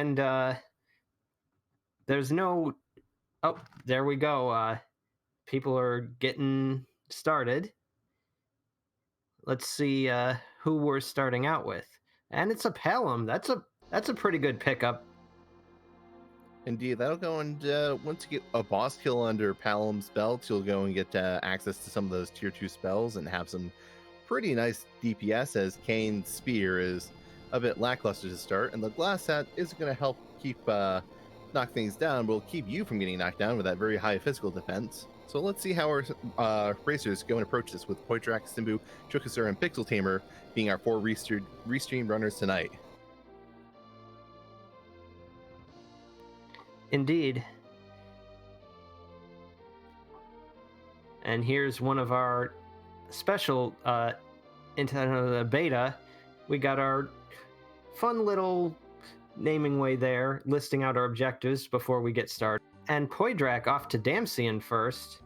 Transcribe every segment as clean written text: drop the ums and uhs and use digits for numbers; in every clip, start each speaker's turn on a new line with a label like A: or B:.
A: And there's no... Oh, there we go. People are getting started. Let's see who we're starting out with. And it's a Pelham. That's a pretty good pickup.
B: Indeed, that'll go and once you get a boss kill under Palam's belt, you'll go and get access to some of those tier 2 spells and have some pretty nice DPS, as Kain's spear is a bit lackluster to start, and the glass hat is going to help keep knock things down, but will keep you from getting knocked down with that very high physical defense. So let's see how our racers go and approach this, with Poitrak, Simbu, Chukasur, and Pixel Tamer being our 4 restream runners tonight.
A: Indeed. And here's one of our special into the beta. We got our fun little naming way there, listing out our objectives before we get started. And Poidrak off to Damsian first.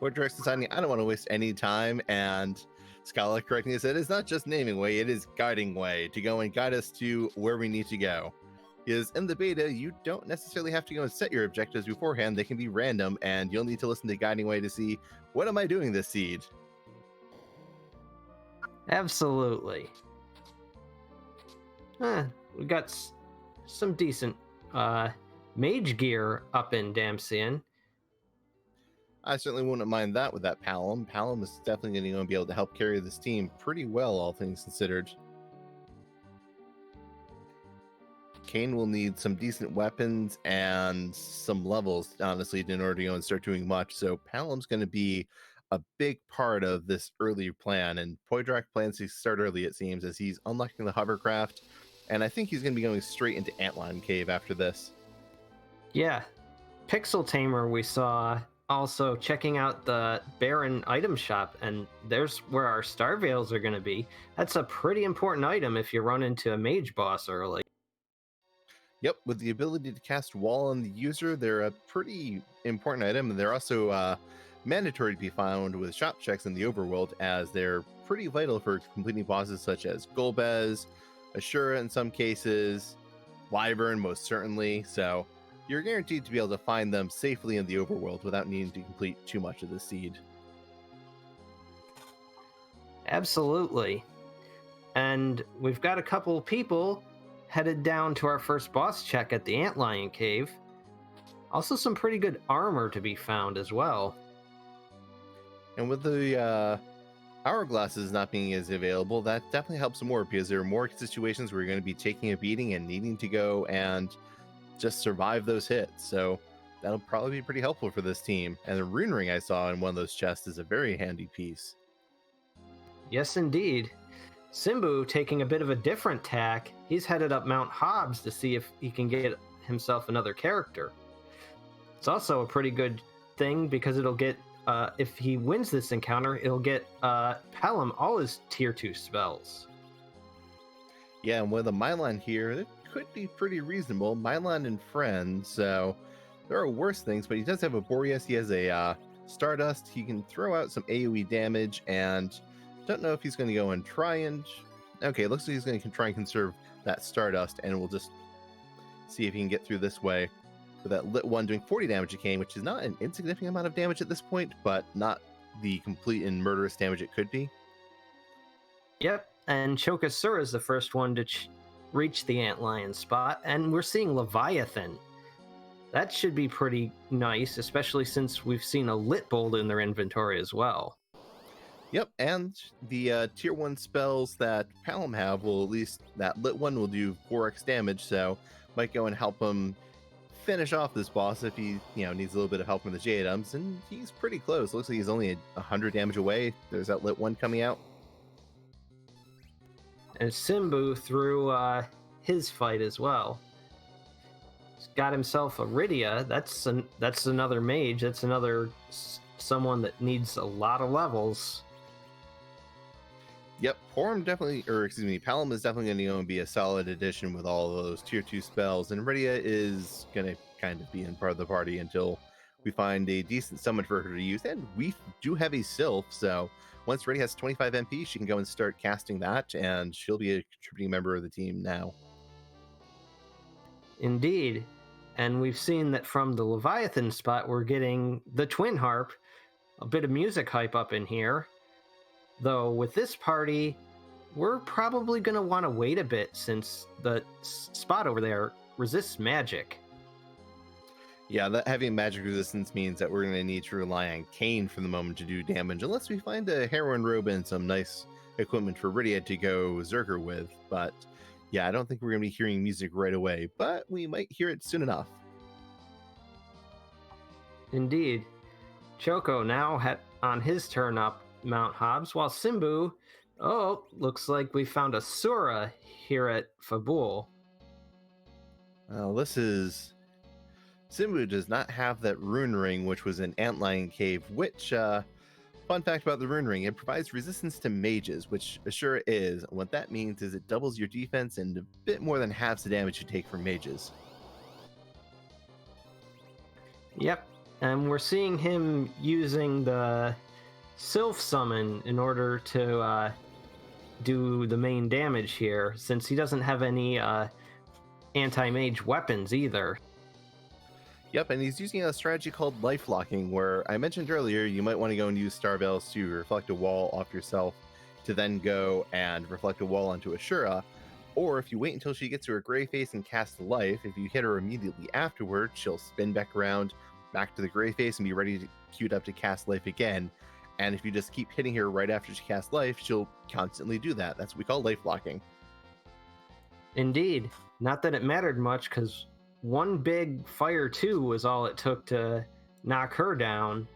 B: Poidrak's deciding, I don't want to waste any time, and Scala correcting us, it is not just naming way, it is guiding way, to go and guide us to where we need to go. Because in the beta, you don't necessarily have to go and set your objectives beforehand. They can be random, and you'll need to listen to Guiding Way to see, what am I doing this seed?
A: Absolutely. We got some decent mage gear up in Damsian.
B: I certainly wouldn't mind that with that Palam. Palam is definitely going to be able to help carry this team pretty well, all things considered. Kain will need some decent weapons and some levels, honestly, in order to go and start doing much. So Palam's going to be a big part of this early plan, and Poidrak plans to start early, it seems, as he's unlocking the hovercraft, and I think he's going to be going straight into Antlion Cave after this.
A: Yeah. Pixel Tamer we saw also checking out the Baron item shop, and there's where our Star Veils are going to be. That's a pretty important item if you run into a mage boss early.
B: Yep, with the ability to cast Wall on the user, they're a pretty important item, and they're also mandatory to be found with shop checks in the overworld, as they're pretty vital for completing bosses such as Golbez, Ashura in some cases, Wyvern most certainly, so you're guaranteed to be able to find them safely in the overworld without needing to complete too much of the seed.
A: Absolutely. And we've got a couple people headed down to our first boss check at the Antlion Cave. Also some pretty good armor to be found as well.
B: And with the hourglasses not being as available, that definitely helps more, because there are more situations where you're going to be taking a beating and needing to go and just survive those hits. So that'll probably be pretty helpful for this team. And the rune ring I saw in one of those chests is a very handy piece.
A: Yes, indeed. Simbu taking a bit of a different tack. He's headed up Mount Hobbs to see if he can get himself another character. It's also a pretty good thing, because it'll get, if he wins this encounter, it'll get Pelham all his tier 2 spells.
B: Yeah, and with a Mylan here, it could be pretty reasonable. Mylan and friends, so there are worse things, but he does have a Boreas. He has a Stardust. He can throw out some AoE damage, and don't know if he's going to go and try and... Okay, looks like he's going to try and conserve that Stardust, and we'll just see if he can get through this way. With that Lit 1 doing 40 damage to Kain, which is not an insignificant amount of damage at this point, but not the complete and murderous damage it could be.
A: Yep, and Chokasur is the first one to reach the Antlion spot, and we're seeing Leviathan. That should be pretty nice, especially since we've seen a Lit Bolt in their inventory as well.
B: Yep, and the tier 1 spells that Palam have will, at least that Lit 1 will do 4x damage, so might go and help him finish off this boss if he needs a little bit of help from the J-Items, and he's pretty close. Looks like he's only 100 damage away. There's that Lit 1 coming out.
A: And Simbu through his fight as well. He's got himself a Rydia. That's another mage. That's another someone that needs a lot of levels.
B: Yep, Palam is definitely going to be a solid addition with all of those tier 2 spells, and Rydia is going to kind of be in part of the party until we find a decent summon for her to use, and we do have a Sylph, so once Rydia has 25 MP, she can go and start casting that, and she'll be a contributing member of the team now.
A: Indeed. And we've seen that from the Leviathan spot, we're getting the Twin Harp, a bit of music hype up in here. Though with this party, we're probably going to want to wait a bit since the spot over there resists magic.
B: Yeah, that having magic resistance means that we're going to need to rely on Kain for the moment to do damage, unless we find a heroin robe and some nice equipment for Rydia to go Zerker with. But yeah, I don't think we're going to be hearing music right away, but we might hear it soon enough.
A: Indeed. Choco now on his turn up Mount Hobbs, while Simbu, looks like we found a Sura here at Fabul.
B: Well, this is... Simbu does not have that rune ring, which was an antlion cave, which, fun fact about the rune ring, it provides resistance to mages, which sure is. What that means is it doubles your defense and a bit more than halves the damage you take from mages.
A: Yep, and we're seeing him using the Sylph Summon in order to do the main damage here, since he doesn't have any anti-mage weapons either.
B: Yep, and he's using a strategy called life locking, where I mentioned earlier you might want to go and use Star Veils to reflect a wall off yourself to then go and reflect a wall onto Ashura. Or if you wait until she gets to her gray face and cast life, if you hit her immediately afterward, she'll spin back around, back to the gray face, and be ready to queued up to cast life again. And if you just keep hitting her right after she casts life, she'll constantly do that. That's what we call life locking.
A: Indeed. Not that it mattered much, because one big fire 2 was all it took to knock her down.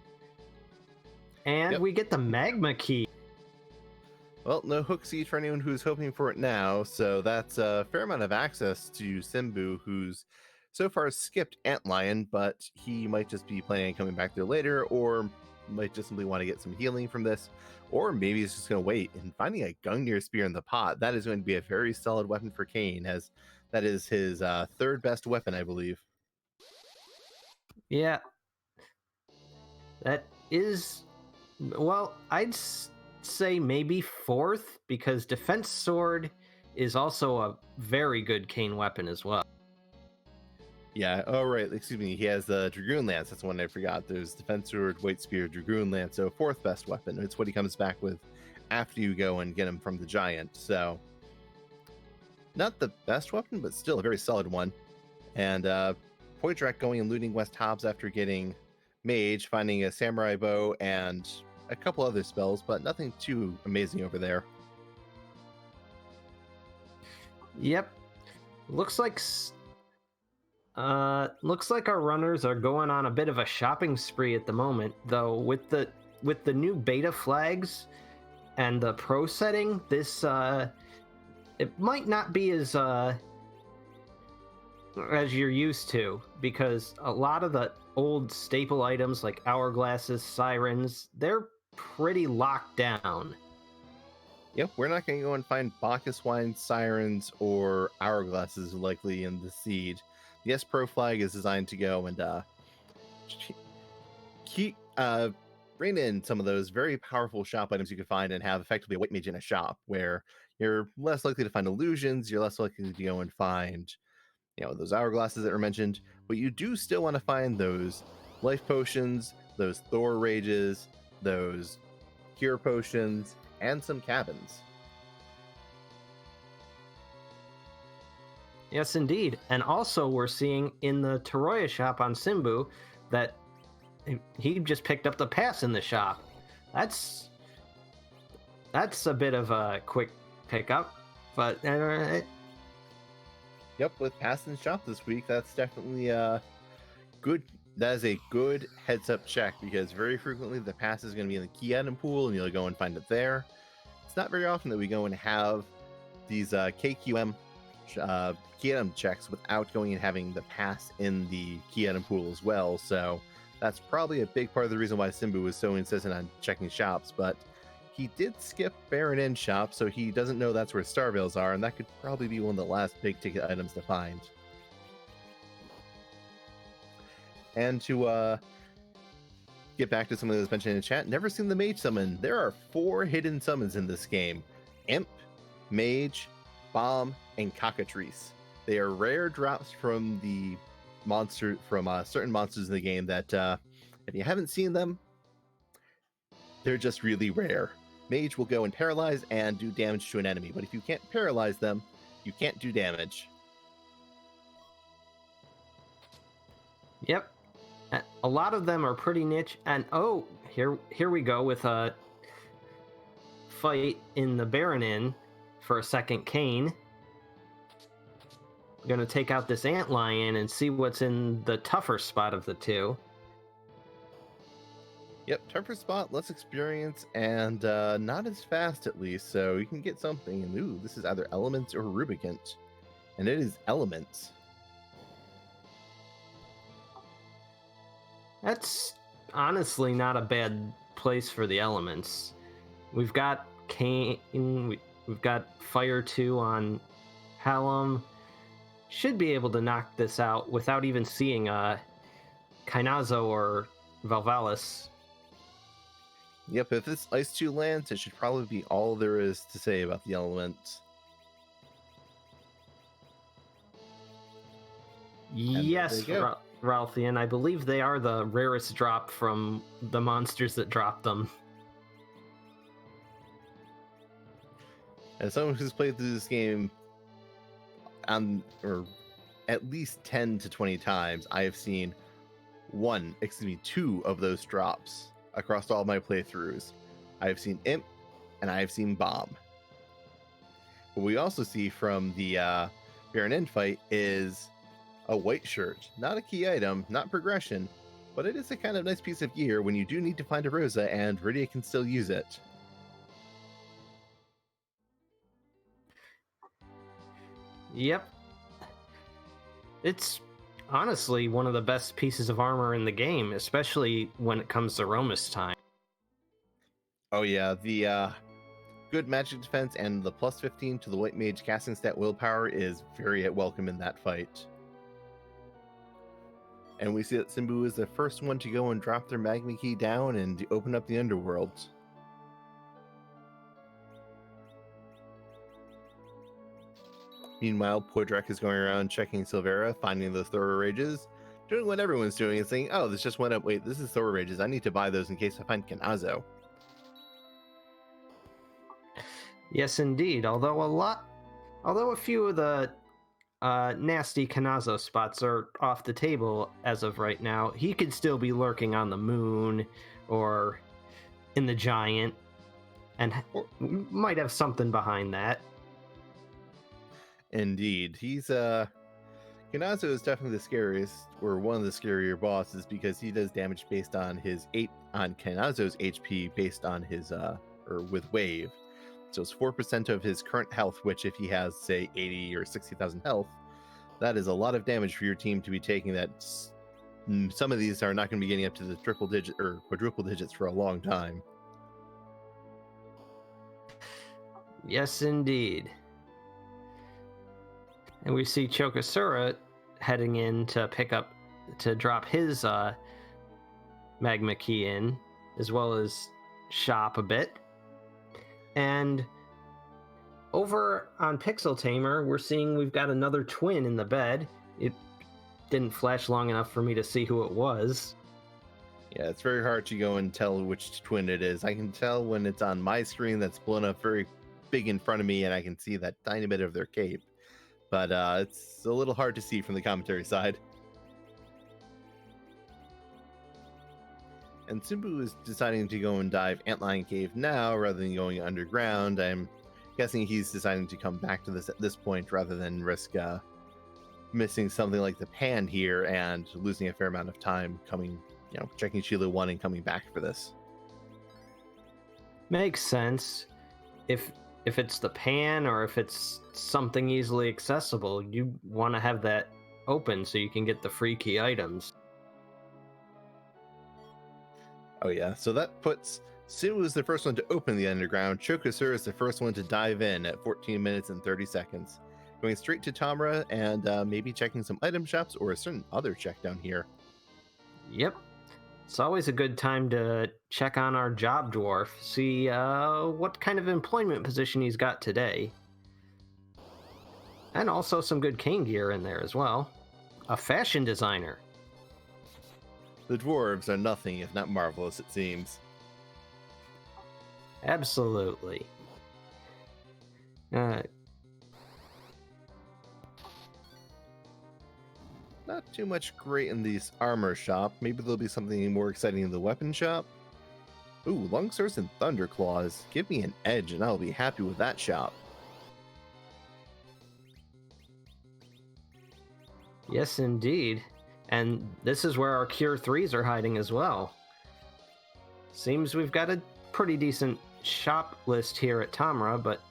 A: And we get the magma key.
B: Well, no hook seed for anyone who's hoping for it now, so that's a fair amount of access to Simbu, who's so far skipped Antlion, but he might just be planning on coming back there later, or might just simply want to get some healing from this, or maybe he's just going to wait. And finding a Gungnir Spear in the pot, that is going to be a very solid weapon for Kain, as that is his third best weapon, I believe.
A: Yeah. That is... Well, I'd say maybe fourth, because Defense Sword is also a very good Kain weapon as well.
B: Yeah, oh right, excuse me, he has the Dragoon Lance, that's one I forgot. There's Defense Sword, White Spear, Dragoon Lance, so fourth best weapon. It's what he comes back with after you go and get him from the Giant, so... Not the best weapon, but still a very solid one. And Poitrak going and looting West Hobbs after getting Mage, finding a Samurai Bow, and a couple other spells, but nothing too amazing over there.
A: Yep. Looks like our runners are going on a bit of a shopping spree at the moment, though with the new beta flags and the pro setting, this it might not be as you're used to, because a lot of the old staple items like hourglasses, sirens, they're pretty locked down.
B: Yep, we're not going to go and find Bacchus wine, sirens, or hourglasses likely in the seed. The S Pro flag is designed to go and bring in some of those very powerful shop items you can find and have effectively a white mage in a shop, where you're less likely to find illusions, you're less likely to go and find, those hourglasses that were mentioned, but you do still want to find those life potions, those Thor rages, those cure potions, and some cabins.
A: Yes, indeed. And also we're seeing in the Toroya shop on Simbu that he just picked up the pass in the shop. That's a bit of a quick pickup, but
B: Yep, with pass in shop this week, that's definitely good. That is a good heads up check, because very frequently the pass is going to be in the key item pool and you'll go and find it there. It's not very often that we go and have these KQM key item checks without going and having the pass in the key item pool as well. So that's probably a big part of the reason why Simbu was so insistent on checking shops, but he did skip Baron Inn shop, so he doesn't know that's where Star Veils are, and that could probably be one of the last big ticket items to find. And to get back to some of those mentioned in the chat, never seen the Mage summon. There are 4 hidden summons in this game: Imp, Mage, Bomb, and Cockatrice. They are rare drops from the certain monsters in the game that if you haven't seen them, they're just really rare. Mage will go and paralyze and do damage to an enemy, but if you can't paralyze them, you can't do damage.
A: Yep. A lot of them are pretty niche, and here we go with a fight in the Baron Inn for a second Kain. We're going to take out this antlion and see what's in the tougher spot of the two.
B: Yep, tougher spot, less experience, and not as fast at least, so you can get something. And ooh, this is either elements or rubicant, and it is elements.
A: That's honestly not a bad place for the elements. We've got Kain, we've got Fire 2 on Hallam. Should be able to knock this out without even seeing Kainazo or Valvalis.
B: Yep, if this Ice 2 lands, it should probably be all there is to say about the elements.
A: Yes, Ralphian, I believe they are the rarest drop from the monsters that dropped them.
B: As someone who's played through this game or at least 10 to 20 times, I have seen two of those drops across all my playthroughs. I have seen Imp and I have seen Bomb. What we also see from the Baron Inn fight is a white shirt. Not a key item, not progression, but it is a kind of nice piece of gear when you do need to find a Rosa, and Rydia can still use it.
A: Yep. It's honestly one of the best pieces of armor in the game, especially when it comes to Zeromus time.
B: Oh yeah, the good magic defense and the plus 15 to the white mage casting stat willpower is very welcome in that fight. And we see that Simbu is the first one to go and drop their magma key down and open up the underworld. Meanwhile, Podrak is going around checking Silvera, finding those Thora Rages, doing what everyone's doing and saying, oh, this just went up. Wait, this is Thora Rages. I need to buy those in case I find Kanazo.
A: Yes, indeed. Although a few of the nasty Kanazo spots are off the table as of right now, he could still be lurking on the moon or in the giant, and might have something behind that.
B: Indeed. Kanazo is definitely the scariest, or one of the scarier bosses, because he does damage based on Kanazo's HP based on his or with wave. So it's 4% of his current health, which if he has, say, 80 or 60,000 health, that is a lot of damage for your team to be taking. That some of these are not going to be getting up to the triple digit or quadruple digits for a long time.
A: Yes, indeed. And we see Chokasura heading in to drop his magma key in, as well as shop a bit. And over on Pixel Tamer, we're seeing we've got another twin in the bed. It didn't flash long enough for me to see who it was.
B: Yeah, it's very hard to go and tell which twin it is. I can tell when it's on my screen that's blown up very big in front of me, and I can see that tiny bit of their cape. But it's a little hard to see from the commentary side. And Simbu is deciding to go and dive Antlion Cave now rather than going underground. I'm guessing he's deciding to come back to this at this point rather than risk missing something like the pan here and losing a fair amount of time checking Sheila 1 and coming back for this.
A: Makes sense. If it's the pan or if it's something easily accessible, you want to have that open so you can get the free key items.
B: Oh yeah, so that puts Sue is the first one to open the underground. Chokasur is the first one to dive in at 14 minutes and 30 seconds. Going straight to Tamra and maybe checking some item shops or a certain other check down here.
A: Yep. It's always a good time to check on our job dwarf, see what kind of employment position he's got today. And also some good kain gear in there as well. A fashion designer.
B: The dwarves are nothing if not marvelous, it seems.
A: Absolutely.
B: Not too much great in this armor shop. Maybe there'll be something more exciting in the weapon shop. Ooh, longswords and thunderclaws. Give me an edge and I'll be happy with that shop.
A: Yes, indeed. And this is where our Cure 3s are hiding as well. Seems we've got a pretty decent shop list here at Tamra, but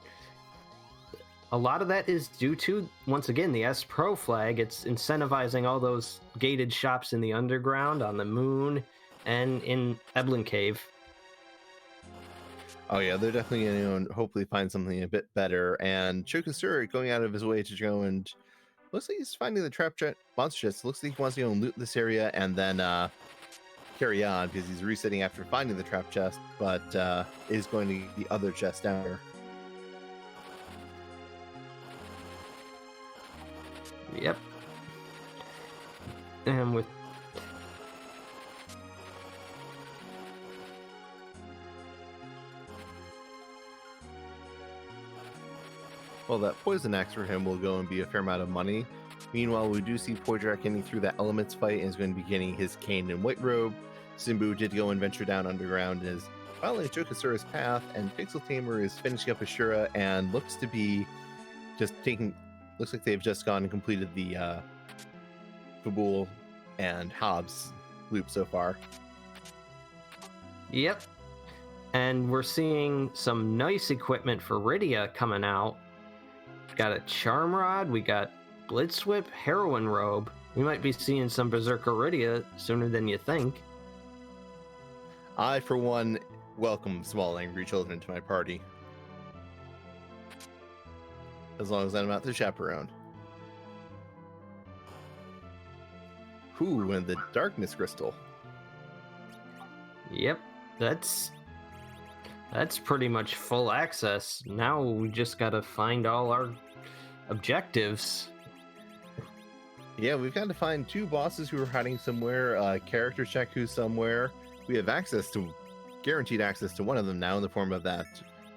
A: a lot of that is due to, once again, the S Pro flag. It's incentivizing all those gated shops in the underground, on the moon, and in Eblin Cave.
B: Oh yeah, they're definitely going to hopefully find something a bit better. And Chokasura going out of his way to go and looks like he's finding the trap monster chest. Looks like he wants to go and loot this area and then carry on because he's resetting after finding the trap chest, but is going to get the other chest down here.
A: Yep. And with
B: well, that poison axe for him will go and be a fair amount of money. Meanwhile, we do see Poydrak getting through that elements fight and is going to be getting his kain and white robe. Simbu did go and venture down underground and is following Chokasura's path, and Pixel Tamer is finishing up Ashura and looks to be just taking. Looks like they've just gone and completed the Babel and Hobbs loop so far.
A: Yep. And we're seeing some nice equipment for Rydia coming out. Got a charm rod, we got blitz whip, heroin robe. We might be seeing some Berserker Rydia sooner than you think.
B: I, for one, welcome small angry children to my party. As long as I'm not the chaperone. Ooh, and the darkness crystal.
A: Yep, that's pretty much full access. Now we just gotta find all our objectives.
B: Yeah, we've got to find two bosses who are hiding somewhere, character check who's somewhere. We have guaranteed access to one of them now in the form of that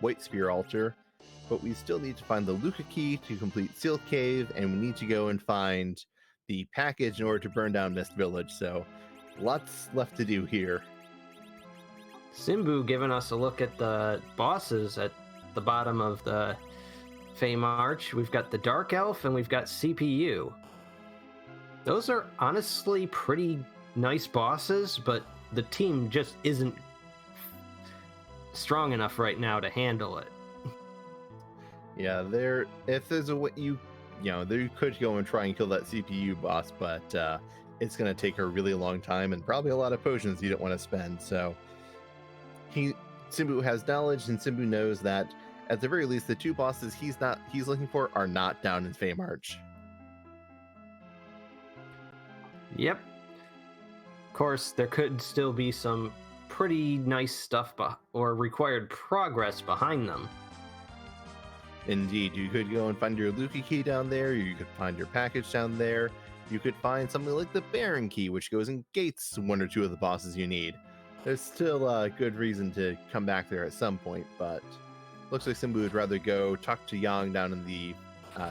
B: white spear altar. But we still need to find the Luca key to complete Seal Cave, and we need to go and find the package in order to burn down Mist Village. So lots left to do here.
A: Simbu giving us a look at the bosses at the bottom of the Fey March. We've got the Dark Elf and we've got CPU. Those are honestly pretty nice bosses, but the team just isn't strong enough right now to handle it.
B: Yeah, if there's a way you could go and try and kill that CPU boss, but it's going to take a really long time and probably a lot of potions you don't want to spend. So Simbu has knowledge, and Simbu knows that at the very least the two bosses he's looking for are not down in Fey March.
A: Yep. Of course, there could still be some pretty nice stuff or required progress behind them.
B: Indeed, you could go and find your Luca key down there, you could find your package down there, you could find something like the Baron key, which goes and gates one or two of the bosses you need. There's still a good reason to come back there at some point, but looks like Simbu would rather go talk to Yang down in the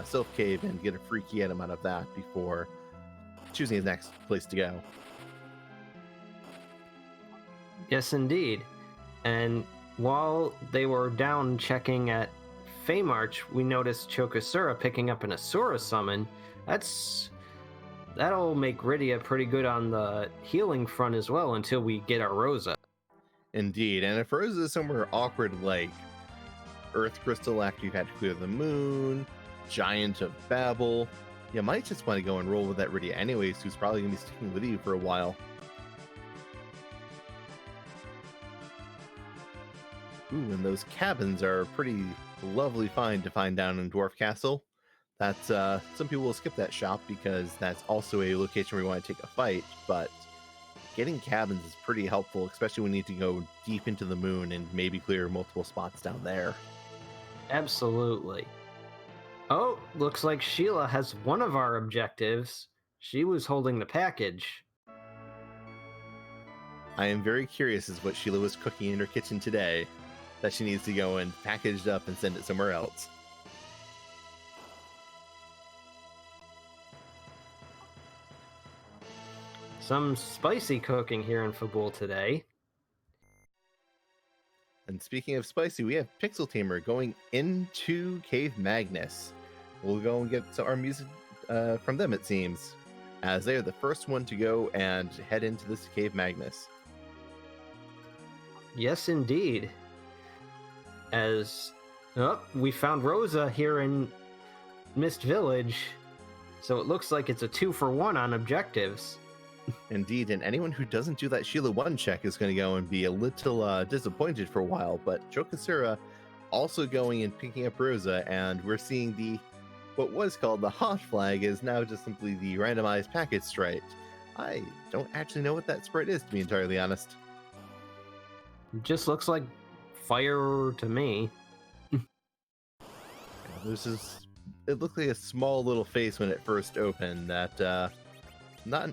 B: Sylph Cave and get a free key item out of that before choosing his next place to go.
A: Yes, indeed. And while they were down checking at Fey March, we noticed Chokasura picking up an Asura summon. That'll make Rydia pretty good on the healing front as well until we get our Rosa.
B: Indeed, and if Rosa is somewhere awkward like Earth Crystal after you've had to clear the moon, Giant of Babel, you might just want to go and roll with that Rydia anyways, who's probably going to be sticking with you for a while. Ooh, and those cabins are pretty lovely find to find down in Dwarf Castle. That's some people will skip that shop because that's also a location where you want to take a fight, but getting cabins is pretty helpful, especially when you need to go deep into the moon and maybe clear multiple spots down there.
A: Absolutely. Oh, looks like Sheila has one of our objectives. She was holding the package.
B: I am very curious as what Sheila was cooking in her kitchen today that she needs to go and package it up and send it somewhere else.
A: Some spicy cooking here in Fabul today.
B: And speaking of spicy, we have Pixel Tamer going into Cave Magnus. We'll go and get our music from them, it seems, as they are the first one to go and head into this Cave Magnus.
A: Yes, indeed. As we found Rosa here in Mist Village, so it looks like it's a 2-for-1 on objectives.
B: Indeed, and anyone who doesn't do that Sheila 1 check is going to go and be a little disappointed for a while, but Chokasura also going and picking up Rosa, and we're seeing what was called the hot flag is now just simply the randomized packet sprite. I don't actually know what that sprite is, to be entirely honest.
A: It just looks like fire to me.
B: It looked like a small little face when it first opened that not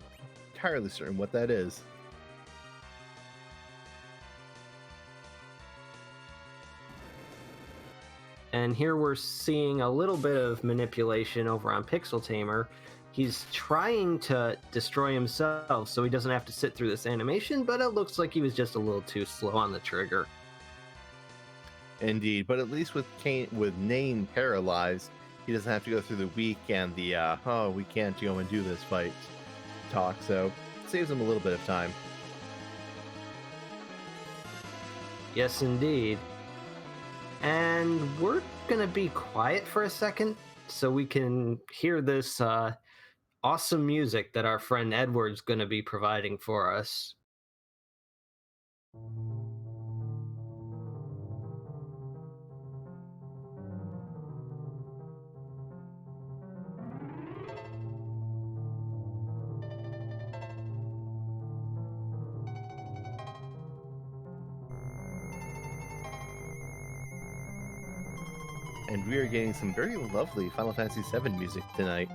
B: entirely certain what that is.
A: And here we're seeing a little bit of manipulation over on Pixel Tamer. He's trying to destroy himself so he doesn't have to sit through this animation, but it looks like he was just a little too slow on the trigger.
B: Indeed, but at least with Kmain paralyzed, he doesn't have to go through the weak and the we can't go and do this fight talk, so it saves him a little bit of time.
A: Yes, indeed. And we're gonna be quiet for a second so we can hear this awesome music that our friend Edward's gonna be providing for us.
B: And we are getting some very lovely Final Fantasy VII music tonight.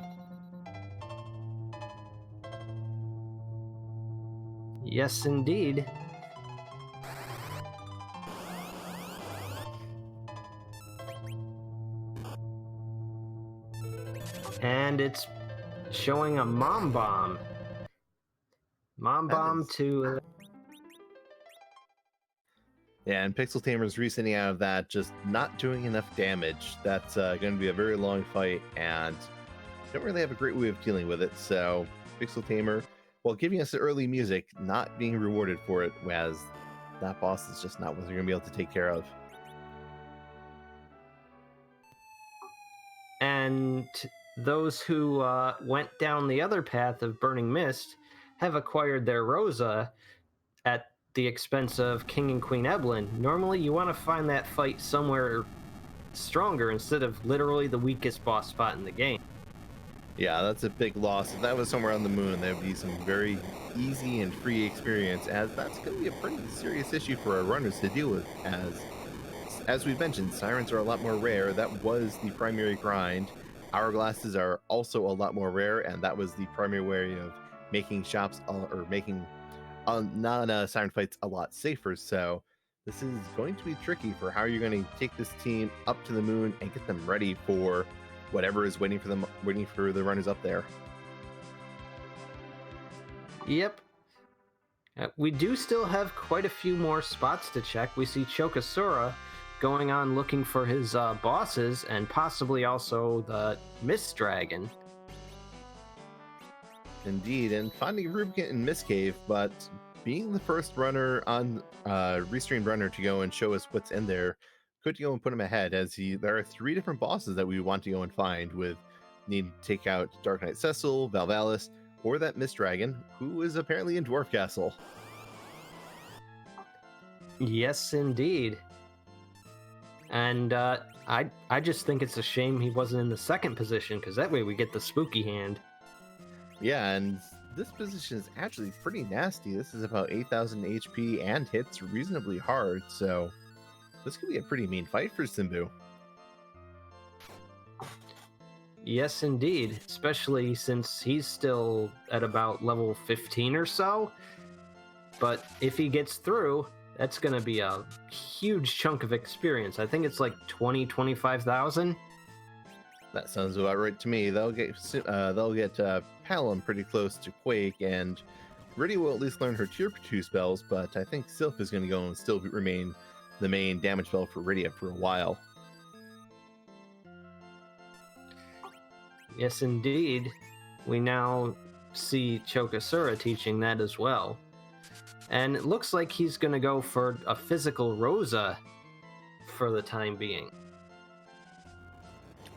A: Yes, indeed. And it's showing a mom bomb. Mom bomb to...
B: Yeah, and Pixel Tamer's resetting out of that, just not doing enough damage. That's going to be a very long fight, and don't really have a great way of dealing with it. So, Pixel Tamer, while giving us the early music, not being rewarded for it, as that boss is just not what they're going to be able to take care of.
A: And those who went down the other path of Burning Mist have acquired their Rosa at the expense of King and Queen Evelyn. Normally, you want to find that fight somewhere stronger instead of literally the weakest boss spot in the game.
B: Yeah, that's a big loss. If that was somewhere on the moon, that would be some very easy and free experience, as that's going to be a pretty serious issue for our runners to deal with, as we've mentioned, sirens are a lot more rare. That was the primary grind. Hourglasses are also a lot more rare, and that was the primary way of making shops or making non-siren fights a lot safer. So this is going to be tricky for how you're going to take this team up to the moon and get them ready for whatever is waiting for the runners up there.
A: Yep. We do still have quite a few more spots to check. We see Chokasura going on looking for his bosses, and possibly also the Mist Dragon.
B: Indeed, and finding Rubicant in Mist Cave, but being the first runner on Restreamed Runner to go and show us what's in there could go and put him ahead, as there are 3 different bosses that we want to go and find, with needing to take out Dark Knight Cecil, Valvalis, or that Mist Dragon, who is apparently in Dwarf Castle.
A: Yes, indeed. And I just think it's a shame he wasn't in the second position, because that way we get the spooky hand.
B: Yeah, and this position is actually pretty nasty. This is about 8,000 HP and hits reasonably hard, so this could be a pretty mean fight for Simbu.
A: Yes, indeed. Especially since he's still at about level 15 or so. But if he gets through, that's going to be a huge chunk of experience. I think it's like 25,000.
B: That sounds about right to me. They'll get Palom pretty close to Quake, and Riddy will at least learn her Tier 2 spells, but I think Sylph is going to go and still remain the main damage spell for Riddia for a while.
A: Yes, indeed. We now see Chokasura teaching that as well. And it looks like he's going to go for a physical Rosa for the time being.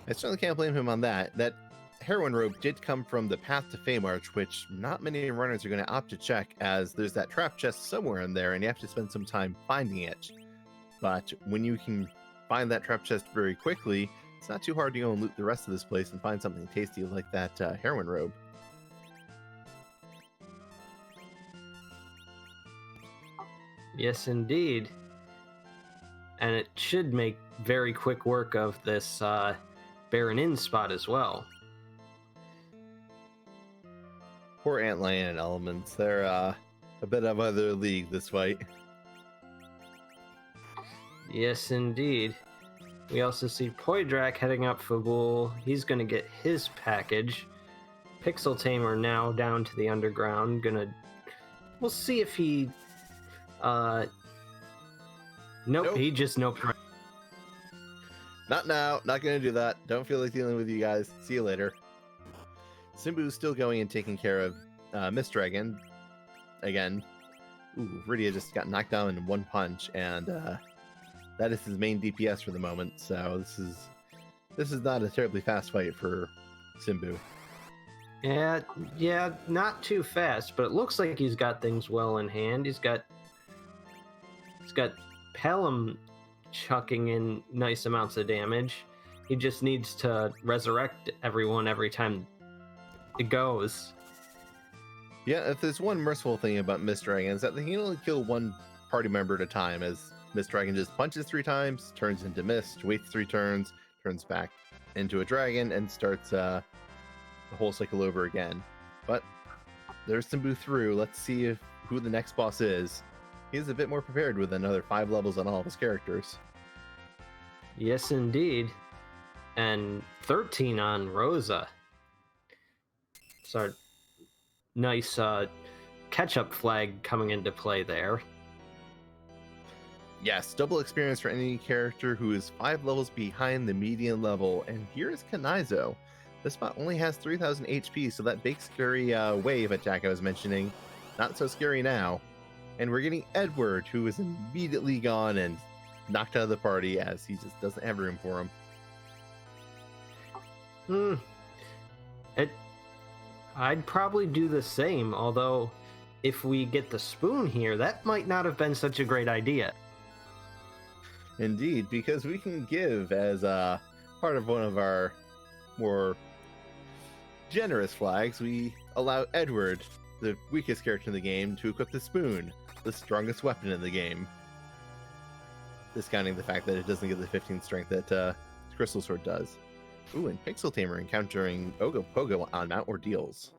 B: I certainly can't blame him on that. That heroin robe did come from the Path to Feymarch, which not many runners are going to opt to check, as there's that trap chest somewhere in there, and you have to spend some time finding it. But when you can find that trap chest very quickly, it's not too hard to go and loot the rest of this place and find something tasty like that heroin robe.
A: Yes, indeed. And it should make very quick work of this Baron Inn spot as well.
B: Poor Antlion and Elements. They're a bit of other league this fight.
A: Yes, indeed. We also see Poidrak heading up Fagul. He's going to get his package. Pixel Tamer now down to the underground. We'll see if he... Nope, he just noped right.
B: Not now. Not going to do that. Don't feel like dealing with you guys. See you later. Simbu's still going and taking care of Mist Dragon. Again. Ooh, Riddia just got knocked down in one punch, and that is his main DPS for the moment. So this is not a terribly fast fight for Simbu.
A: Yeah, not too fast, but it looks like he's got things well in hand. He's got Pelham chucking in nice amounts of damage. He just needs to resurrect everyone every time it goes.
B: Yeah, if there's one merciful thing about Mist Dragon, is that they can only kill one party member at a time, as Mist Dragon just punches 3 times, turns into mist, waits 3 turns, turns back into a dragon, and starts the whole cycle over again. But there's Simbu through. Let's see who the next boss is. He's a bit more prepared with another 5 levels on all of his characters.
A: Yes, indeed. And 13 on Rosa. It's our nice catch-up flag coming into play there.
B: Yes, double experience for any character who is 5 levels behind the median level. And here is Kanaizo. This spot only has 3,000 HP, so that big scary wave attack I was mentioning, not so scary now. And we're getting Edward, who is immediately gone and knocked out of the party, as he just doesn't have room for him.
A: I'd probably do the same, although if we get the spoon here, that might not have been such a great idea.
B: Indeed, because we can give, as part of one of our more generous flags, we allow Edward, the weakest character in the game, to equip the spoon, the strongest weapon in the game. Discounting the fact that it doesn't give the 15 strength that Crystal Sword does. Ooh, and Pixel Tamer encountering Ogo Pogo on Mount Ordeals.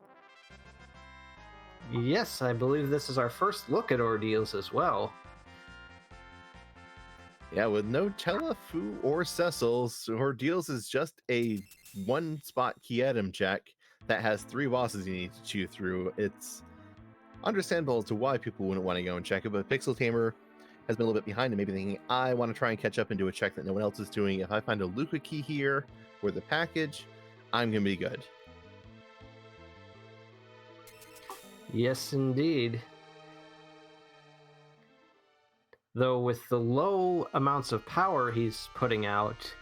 A: Yes, I believe this is our first look at Ordeals as well.
B: Yeah, with no tellah, Fu, or Cecil, Ordeals is just a one-spot key item check that has 3 bosses you need to chew through. It's understandable as to why people wouldn't want to go and check it, but Pixel Tamer has been a little bit behind and maybe thinking, I want to try and catch up and do a check that no one else is doing. If I find a Luca key here or the package, I'm going to be good.
A: Yes, indeed. Though with the low amounts of power he's putting out,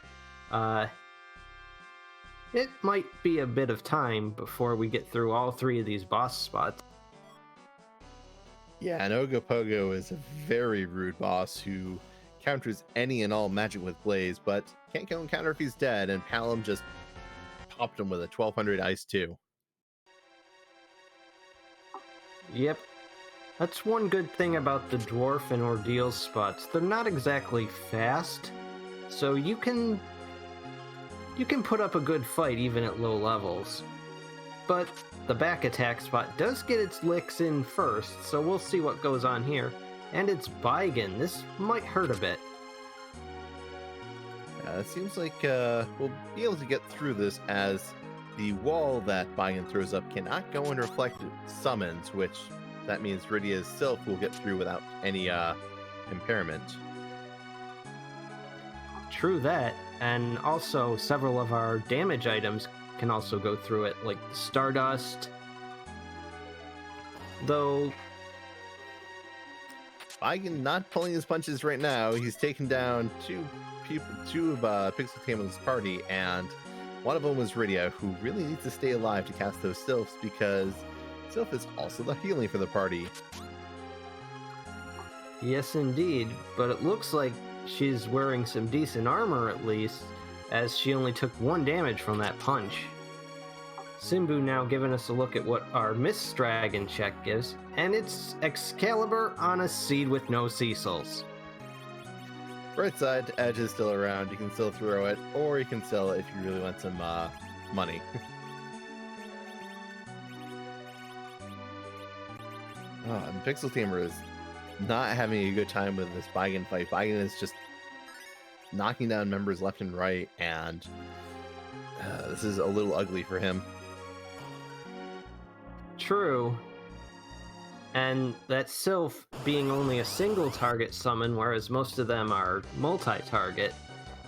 A: it might be a bit of time before we get through all 3 of these boss spots.
B: Yeah, and Ogopogo is a very rude boss who counters any and all magic with Blaze, but can't kill him counter if he's dead, and Palom just popped him with a 1200 ice too.
A: Yep. That's one good thing about the Dwarf and Ordeals spots. They're not exactly fast, so you can you can put up a good fight even at low levels. But the back attack spot does get its licks in first, so we'll see what goes on here. And it's Baigen. This might hurt a bit.
B: It seems like we'll be able to get through this, as the wall that Baigen throws up cannot go into reflected summons, which that means Rydia's self will get through without any impairment.
A: True that, and also several of our damage items can also go through it, like the Stardust. Though
B: Baigen not pulling his punches right now. He's taken down two of Pixel Tamer's party, and one of them was Rydia, who really needs to stay alive to cast those Sylphs, because Sylph is also the healing for the party.
A: yes indeed, but it looks like she's wearing some decent armor at least, as she only took 1 damage from that punch. Simbu now giving us a look at what our Mist Dragon check gives, and it's Excalibur on a seed with no cecils.
B: Right side, Edge is still around. You can still throw it, or you can sell it if you really want some money. And Pixel Tamer is not having a good time with this Baigen fight. Baigen is just knocking down members left and right, and this is a little ugly for him.
A: True. And that Sylph being only a single target summon, whereas most of them are multi-target,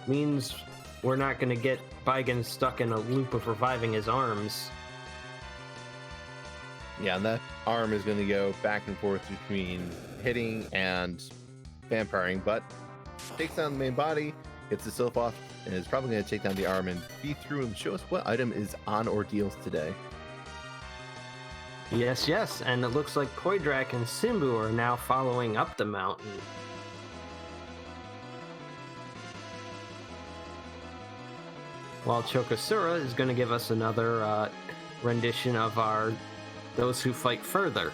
A: means we're not going to get Baigen stuck in a loop of reviving his arms.
B: Yeah, and that arm is going to go back and forth between hitting and vampiring, but takes down the main body, gets the Sylph off, and is probably going to take down the arm and be through and show us what item is on Ordeals today.
A: Yes, and it looks like Poidrak and Simbu are now following up the mountain. While Chokosura is going to give us another rendition of our Those Who Fight Further.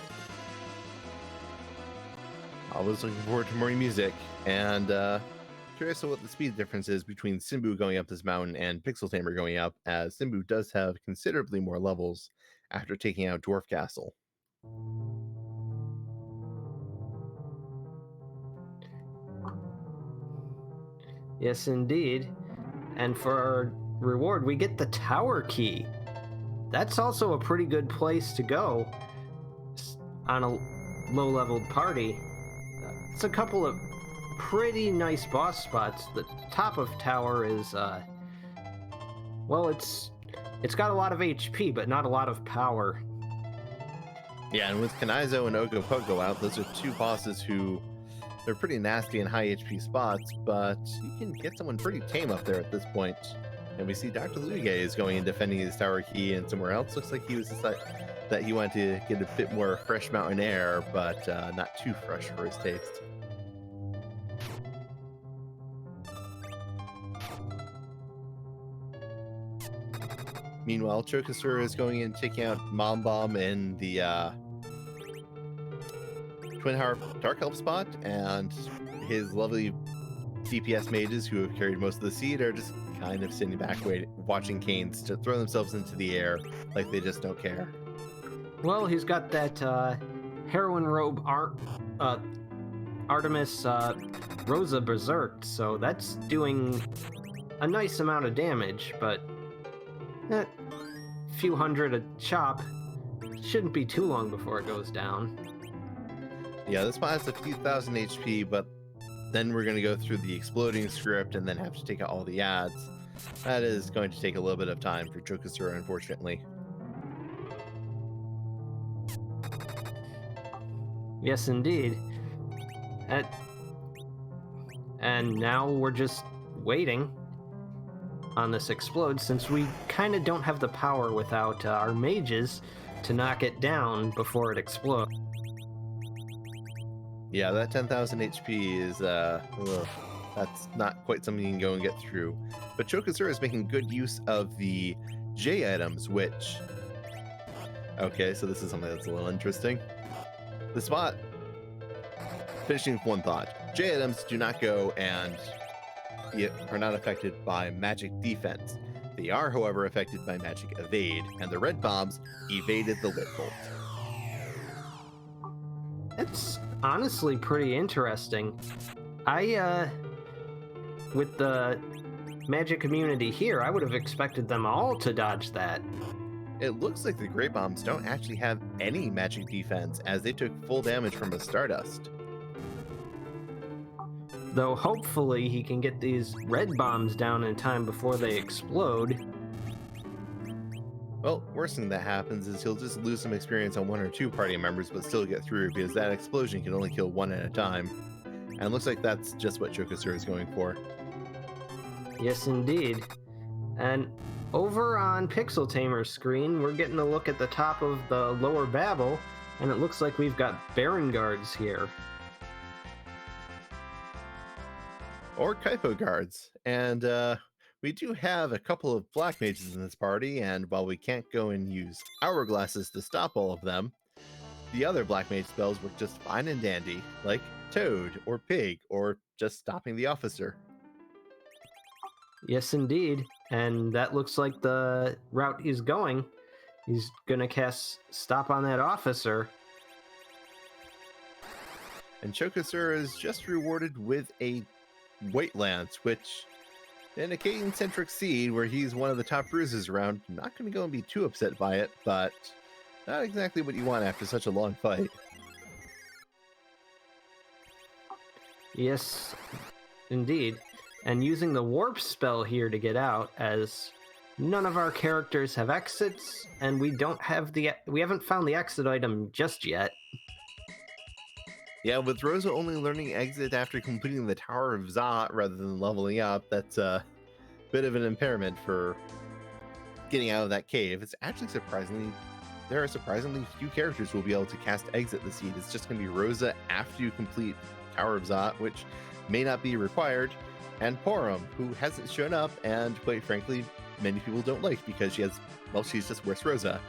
B: I was looking forward to more music, and curious what the speed difference is between Simbu going up this mountain and Pixel Tamer going up, as Simbu does have considerably more levels after taking out Dwarf Castle.
A: Yes, indeed. And for our reward, we get the Tower Key. That's also a pretty good place to go on a low-leveled party. It's a couple of pretty nice boss spots. The top of tower is, well, it's got a lot of HP, but not a lot of power.
B: Yeah, and with Kanaizo and Ogopogo out, those are 2 bosses who, they're pretty nasty in high HP spots, but you can get someone pretty tame up there at this point. And we see Dr. Luige is going and defending his tower key, and somewhere else looks like he was decided that he wanted to get a bit more fresh mountain air, but not too fresh for his taste. Meanwhile, Chokosura is going in taking out Mom Bomb in the Twin Harp Dark Elf spot, and his lovely DPS mages who have carried most of the seed are just kind of sitting back watching Kains to throw themselves into the air like they just don't care.
A: Well, he's got that heroin robe Artemis Rosa Berserk, so that's doing a nice amount of damage, but a few hundred a chop shouldn't be too long before it goes down.
B: Yeah, this one has a few thousand HP, but then we're going to go through the exploding script and then have to take out all the ads. That is going to take a little bit of time for Chokosura, unfortunately.
A: Yes, indeed. And now we're just waiting on this explode, since we kind of don't have the power without our mages to knock it down before it explodes.
B: Yeah, that 10,000 HP is, that's not quite something you can go and get through. But Chokosura is making good use of the J items, which... Okay, so this is something that's a little interesting. The spot, finishing with one thought. J items do not go and are not affected by magic defense. They are, however, affected by magic evade, and the red bombs evaded the lit bolt.
A: It's honestly pretty interesting. With the magic immunity here, I would have expected them all to dodge that.
B: It looks like the gray bombs don't actually have any magic defense, as they took full damage from a Stardust.
A: Though hopefully he can get these red bombs down in time before they explode.
B: Well, worst thing that happens is he'll just lose some experience on 1 or 2 party members, but still get through, because that explosion can only kill 1 at a time. And it looks like that's just what Chokasur is going for.
A: Yes, indeed. And over on Pixel Tamer's screen, we're getting a look at the top of the lower Babel, and it looks like we've got Baron Guards here.
B: Or Kaipo Guards. And we do have a couple of Black Mages in this party, and while we can't go and use Hourglasses to stop all of them, the other Black Mage spells work just fine and dandy, like Toad, or Pig, or just stopping the officer.
A: Yes, indeed. And that looks like the route he's going. He's gonna cast Stop on that officer.
B: And Chokasur is just rewarded with a White Lance, which, in a Kain-centric seed where he's one of the top bruisers around, I'm not going to go and be too upset by it, but not exactly what you want after such a long fight.
A: Yes, indeed. And using the warp spell here to get out, as none of our characters have exits, and we haven't found the exit item just yet.
B: Yeah, with Rosa only learning exit after completing the Tower of Zot rather than leveling up, that's a bit of an impairment for getting out of that cave. It's actually there are surprisingly few characters who will be able to cast exit the seed. It's just going to be Rosa after you complete Tower of Zot, which may not be required, and Porum, who hasn't shown up, and quite frankly, many people don't like because she's just worse Rosa.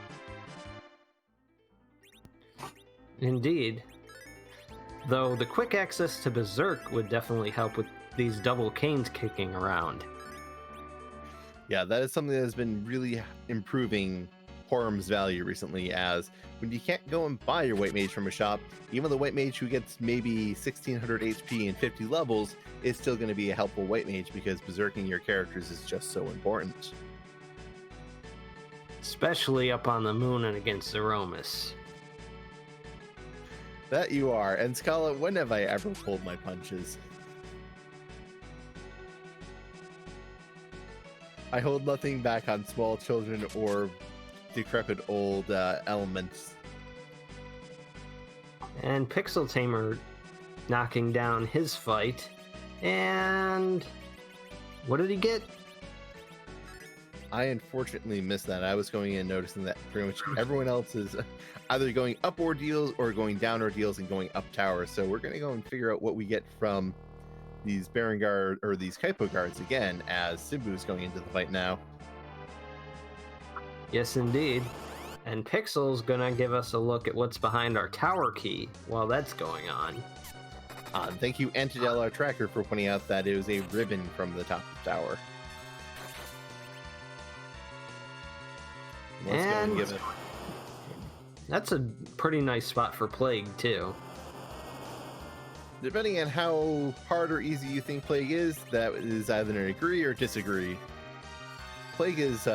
A: Indeed. Though the quick access to Berserk would definitely help with these double canes kicking around.
B: Yeah, that is something that has been really improving Porum's value recently, as when you can't go and buy your White Mage from a shop, even the White Mage who gets maybe 1600 HP and 50 levels is still going to be a helpful White Mage, because berserking your characters is just so important.
A: Especially up on the moon and against Zeromus.
B: That you are. And Scala, when have I ever pulled my punches? I hold nothing back on small children or decrepit old elements.
A: And Pixel Tamer knocking down his fight. And what did he get?
B: I unfortunately missed that. I was going in noticing that pretty much everyone else is either going up Ordeals or going down Ordeals and going up towers. So we're going to go and figure out what we get from these Baron Guard or these Kaipo Guards again, as Simbu is going into the fight now.
A: Yes, indeed. And Pixel's gonna give us a look at what's behind our tower key while that's going on.
B: Thank you, Antidel, our tracker, for pointing out that it was a ribbon from the top of the tower. Let's go and give it.
A: That's a pretty nice spot for Plague, too.
B: Depending on how hard or easy you think Plague is, that is either an agree or disagree. Plague is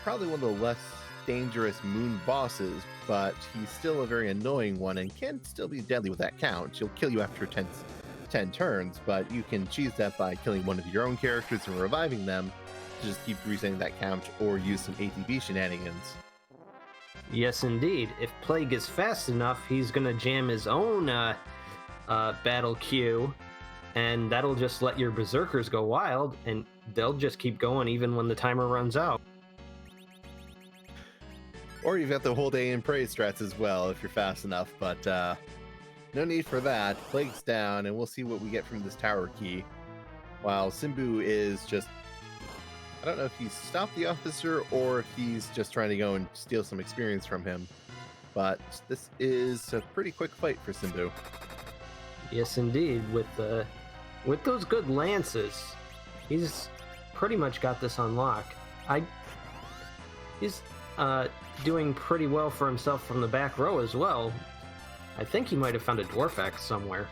B: probably one of the less dangerous moon bosses, but he's still a very annoying one and can still be deadly with that count. She'll kill you after 10 turns, but you can cheese that by killing one of your own characters and reviving them to just keep resetting that count, or use some ATB shenanigans.
A: Yes, indeed. If Plague is fast enough, he's gonna jam his own battle queue, and that'll just let your berserkers go wild, and they'll just keep going even when the timer runs out.
B: Or you've got the whole day in praise strats as well if you're fast enough, but no need for that. Plague's down, and we'll see what we get from this tower key. While Simbu is just, I don't know if he's stopped the officer or if he's just trying to go and steal some experience from him, but this is a pretty quick fight for Simbu.
A: Yes, indeed. With those good lances, he's pretty much got this on lock. He's doing pretty well for himself from the back row as well. I think he might have found a dwarf axe somewhere.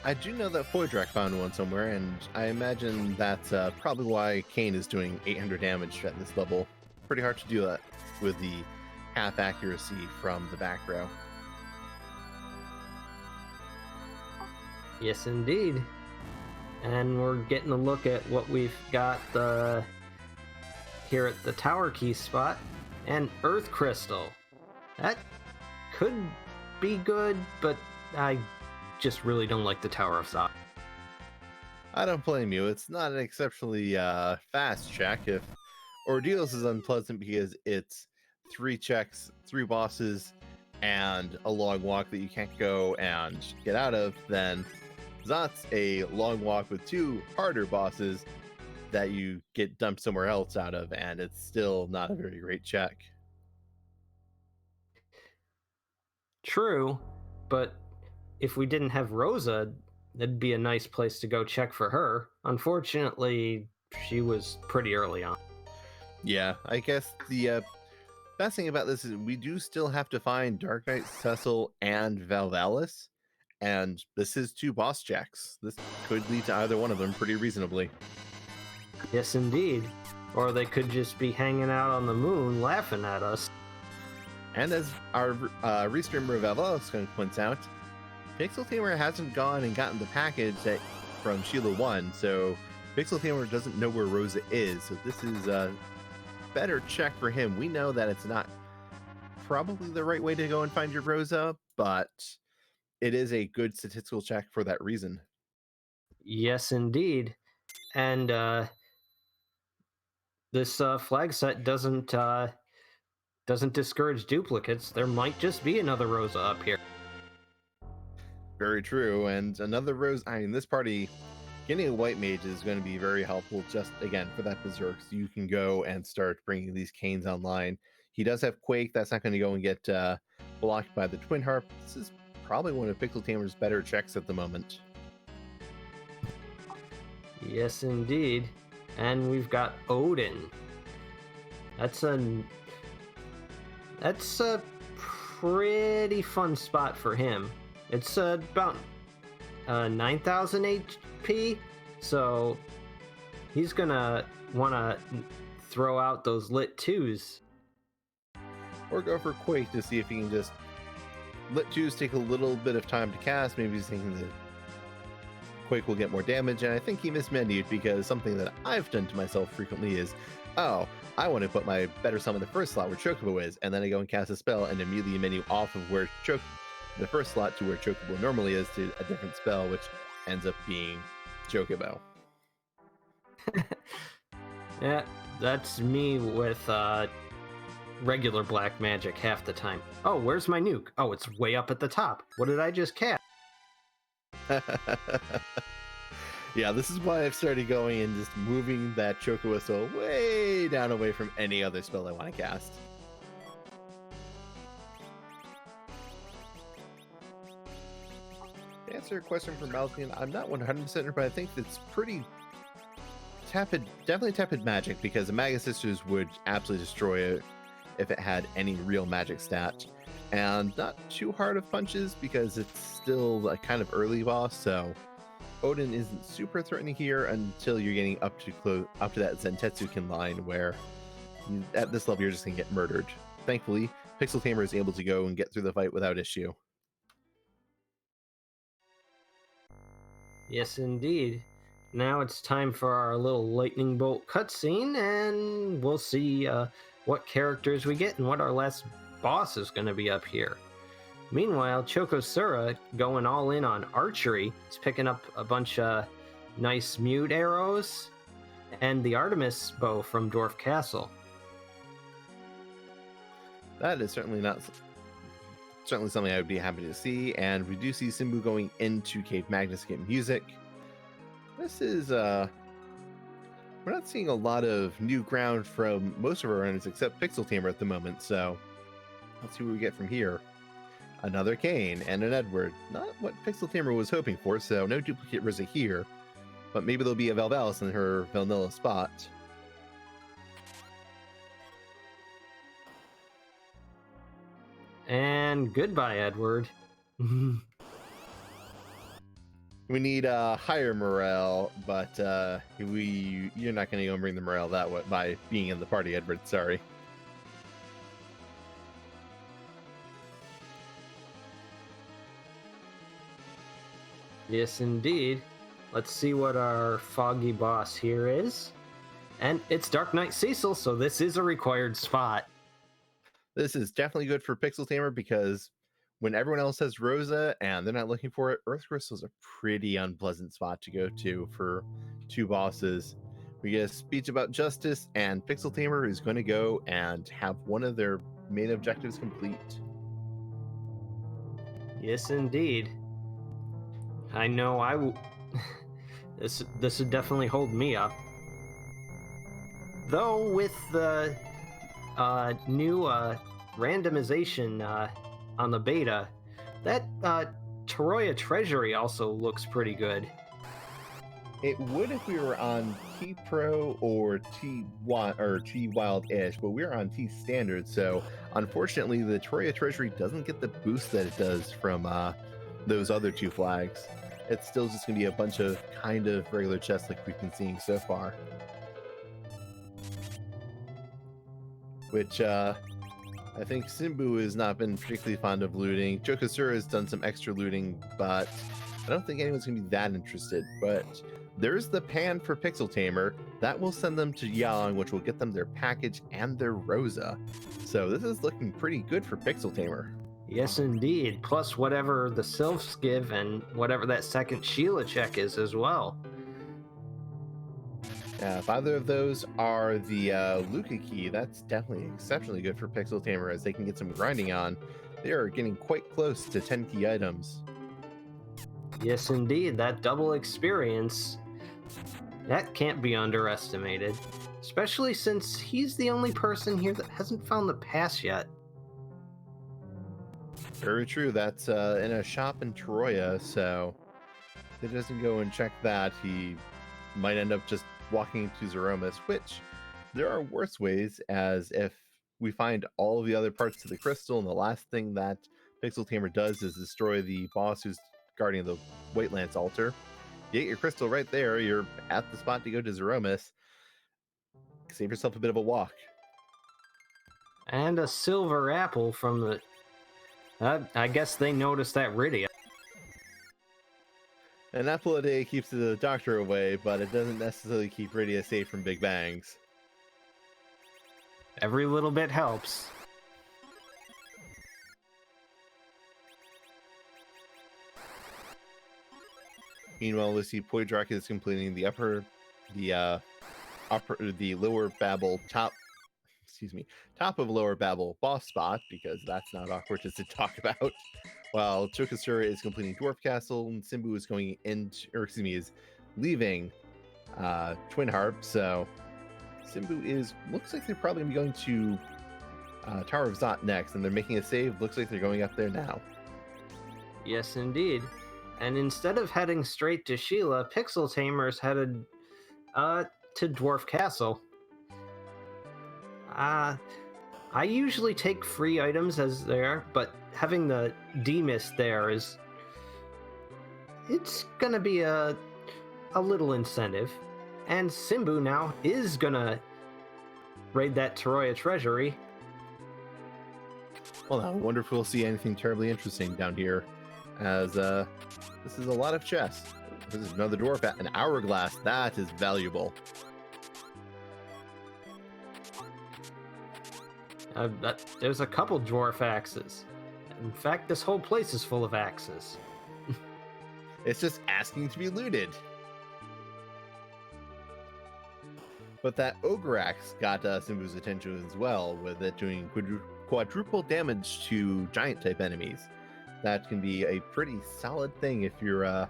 B: I do know that Foydrak found one somewhere, and I imagine that's probably why Kain is doing 800 damage at this level. Pretty hard to do that with the half accuracy from the back row.
A: Yes, indeed. And we're getting a look at what we've got here at the tower key spot. And Earth Crystal. That could be good, but I just really don't like the Tower of Sod.
B: I don't blame you. It's not an exceptionally fast check. If Ordeals is unpleasant because it's 3 checks, 3 bosses, and a long walk that you can't go and get out of, then Zot's a long walk with 2 harder bosses that you get dumped somewhere else out of, and it's still not a very great check.
A: True, but if we didn't have Rosa, that'd be a nice place to go check for her. Unfortunately, she was pretty early on.
B: Yeah, I guess the best thing about this is we do still have to find Dark Knight, Cecil, and Valvalis, and this is 2 boss checks. This could lead to either one of them pretty reasonably.
A: Yes, indeed. Or they could just be hanging out on the moon laughing at us.
B: And as our restreamer Valvalis points out, Pixel Tamer hasn't gone and gotten the package from Sheila 1, so Pixel Tamer doesn't know where Rosa is, so this is a better check for him. We know that it's not probably the right way to go and find your Rosa, but it is a good statistical check for that reason.
A: Yes, indeed. And this flag set doesn't discourage duplicates. There might just be another Rosa up here.
B: Very true, and another Rosa. I mean, this party, getting a white mage is going to be very helpful. Just again for that berserk, so you can go and start bringing these canes online. He does have Quake. That's not going to go and get blocked by the Twin Harp. This is probably one of Pixel Tamer's better checks at the moment.
A: Yes, indeed. And we've got Odin. That's a pretty fun spot for him. It's about 9,000 HP, so he's gonna want to throw out those lit 2s.
B: Or go for Quake to see if he can just... Lit 2s take a little bit of time to cast. Maybe he's thinking that Quake will get more damage, and I think he mismenued because something that I've done to myself frequently is, oh, I want to put my better summon in the first slot where Chocobo is, and then I go and cast a spell and immediately menu off of where the first slot to where Chocobo normally is to a different spell, which ends up being Chocobo.
A: Yeah, that's me with regular black magic half the time. Oh, where's my nuke? Oh, it's way up at the top. What did I just cast?
B: Yeah, this is why I've started going and just moving that Choco Whistle way down away from any other spell I want to cast. To answer your question for Malkian, I'm not 100% sure, but I think it's pretty tepid, definitely tepid magic, because the Magus Sisters would absolutely destroy it if it had any real magic stat. And not too hard of punches because it's still a kind of early boss, so Odin isn't super threatening here until you're getting up to that Zentetsuken line where at this level you're just gonna get murdered. Thankfully, Pixel Tamer is able to go and get through the fight without issue.
A: Yes, indeed. Now it's time for our little lightning bolt cutscene, and we'll see what characters we get and what our last boss is going to be up here. Meanwhile, Chokosura going all in on archery. He's picking up a bunch of nice mute arrows and the Artemis bow from Dwarf Castle.
B: That is certainly something I would be happy to see, and we do see Simbu going into Cave Magnus to get music. This is we're not seeing a lot of new ground from most of our runners except Pixel Tamer at the moment, so let's see what we get from here. Another Kain and an Edward. Not what Pixel Tamer was hoping for, so no duplicate Rizza here. But maybe there'll be a Valvalis in her vanilla spot.
A: and goodbye, Edward.
B: We need higher morale, but you're not going to go and bring the morale that way by being in the party, Edward. Sorry.
A: Yes, indeed. Let's see what our foggy boss here is. And it's Dark Knight Cecil, so this is a required spot.
B: This is definitely good for Pixel Tamer because when everyone else has Rosa and they're not looking for it, Earth Crystal is a pretty unpleasant spot to go to for two bosses. We get a speech about justice, and Pixel Tamer is going to go and have one of their main objectives complete.
A: Yes, indeed. I know this would definitely hold me up. Though with the new randomization on the beta, that Toroya Treasury also looks pretty good.
B: It would if we were on T Pro or T Wild-ish, but we're on Tstandard, so unfortunately the Toroya Treasury doesn't get the boost that it does from those other two flags. It's still just going to be a bunch of kind of regular chests like we've been seeing so far. Which I think Simbu has not been particularly fond of looting. Chokasura has done some extra looting, but I don't think anyone's going to be that interested. But there's the pan for Pixel Tamer. That will send them to Yang, which will get them their package and their Rosa. So this is looking pretty good for Pixel Tamer.
A: Yes, indeed. Plus whatever the Sylphs give and whatever that second Sheila check is as well.
B: If either of those are the Luca key, that's definitely exceptionally good for Pixel Tamer as they can get some grinding on. They are getting quite close to 10 key items.
A: Yes, indeed. That double experience, that can't be underestimated. Especially since he's the only person here that hasn't found the pass yet.
B: Very true. That's in a shop in Toroya, so if he doesn't go and check that, he might end up just walking into Zeromus, which there are worse ways, as if we find all of the other parts of the crystal, and the last thing that Pixel Tamer does is destroy the boss who's guarding the White Lance altar. You get your crystal right there, you're at the spot to go to Zeromus. Save yourself a bit of a walk.
A: And a silver apple from the... I guess they noticed that Rydia.
B: An apple a day keeps the doctor away, but it doesn't necessarily keep Rydia safe from big bangs.
A: Every little bit helps.
B: Meanwhile, we see Poidrak is completing the lower Babel top of lower Babel boss spot, because that's not awkward to talk about. While Chokasura is completing Dwarf Castle, and Simbu is going is leaving Twin Harp. So Simbu looks like they're probably going to Tower of Zot next, and they're making a save. Looks like they're going up there now.
A: Yes, indeed. And instead of heading straight to Sheila, Pixel Tamer's headed to Dwarf Castle. I usually take free items as there, but having the demist there it's gonna be a little incentive. And Simbu now is gonna raid that Toroya Treasury.
B: Well, I wonder if we'll see anything terribly interesting down here, as this is a lot of chests. This is another dwarf at an hourglass. That is valuable.
A: There's a couple dwarf axes. In fact, this whole place is full of axes.
B: It's just asking to be looted. But that ogre axe got Simbu's attention as well, with it doing quadruple damage to giant type enemies. That can be a pretty solid thing if you're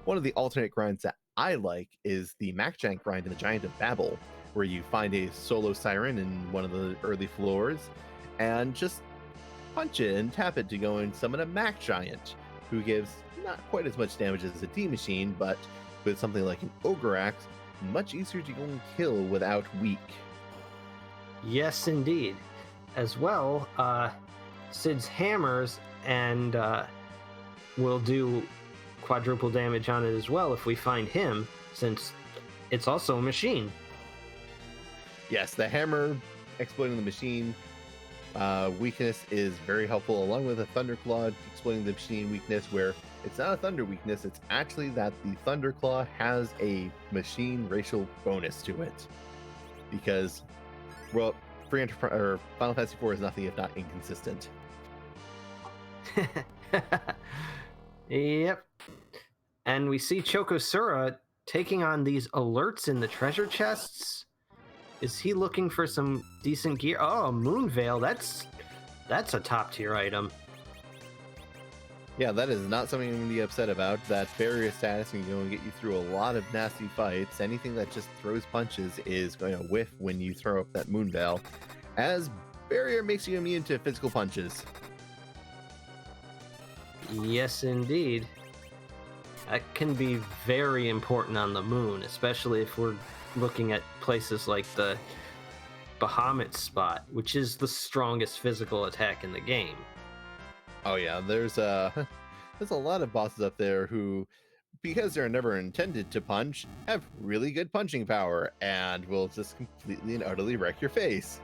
B: one of the alternate grinds that I like is the Mac Giant grind in the Giant of Babel, where you find a solo siren in one of the early floors and just punch it and tap it to go and summon a Mac Giant, who gives not quite as much damage as a D Machine, but with something like an Ogre Axe, much easier to go and kill without weak.
A: Yes, indeed. As well, Sid's hammers and will do quadruple damage on it as well if we find him, since it's also a machine.
B: Yes, the hammer exploiting the machine weakness is very helpful, along with a Thunderclaw exploiting the machine weakness, where it's not a thunder weakness, it's actually that the Thunderclaw has a machine racial bonus to it. Because, well, Final Fantasy IV is nothing if not inconsistent.
A: Yep. And we see Chokosura taking on these alerts in the treasure chests. Is he looking for some decent gear? Oh, a moon veil. That's a top tier item.
B: Yeah, that is not something I'm going to be upset about. That barrier status can go and get you through a lot of nasty fights. Anything that just throws punches is going to whiff when you throw up that moon veil, as barrier makes you immune to physical punches.
A: Yes, indeed. That can be very important on the moon, especially if we're looking at places like the Bahamut spot, which is the strongest physical attack in the game.
B: Oh yeah, there's a lot of bosses up there who, because they're never intended to punch, have really good punching power and will just completely and utterly wreck your face.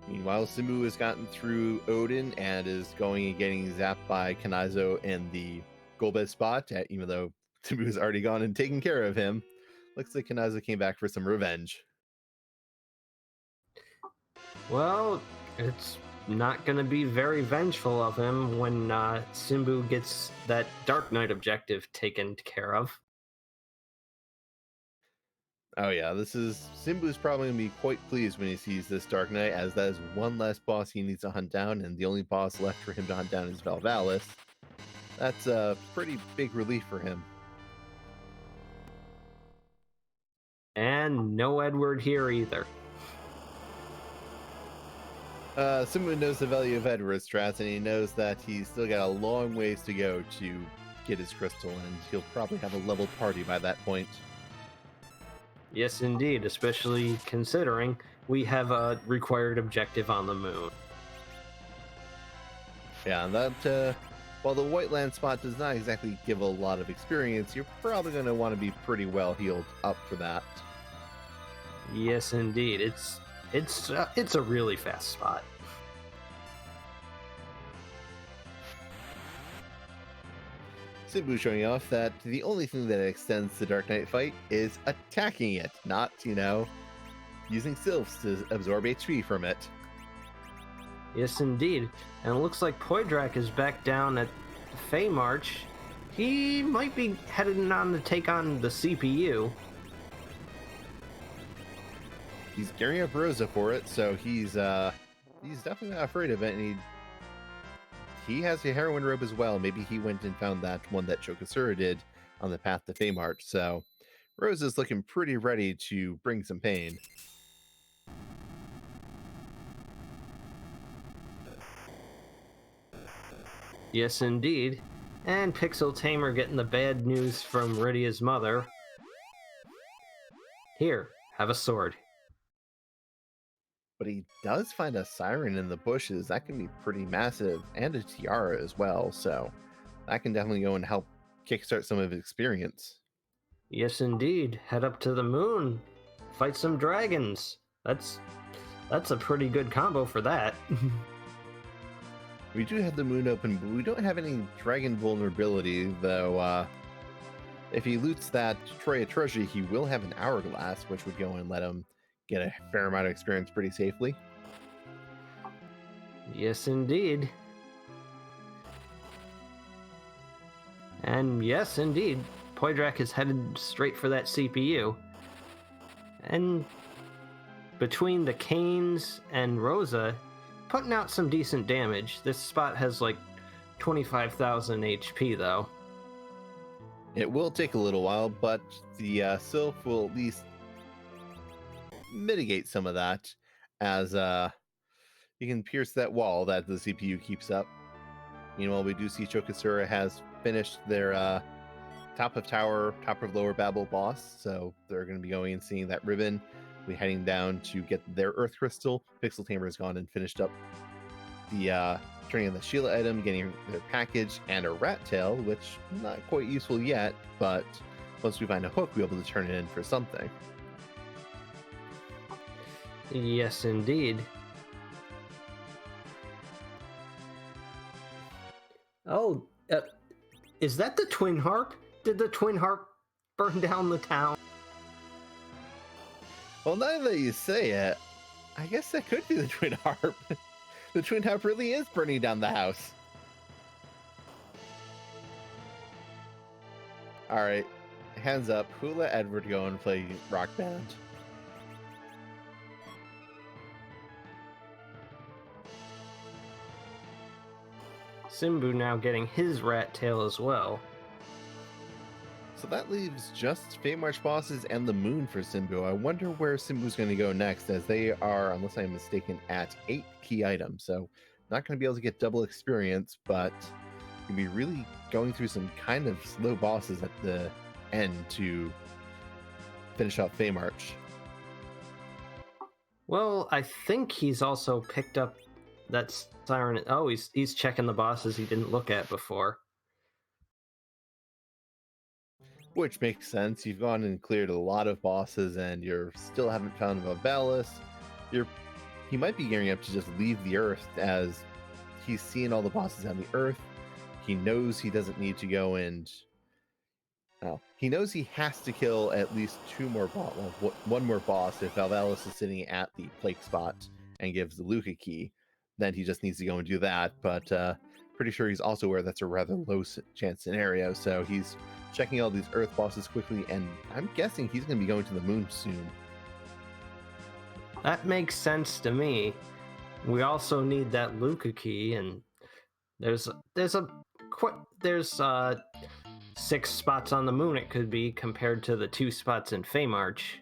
B: Meanwhile, Simbu has gotten through Odin and is going and getting zapped by Kanizo in the Golbez spot, even though Simbu has already gone and taken care of him. Looks like Kanizo came back for some revenge.
A: Well, it's not going to be very vengeful of him when Simbu gets that Dark Knight objective taken care of.
B: Oh yeah, Simbu's probably going to be quite pleased when he sees this Dark Knight, as that is one less boss he needs to hunt down, and the only boss left for him to hunt down is Valvalis. That's a pretty big relief for him.
A: And no Edward here either.
B: Simbu knows the value of Edward's strats, and he knows that he's still got a long ways to go to get his crystal, and he'll probably have a leveled party by that point.
A: Yes, indeed, especially considering we have a required objective on the moon.
B: Yeah, and that, while the White Land spot does not exactly give a lot of experience, you're probably going to want to be pretty well healed up for that.
A: Yes, indeed. It's a really fast spot.
B: Simbu showing off that the only thing that extends the Dark Knight fight is attacking it, not, using sylphs to absorb HP from it.
A: Yes, indeed. And it looks like Poydrak is back down at Fey March. He might be heading on to take on the CPU.
B: He's gearing up Rosa for it, so he's definitely not afraid of it, and he has a heroin robe as well. Maybe he went and found that one that Chokosura did on the path to Feymarch. So Rosa's looking pretty ready to bring some pain.
A: Yes, indeed. And Pixel Tamer getting the bad news from Rydia's mother. Here, have a sword.
B: But he does find a siren in the bushes. That can be pretty massive, and a tiara as well. So that can definitely go and help kickstart some of his experience.
A: Yes, indeed. Head up to the moon. Fight some dragons. That's a pretty good combo for that.
B: We do have the moon open, but we don't have any dragon vulnerability, though. If he loots that Troya treasure, he will have an hourglass, which would go and let him get a fair amount of experience pretty safely.
A: Yes, indeed. And yes, indeed, Poydrak is headed straight for that CPU. And between the Cains and Rosa, putting out some decent damage. This spot has like 25,000 HP though.
B: It will take a little while, but the Sylph will at least mitigate some of that, as you can pierce that wall that the CPU keeps up. Meanwhile, we do see Chokosura has finished their top of tower, top of lower Babel boss, so they're going to be going and seeing that ribbon we're heading down to get their Earth Crystal. Pixel Tamer has gone and finished up the turning in the Sheila item, getting their package, and a rat tail, which not quite useful yet, but once we find a hook, we'll be able to turn it in for something.
A: Yes, indeed. Oh, is that the Twin Harp? Did the Twin Harp burn down the town?
B: Well, now that you say it, I guess that could be the Twin Harp. The Twin Harp really is burning down the house. All right, hands up. Who let Edward go and play Rock Band?
A: Simbu now getting his rat tail as well.
B: So that leaves just Fate March bosses and the moon for Simbu. I wonder where Simbu's going to go next, as they are, unless I'm mistaken, at 8 key items. So not going to be able to get double experience, but you'll be really going through some kind of slow bosses at the end to finish off Fate March.
A: Well, I think he's also picked up that siren. Oh, he's checking the bosses he didn't look at before.
B: Which makes sense. You've gone and cleared a lot of bosses, and you still haven't found Babel. He might be gearing up to just leave the Earth, as he's seen all the bosses on the Earth. He knows he doesn't need to go and... Well, he knows he has to kill at least one more boss if Valvalis is sitting at the Plague spot and gives the Luca key. Then he just needs to go and do that, but pretty sure he's also aware that's a rather low chance scenario, so he's checking all these Earth bosses quickly, and I'm guessing he's going to be going to the moon soon.
A: That makes sense to me. We also need that Luca key, and there's 6 spots on the moon it could be compared to the 2 spots in Fate March.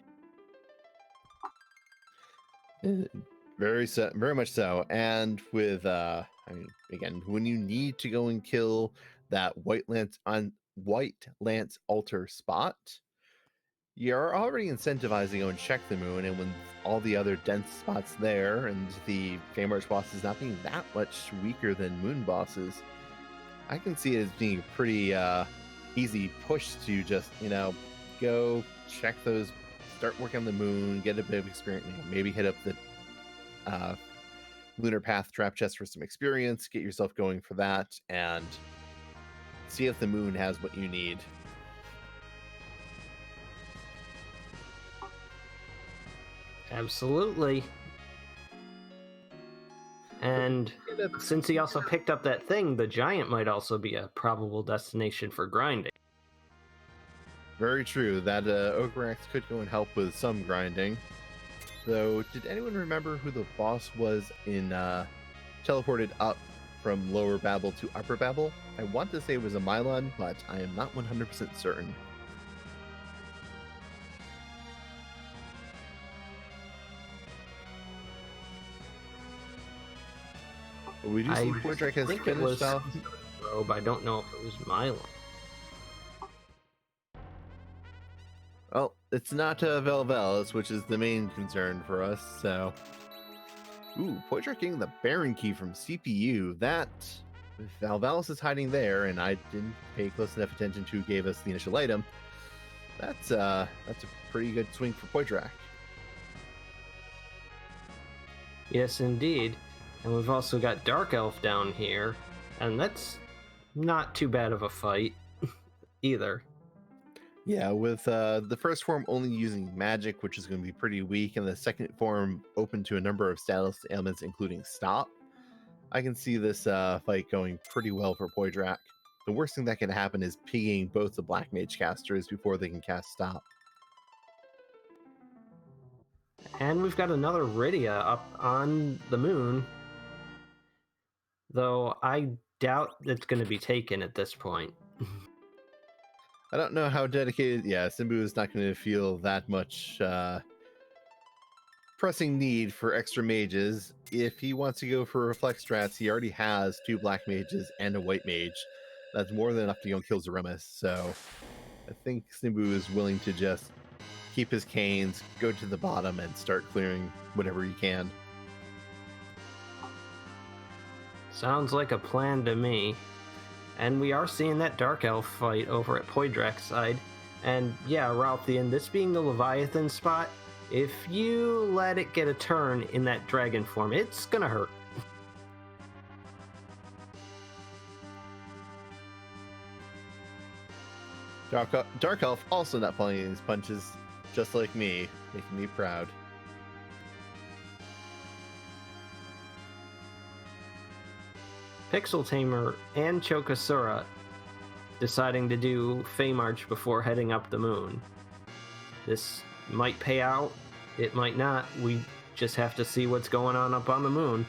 B: Very much so. And with again, when you need to go and kill that White Lance altar spot, you're already incentivized to go and check the moon, and when all the other dense spots there and the Fate March bosses not being that much weaker than moon bosses, I can see it as being a pretty easy push to just, go check those, start working on the moon, get a bit of experience, maybe hit up the Lunar Path trap chest for some experience, get yourself going for that, and see if the moon has what you need.
A: Absolutely. And since he also picked up that thing, the giant might also be a probable destination for grinding.
B: Very true. That Ogreax could go and help with some grinding. Though, did anyone remember who the boss was in teleported up from Lower Babel to Upper Babel? I want to say it was a Mylon, but I am not 100% certain. We do see Pordrake has finished off.
A: I don't know if it was Mylon.
B: Well, it's not Valvalis, which is the main concern for us, so... Ooh, Pordrake getting the Baron key from CPU. That... If Valvalis is hiding there, and I didn't pay close enough attention to who gave us the initial item, that's a pretty good swing for Pordrake.
A: Yes, indeed. And we've also got Dark Elf down here, and that's not too bad of a fight either.
B: Yeah, with the first form only using magic, which is going to be pretty weak, and the second form open to a number of status ailments, including stop, I can see this fight going pretty well for Pordrake. The worst thing that can happen is pinging both the Black Mage casters before they can cast stop.
A: And we've got another Rydia up on the moon, though I doubt it's going to be taken at this point.
B: I don't know how dedicated... Yeah, Simbu is not going to feel that much pressing need for extra mages. If he wants to go for reflex strats, he already has 2 black mages and a white mage. That's more than enough to go and kill Zeromus, so I think Simbu is willing to just keep his canes, go to the bottom, and start clearing whatever you can.
A: Sounds like a plan to me. And we are seeing that Dark Elf fight over at Poydrak's side. And yeah, Ralphian, this being the Leviathan spot, if you let it get a turn in that dragon form, it's gonna hurt.
B: Dark Elf also not pulling any punches, just like me, making me proud.
A: Pixel Tamer and Chokasura deciding to do Fey March before heading up the moon. This might pay out, it might not. We just have to see what's going on up on the moon.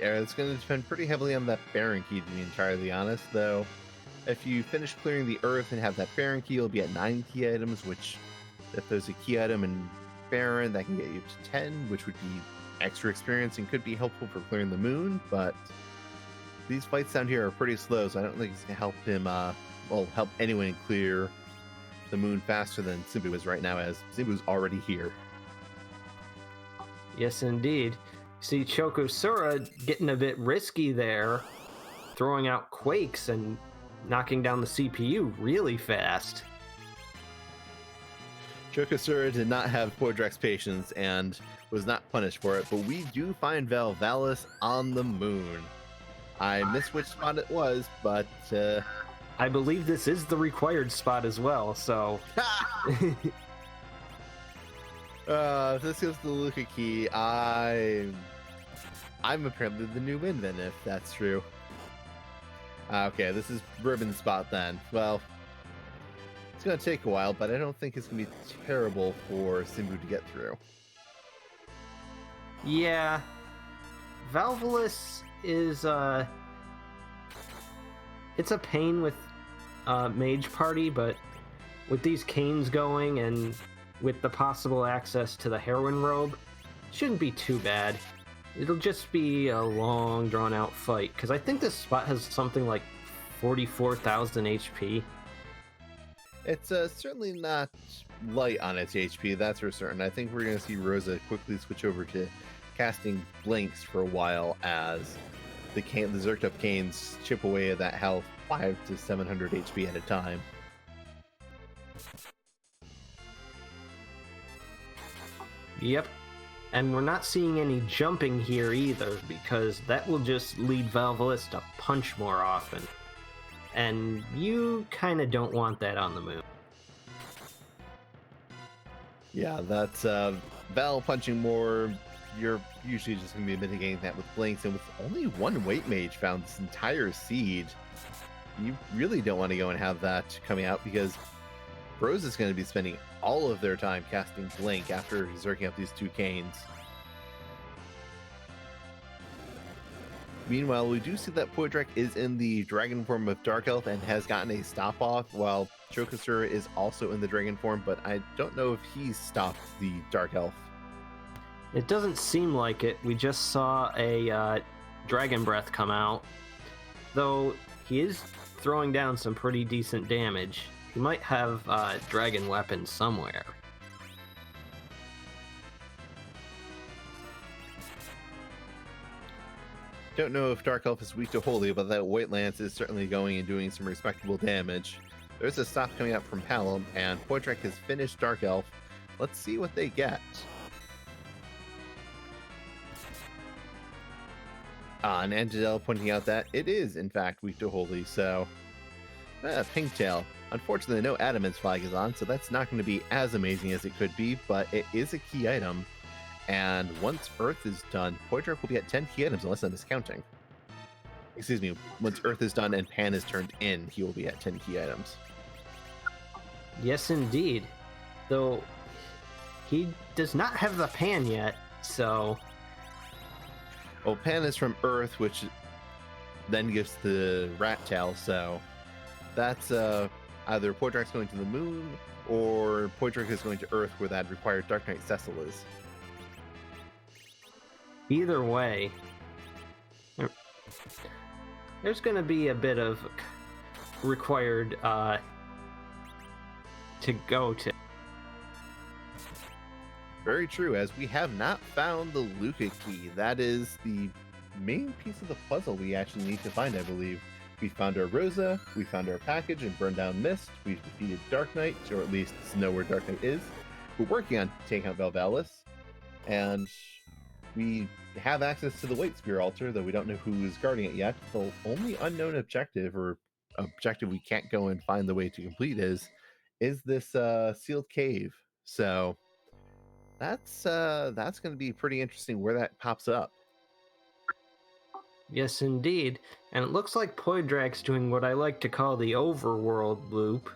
B: Yeah, it's going to depend pretty heavily on that Baron Key, to be entirely honest, though. If you finish clearing the Earth and have that Baron Key, you'll be at 9 key items, which, if there's a key item in Baron, that can get you to 10, which would be extra experience and could be helpful for clearing the moon, but these fights down here are pretty slow, so I don't think it's going to help him, help anyone clear the moon faster than Simbu is right now, as Simbu's already here.
A: Yes, indeed. See Chokosura getting a bit risky there, throwing out quakes and knocking down the CPU really fast.
B: Chokosura did not have Poydrak's patience and was not punished for it, but we do find Valvalis on the moon. I missed which spot it was, but
A: I believe this is the required spot as well, so...
B: if this goes to the Luca key, I'm apparently the new win then, if that's true. Okay, this is Ribbon's spot then. Well, it's going to take a while, but I don't think it's going to be terrible for Simbu to get through.
A: Yeah. Valvalis is, it's a pain with Mage Party, but with these canes going and with the possible access to the Heroine Robe, shouldn't be too bad. It'll just be a long, drawn-out fight, because I think this spot has something like 44,000 HP.
B: It's certainly not light on its HP, that's for certain. I think we're going to see Rosa quickly switch over to casting Blinks for a while as the Zerked Up Canes chip away at that health 5 to 700 HP at a time.
A: Yep. And we're not seeing any jumping here either, because that will just lead Valvalis to punch more often. And you kind of don't want that on the moon.
B: Yeah, that's Val punching more. You're usually just going to be mitigating that with Blinks, and with only one Weight Mage found this entire seed, you really don't want to go and have that coming out, because Rose is going to be spending all of their time casting Blink after zerking up these two canes. Meanwhile, we do see that Poydrak is in the dragon form of Dark Elf and has gotten a stop off, while Chokosura is also in the dragon form, but I don't know if he's stopped the Dark Elf.
A: It doesn't seem like it. We just saw a Dragon Breath come out, though he is throwing down some pretty decent damage. He might have dragon weapons somewhere.
B: Don't know if Dark Elf is weak to Holy, but that White Lance is certainly going and doing some respectable damage. There's a stop coming up from Hallam, and Poydrak has finished Dark Elf. Let's see what they get. And Angel pointing out that it is, in fact, weak to Holy, so... Pinktail. Unfortunately, no Adamant's flag is on, so that's not going to be as amazing as it could be, but it is a key item. And once Earth is done, Poydrak will be at 10 key items, unless I'm miscounting. Excuse me, once Earth is done and Pan is turned in, he will be at 10 key items.
A: Yes, indeed. Though, he does not have the Pan yet, so...
B: Well, Pan is from Earth, which then gives the rat tail, so that's either Poydrak's going to the moon, or Poydrak is going to Earth, where that required Dark Knight Cecil is.
A: Either way, there's going to be a bit of required to go to.
B: Very true, as we have not found the Luca key. That is the main piece of the puzzle we actually need to find, I believe. We found our Rosa, we found our package and burned down Mist, we've defeated Dark Knight, or at least know where Dark Knight is. We're working on taking out Valvalis, and we have access to the White Spear altar, though we don't know who is guarding it yet. The only unknown objective, or objective we can't go and find the way to complete is this sealed cave. So that's going to be pretty interesting where that pops up.
A: Yes, indeed. And it looks like Poidrag's doing what I like to call the overworld loop.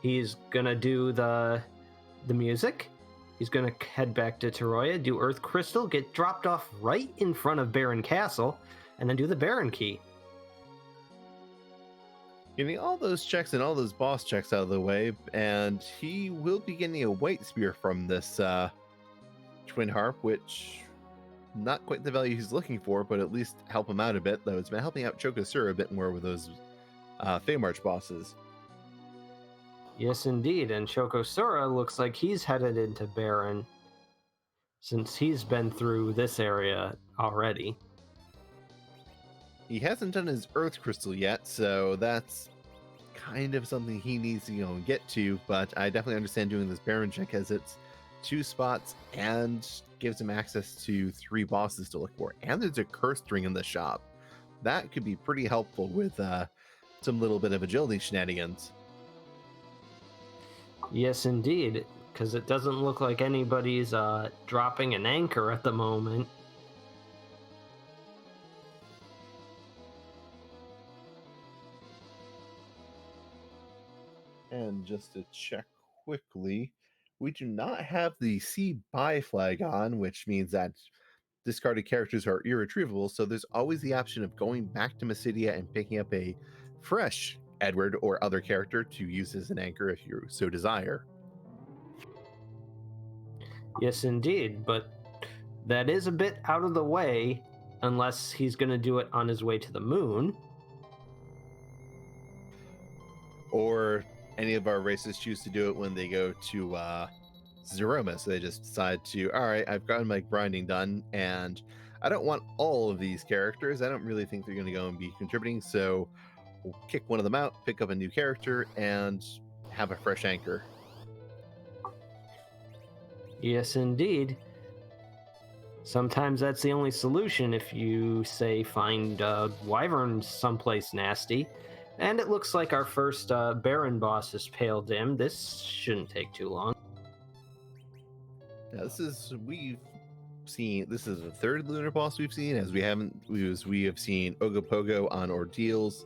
A: He's gonna do the music. He's gonna head back to Toroya, do Earth Crystal, get dropped off right in front of Baron Castle, and then do the Baron Key.
B: Getting all those checks and all those boss checks out of the way, and he will be getting a White Spear from this Twin Harp, which not quite the value he's looking for, but at least help him out a bit, though it's been helping out Chokosura a bit more with those Feymarch bosses.
A: Yes, indeed, and Chokosura looks like he's headed into Baron, since he's been through this area already.
B: He hasn't done his Earth Crystal yet, so that's kind of something he needs to get to, but I definitely understand doing this Baron check, as it's 2 spots and gives him access to 3 bosses to look for. And there's a cursed ring in the shop. That could be pretty helpful with some little bit of agility shenanigans.
A: Yes, indeed, because it doesn't look like anybody's dropping an anchor at the moment.
B: And just to check quickly, we do not have the C buy flag on, which means that discarded characters are irretrievable, so there's always the option of going back to Mysidia and picking up a fresh Edward or other character to use as an anchor if you so desire.
A: Yes, indeed, but that is a bit out of the way, unless he's going to do it on his way to the moon.
B: Or any of our races choose to do it when they go to Zeromus. They just decide to, all right, I've gotten my grinding done, and I don't want all of these characters. I don't really think they're going to go and be contributing, so we'll kick one of them out, pick up a new character, and have a fresh anchor.
A: Yes, indeed. Sometimes that's the only solution if you, say, find wyverns someplace nasty. And it looks like our first Baron boss is pale dim. This shouldn't take too long.
B: Yeah, this is the 3rd lunar boss we've seen, as we have seen Ogopogo on Ordeals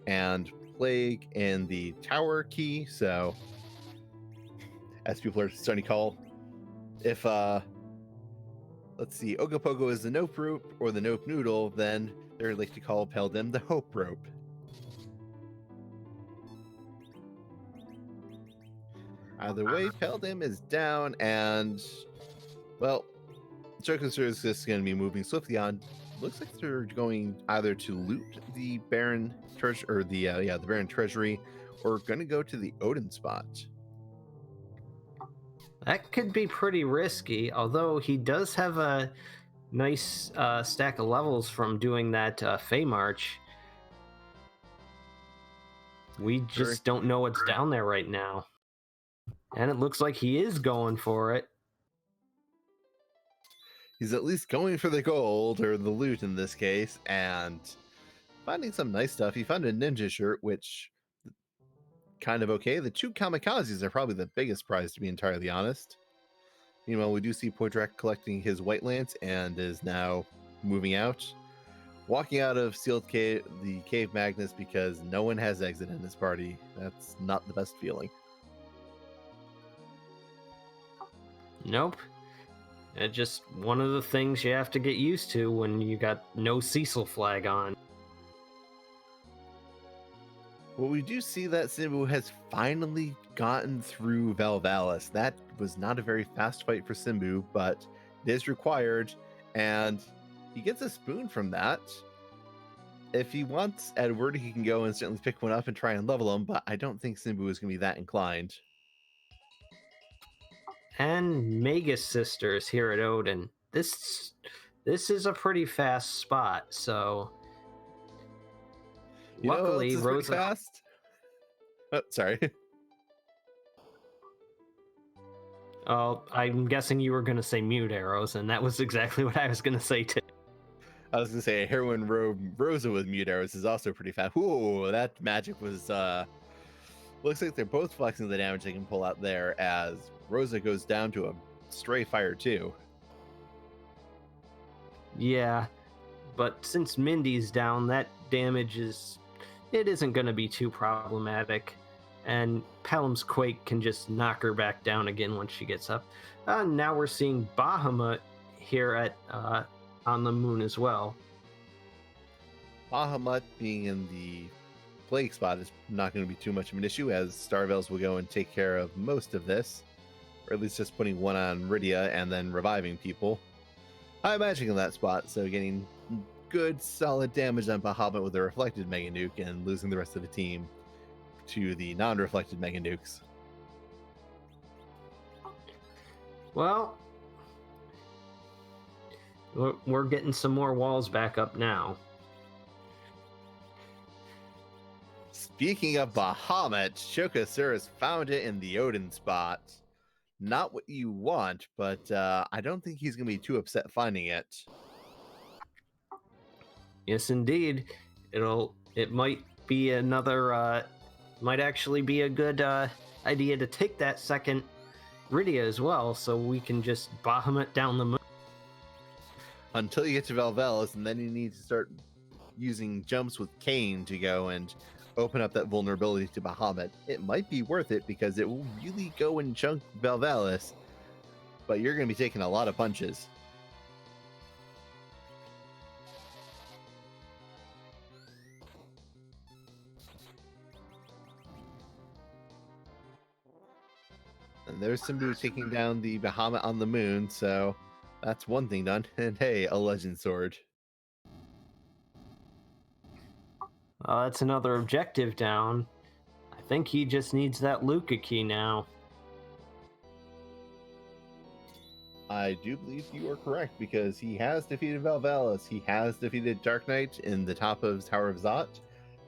B: and Plague in the Tower Key. So, as people are starting to call, if let's see, Ogopogo is the Nope Rope or the Nope Noodle, then they're like to call Peldim the Hope Rope. Either way, Peldim is down, and, well, Chokosura is just going to be moving swiftly on. Looks like they're going either to loot the Baron Treasure, or the Baron Treasury, or going to go to the Odin spot.
A: That could be pretty risky, although he does have a nice stack of levels from doing that Feymarch. We just don't know what's down there right now. And it looks like he is going for it.
B: He's at least going for the gold, or the loot in this case, and finding some nice stuff. He found a ninja shirt, which kind of okay. The 2 kamikazes are probably the biggest prize, to be entirely honest. Meanwhile, we do see Poitrak collecting his White Lance and is now moving out. Walking out of Sealed Cave, the Cave Magnus, because no one has exit in this party. That's not the best feeling.
A: Nope. It's just one of the things you have to get used to when you got no Cecil flag on.
B: Well, we do see that Simbu has finally gotten through Valvalis. That was not a very fast fight for Simbu, but it is required, and he gets a spoon from that. If he wants Edward, he can go and certainly pick one up and try and level him, but I don't think Simbu is going to be that inclined.
A: and Magus Sisters here at Odin. This is a pretty fast spot, so
B: You know what
A: luckily
B: else is pretty
A: Rosa.
B: fast? Oh, sorry.
A: Oh, I'm guessing you were going to say mute arrows, and that was exactly what I was going to say too.
B: I was gonna say heroine Rosa with mute arrows is also pretty fast. Ooh, that magic was looks like they're both flexing the damage they can pull out there as Rosa goes down to a stray fire too.
A: Yeah, but since Mindy's down, that damage isn't going to be too problematic, and Pelham's Quake can just knock her back down again once she gets up. Now we're seeing Bahamut here at on the moon as well.
B: Bahamut being in the plague spot is not going to be too much of an issue, as Starvels will go and take care of most of this, or at least just putting one on Rydia and then reviving people. High magic in that spot, so getting good solid damage on Bahamut with a reflected Mega Nuke and losing the rest of the team to the non-reflected Mega Nukes.
A: Well, we're getting some more walls back up now.
B: Speaking of Bahamut, Shokasura's found it in the Odin spot. Not what you want, but I don't think he's going to be too upset finding it.
A: Yes, indeed. It might be another, might actually be a good idea to take that second Rydia as well, so we can just Bahamut down the moon.
B: Until you get to Valvelis, and then you need to start using jumps with Kain to go and open up that vulnerability to Bahamut. It might be worth it because it will really go and chunk Valvelis, but you're going to be taking a lot of punches. And there's Simbu taking down the Bahamut on the moon, so that's one thing done. And hey, a legend sword.
A: That's another objective down. I think he just needs that Luca key now.
B: I do believe you are correct, because he has defeated Valvelis. He has defeated Dark Knight in the top of Tower of Zot.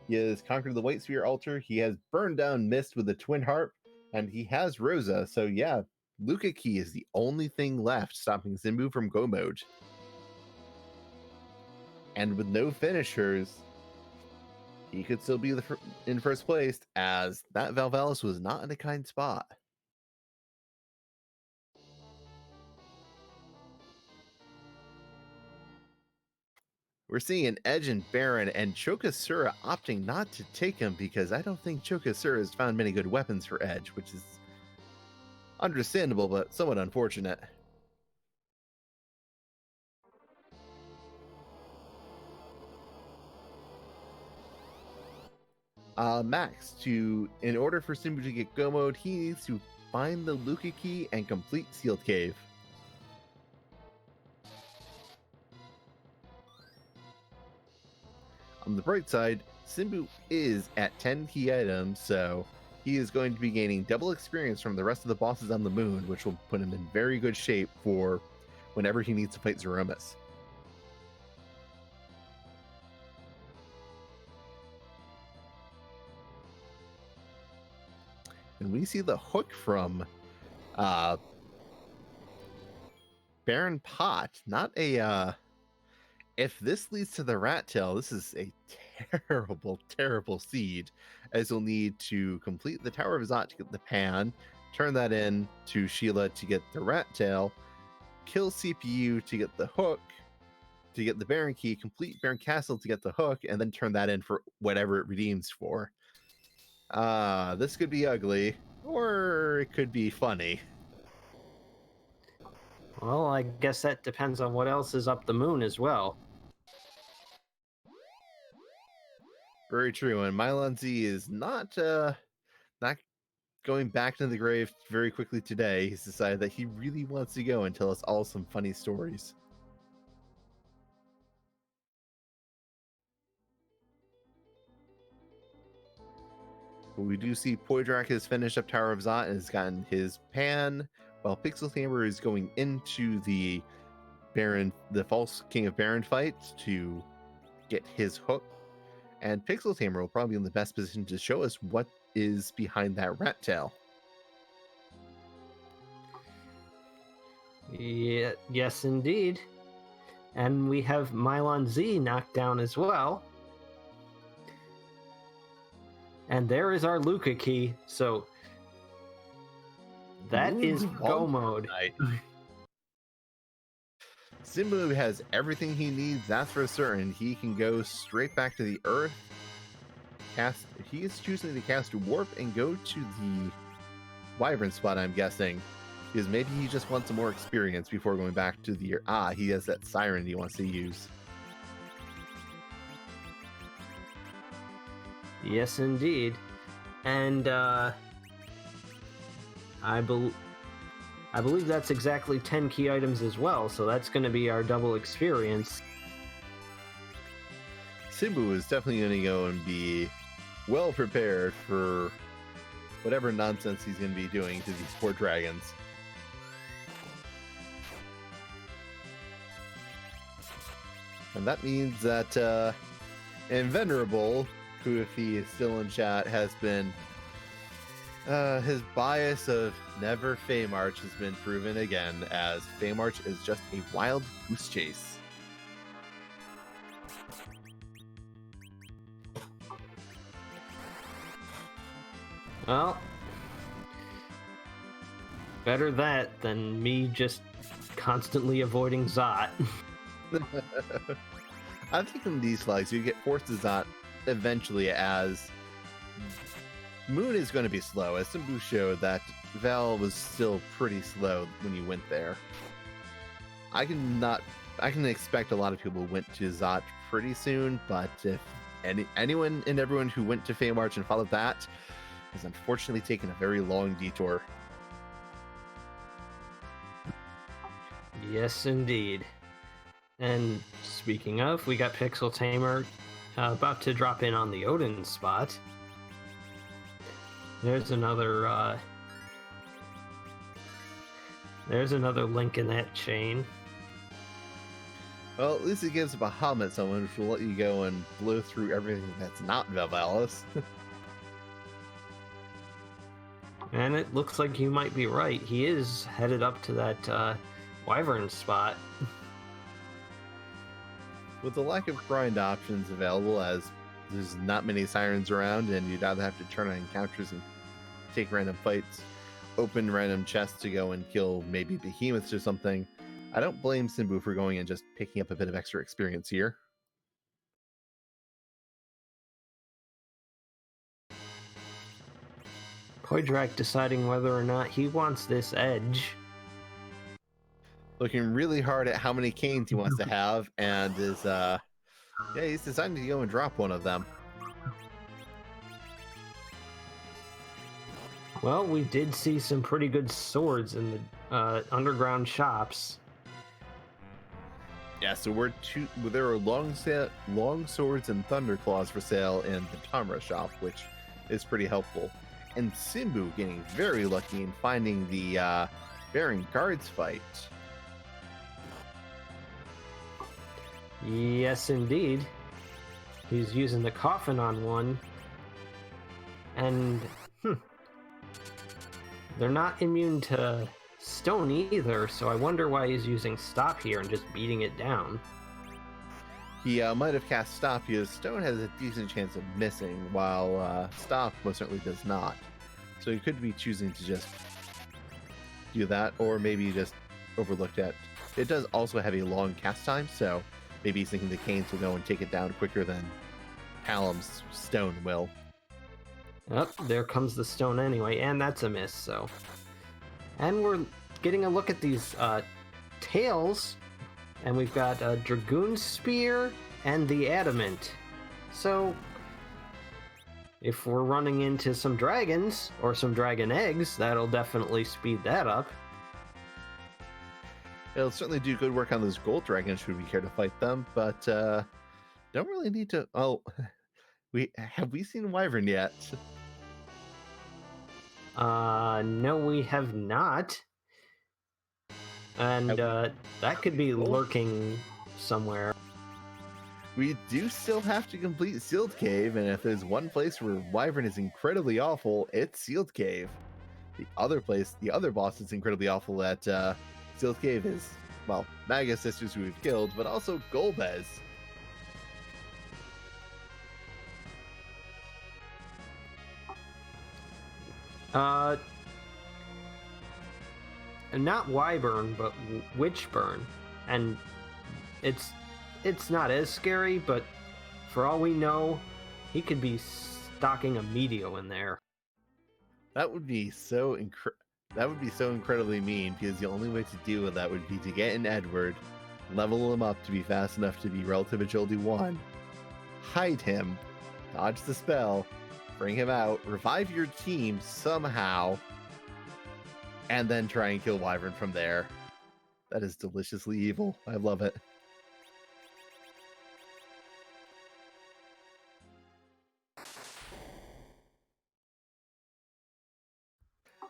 B: He has conquered the White Sphere altar. He has burned down Mist with the Twin Harp. And he has Rosa. So yeah, Luca Key is the only thing left stopping Simbu from go mode. And with no finishers, he could still be in first place, as that Valvelis was not in a kind spot. We're seeing an Edge and Baron, and Chokasura opting not to take him because I don't think Chokasura has found many good weapons for Edge, which is understandable, but somewhat unfortunate. Max, in order for Simbu to get go mode, he needs to find the Luca key and complete Sealed Cave. On the bright side, Simbu is at 10 key items, so he is going to be gaining double experience from the rest of the bosses on the moon, which will put him in very good shape for whenever he needs to fight Zeromus. And we see the hook from Baron Pot, not a if this leads to the rat tail, this is a terrible, terrible seed, as you'll need to complete the Tower of Zot to get the pan, turn that in to Sheila to get the rat tail, kill CPU to get the hook, to get the Baron key, complete Baron Castle to get the hook, and then turn that in for whatever it redeems for. This could be ugly, or it could be funny.
A: Well, I guess that depends on what else is up the moon as well.
B: Very true, and Mylon Z is not going back into the grave very quickly today. He's decided that he really wants to go and tell us all some funny stories. But we do see Poydrak has finished up Tower of Zot and has gotten his pan, while Pixel Tamer is going into the false King of Baron fight to get his hook. And Pixel Tamer will probably be in the best position to show us what is behind that rat tail.
A: Yeah, yes, indeed. And we have Mylon Z knocked down as well. And there is our Luca key. So that is go mode.
B: Simbu has everything he needs, that's for certain. He can go straight back to the earth. He is choosing to cast Warp and go to the Wyvern spot, I'm guessing. Because maybe he just wants some more experience before going back to the... he has that Siren he wants to use.
A: Yes, indeed. And I believe that's exactly 10 key items as well, so that's going to be our double experience.
B: Simbu is definitely going to go and be well prepared for whatever nonsense he's going to be doing to these poor dragons. And that means that Invenerable, who, if he is still in chat, has been... his bias of never Feymarch has been proven again, as Feymarch is just a wild goose chase.
A: Well, better that than me just constantly avoiding Zot.
B: I think in these flags you get forced to Zot eventually, as Moon is going to be slow, as Simbu showed that Val was still pretty slow when you went there. I can expect a lot of people went to Zot pretty soon, but if anyone and everyone who went to Feymarch and followed that has unfortunately taken a very long detour.
A: Yes, indeed. And speaking of, we got Pixel Tamer about to drop in on the Odin spot. There's another link in that chain.
B: Well, at least it gives Bahamut someone which will let you go and blow through everything that's not Velvalis.
A: And it looks like you might be right. He is headed up to that Wyvern spot.
B: With the lack of grind options available, as there's not many sirens around and you'd either have to turn on encounters and take random fights, open random chests to go and kill maybe behemoths or something, I don't blame Simbu for going and just picking up a bit of extra experience here.
A: Poidrak deciding whether or not he wants this edge.
B: Looking really hard at how many canes he wants to have, and is he's deciding to go and drop one of them.
A: Well, we did see some pretty good swords in the underground shops.
B: Yeah, so there are long swords and thunder claws for sale in the Tamra shop, which is pretty helpful. And Simbu getting very lucky in finding the Baron Guards fight.
A: Yes, indeed. He's using the coffin on one. And, they're not immune to stone either, so I wonder why he's using stop here and just beating it down.
B: He might have cast stop because stone has a decent chance of missing, while stop most certainly does not. So he could be choosing to just do that, or maybe just overlooked it. It does also have a long cast time, so maybe he's thinking the canes will go and take it down quicker than Hallam's stone will.
A: Oh, there comes the stone anyway, and that's a miss, so... And we're getting a look at these tails, and we've got a Dragoon Spear and the Adamant. So, if we're running into some dragons, or some dragon eggs, that'll definitely speed that up.
B: It'll certainly do good work on those gold dragons should we care to fight them, but don't really need to... Oh, have we seen Wyvern yet?
A: No, we have not. And that could be lurking somewhere.
B: We do still have to complete Sealed Cave, and if there's one place where Wyvern is incredibly awful, it's Sealed Cave. The other boss that's incredibly awful at Sealed Cave is, well, Maga Sisters who we've killed, but also Golbez.
A: Not Wyvern, but Whichburn. And it's not as scary, but for all we know, he could be stocking a Meteo in there.
B: That would be so incredibly mean, because the only way to deal with that would be to get an Edward, level him up to be fast enough to be relative agility 1, hide him, dodge the spell, bring him out, revive your team somehow, and then try and kill Wyvern from there. That is deliciously evil. I love it.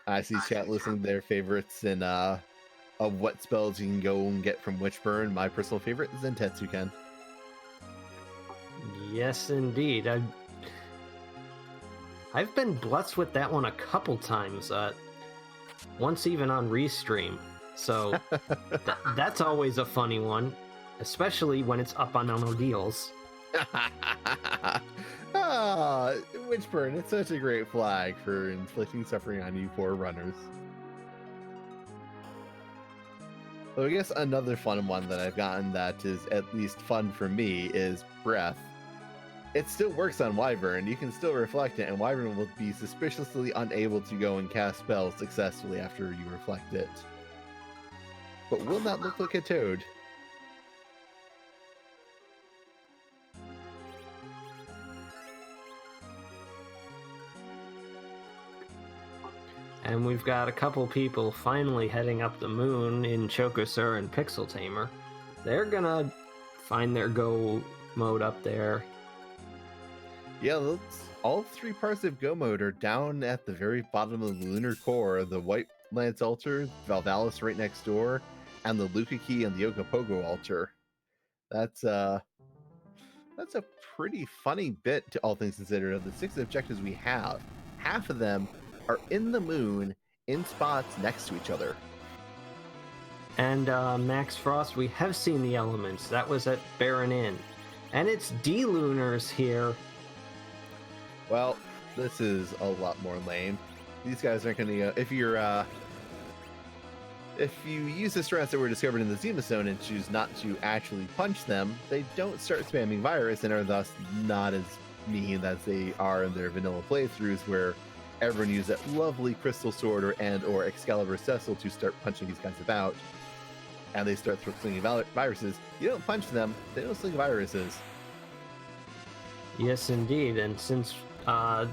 B: I see chat listing their favorites and of what spells you can go and get from Whichburn. My personal favorite is Zentetsuken.
A: Yes, indeed. I've been blessed with that one a couple times. Once even on Restream. So that's always a funny one, especially when it's up on Ordeals.
B: Whichburn, it's such a great flag for inflicting suffering on you poor runners. So I guess another fun one that I've gotten that is at least fun for me is Breath. It still works on Wyvern. You can still reflect it, and Wyvern will be suspiciously unable to go and cast spells successfully after you reflect it. But will not look like a toad.
A: And we've got a couple people finally heading up the moon in Chokosur and Pixel Tamer. They're gonna find their go mode up there.
B: Yeah, all 3 parts of Go mode are down at the very bottom of the lunar core. The White Lance altar, Valvalis right next door, and the Luca Key and the Ogopogo altar. That's a pretty funny bit, to all things considered. Of the 6 objectives we have, half of them are in the moon in spots next to each other.
A: And Max Frost, we have seen the elements. That was at Baron Inn. And it's D-Lunars here.
B: Well, this is a lot more lame. These guys aren't going to... If you use the strats that were discovered in the Zema Zone and choose not to actually punch them, they don't start spamming virus and are thus not as mean as they are in their vanilla playthroughs, where everyone uses that lovely Crystal Sword or Excalibur Cecil to start punching these guys about, and they start slinging viruses. You don't punch them, they don't sling viruses.
A: Yes, indeed. And since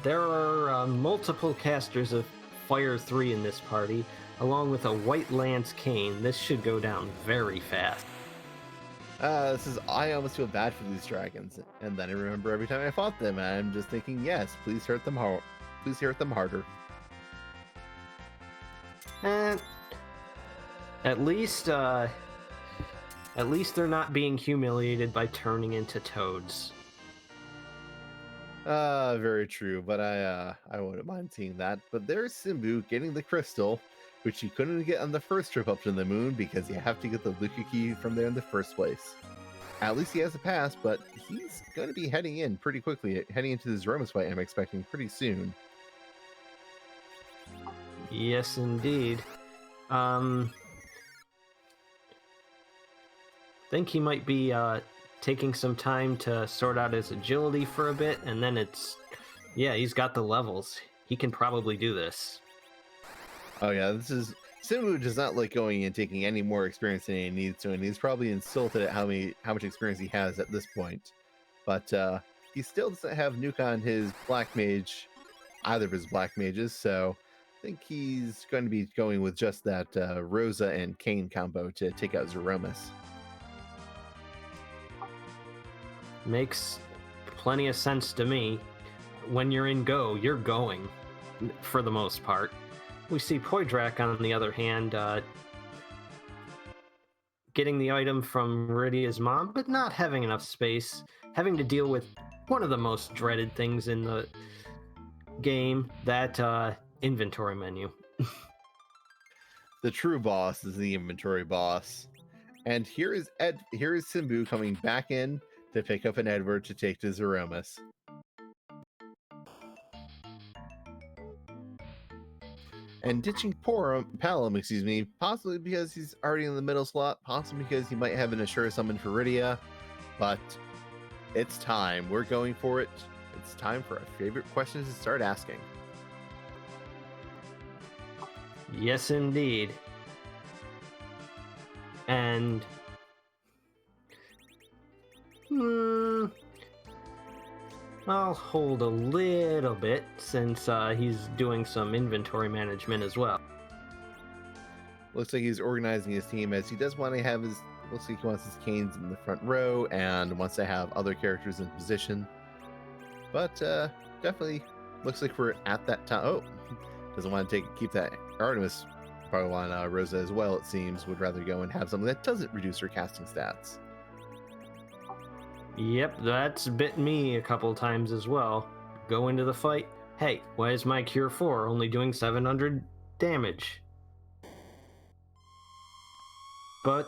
A: there are multiple casters of Fire 3 in this party, along with a White Lance Kain, this should go down very fast.
B: I almost feel bad for these dragons, and then I remember every time I fought them, and I'm just thinking, yes, please hurt them hard. Please hurt them harder.
A: And at least they're not being humiliated by turning into toads.
B: Very true, but I wouldn't mind seeing that. But there's Simbu getting the crystal, which you couldn't get on the first trip up to the moon because you have to get the Luca Key from there in the first place. At least he has a pass, but he's going to be heading in pretty quickly, heading into the Zeromus fight, I'm expecting pretty soon.
A: Yes, indeed. Think he might be taking some time to sort out his agility for a bit, and then he's got the levels. He can probably do this.
B: Oh yeah, Simbu does not like going and taking any more experience than he needs to, and he's probably insulted at how much experience he has at this point. But he still doesn't have Nuke on his Black Mage, either of his Black Mages, so I think he's going to be going with just that Rosa and Kain combo to take out Zeromus.
A: Makes plenty of sense to me. When you're in Go, you're going, for the most part. We see Poydrak, on the other hand, getting the item from Meridia's mom, but not having enough space, having to deal with one of the most dreaded things in the game, that inventory menu.
B: The true boss is the inventory boss. And here is Simbu coming back in to pick up an Edward to take to Zeromus. And ditching Palom, possibly because he's already in the middle slot, possibly because he might have an Nchars summon for Rydia, but it's time. We're going for it. It's time for our favorite questions to start asking.
A: Yes, indeed. And I'll hold a little bit since he's doing some inventory management as well.
B: Looks like he's organizing his team as he does want to have his. Looks like he wants his Kains in the front row and wants to have other characters in position. But definitely looks like we're at that time. Oh, doesn't want to keep that Artemis probably on Rosa as well, it seems. Would rather go and have something that doesn't reduce her casting stats.
A: Yep, that's bit me a couple times as well. Go into the fight. Hey, why is my Cure 4 only doing 700 damage? But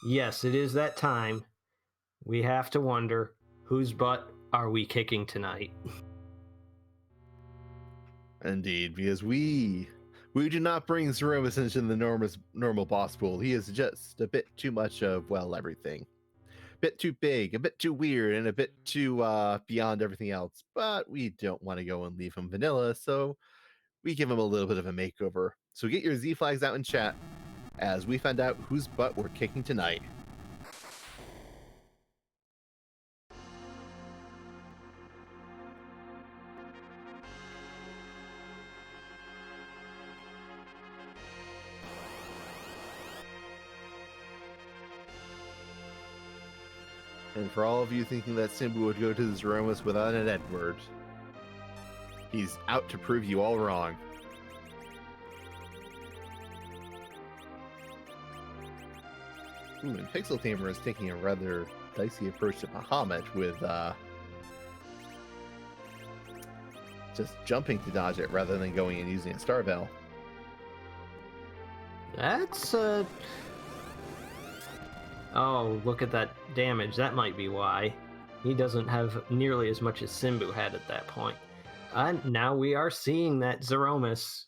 A: yes, it is that time. We have to wonder, whose butt are we kicking tonight?
B: Indeed, because we do not bring Zeromus into the normal boss pool. He is just a bit too much of, well, everything. A bit too big, a bit too weird, and a bit too beyond everything else. But we don't want to go and leave him vanilla, so we give him a little bit of a makeover. So get your Z flags out in chat as we find out whose butt we're kicking tonight. And for all of you thinking that Simbu would go to the Zeromus without an Edward, he's out to prove you all wrong. And Pixel Tamer is taking a rather dicey approach to Bahamut with just jumping to dodge it rather than going and using a Star Bell.
A: That's Oh, look at that damage. That might be why. He doesn't have nearly as much as Simbu had at that point. And now we are seeing that Zeromus.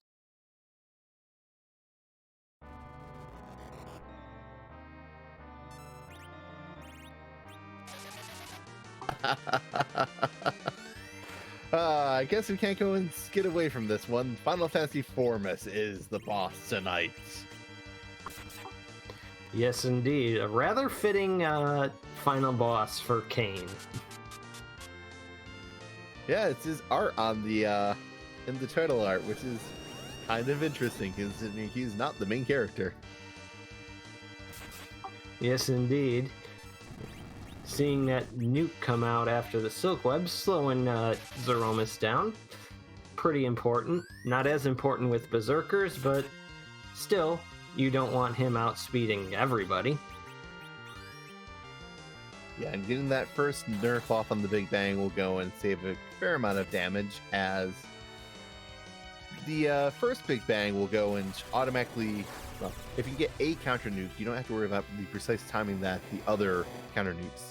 B: I guess we can't go and skid away from this one. Final Fantasy IV is the boss tonight.
A: Yes, indeed. A rather fitting final boss for Kain.
B: Yeah, it's his art on the in the title art, which is kind of interesting considering he's not the main character.
A: Yes, indeed. Seeing that nuke come out after the Silk Web, slowing Zeromus down. Pretty important. Not as important with Berserkers, but still, you don't want him outspeeding everybody.
B: Yeah, and getting that first nerf off on the Big Bang will go and save a fair amount of damage, as the first Big Bang will go and automatically, well, if you get a counter nuke, you don't have to worry about the precise timing that the other counter nukes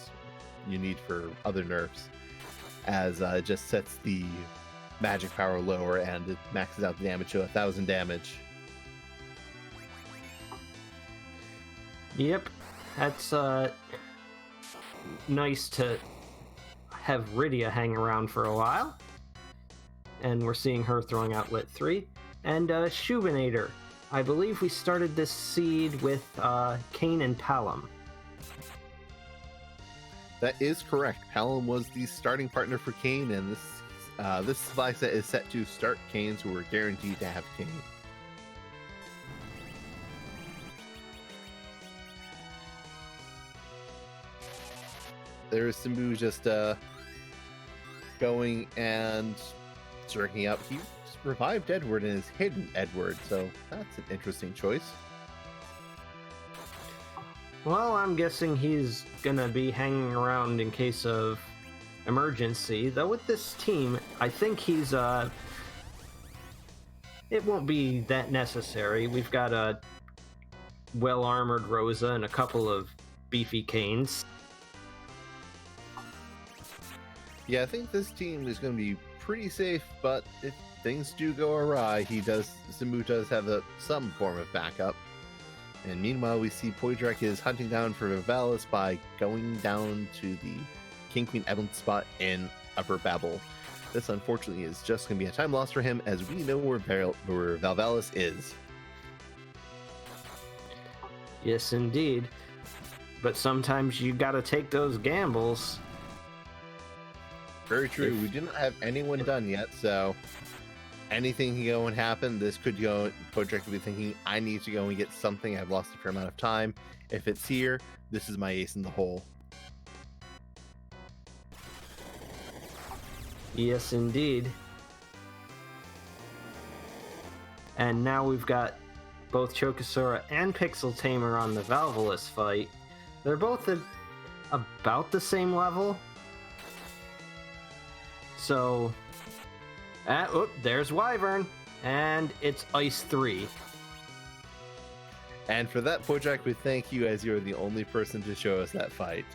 B: you need for other nerfs, as it just sets the magic power lower and it maxes out the damage to 1,000 damage.
A: Yep, that's nice to have Rydia hang around for a while. And we're seeing her throwing out Lit 3. And Shubinator. I believe we started this seed with Kain and Palom.
B: That is correct. Palom was the starting partner for Kain, and this flag set is set to start Kain, so we're guaranteed to have Kain. There's Simbu just going and jerking up. He revived Edward and is hidden Edward, so that's an interesting choice.
A: Well, I'm guessing he's gonna be hanging around in case of emergency. Though with this team, I think he's it won't be that necessary. We've got a well-armored Rosa and a couple of beefy Kains.
B: Yeah, I think this team is going to be pretty safe, but if things do go awry, Simbu does have some form of backup. And meanwhile, we see Poydrek is hunting down for Vivalis by going down to the King Queen Evelyn spot in Upper Babel. This, unfortunately, is just going to be a time loss for him, as we know where Valvalis is.
A: Yes, indeed. But sometimes you gotta take those gambles.
B: Very true. We do not have anyone done yet, so anything can go and happen. This could go. Poydrek could be thinking, I need to go and get something. I've lost a fair amount of time. If it's here, this is my ace in the hole.
A: Yes, indeed. And now we've got both Chokosora and Pixel Tamer on the Valvalis fight. They're both at about the same level. So, there's Wyvern, and it's Ice 3.
B: And for that, Poydrek, we thank you, as you're the only person to show us that fight,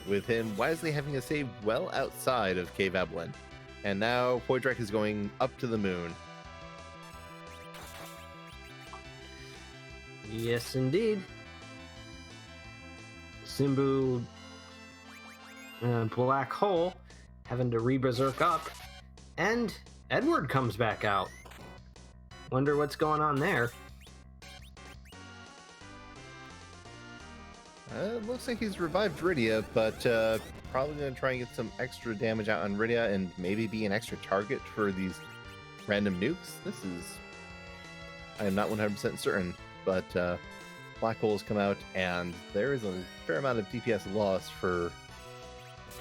B: with him wisely having a save well outside of Cave Evelyn. And now Poydrek is going up to the moon.
A: Yes, indeed. Simbu, Black Hole, having to re-berserk up, and Edward comes back out. Wonder what's going on there.
B: It looks like he's revived Rydia, but probably going to try and get some extra damage out on Rydia and maybe be an extra target for these random nukes. I am not 100% certain, but Black Holes come out, and there is a fair amount of DPS loss for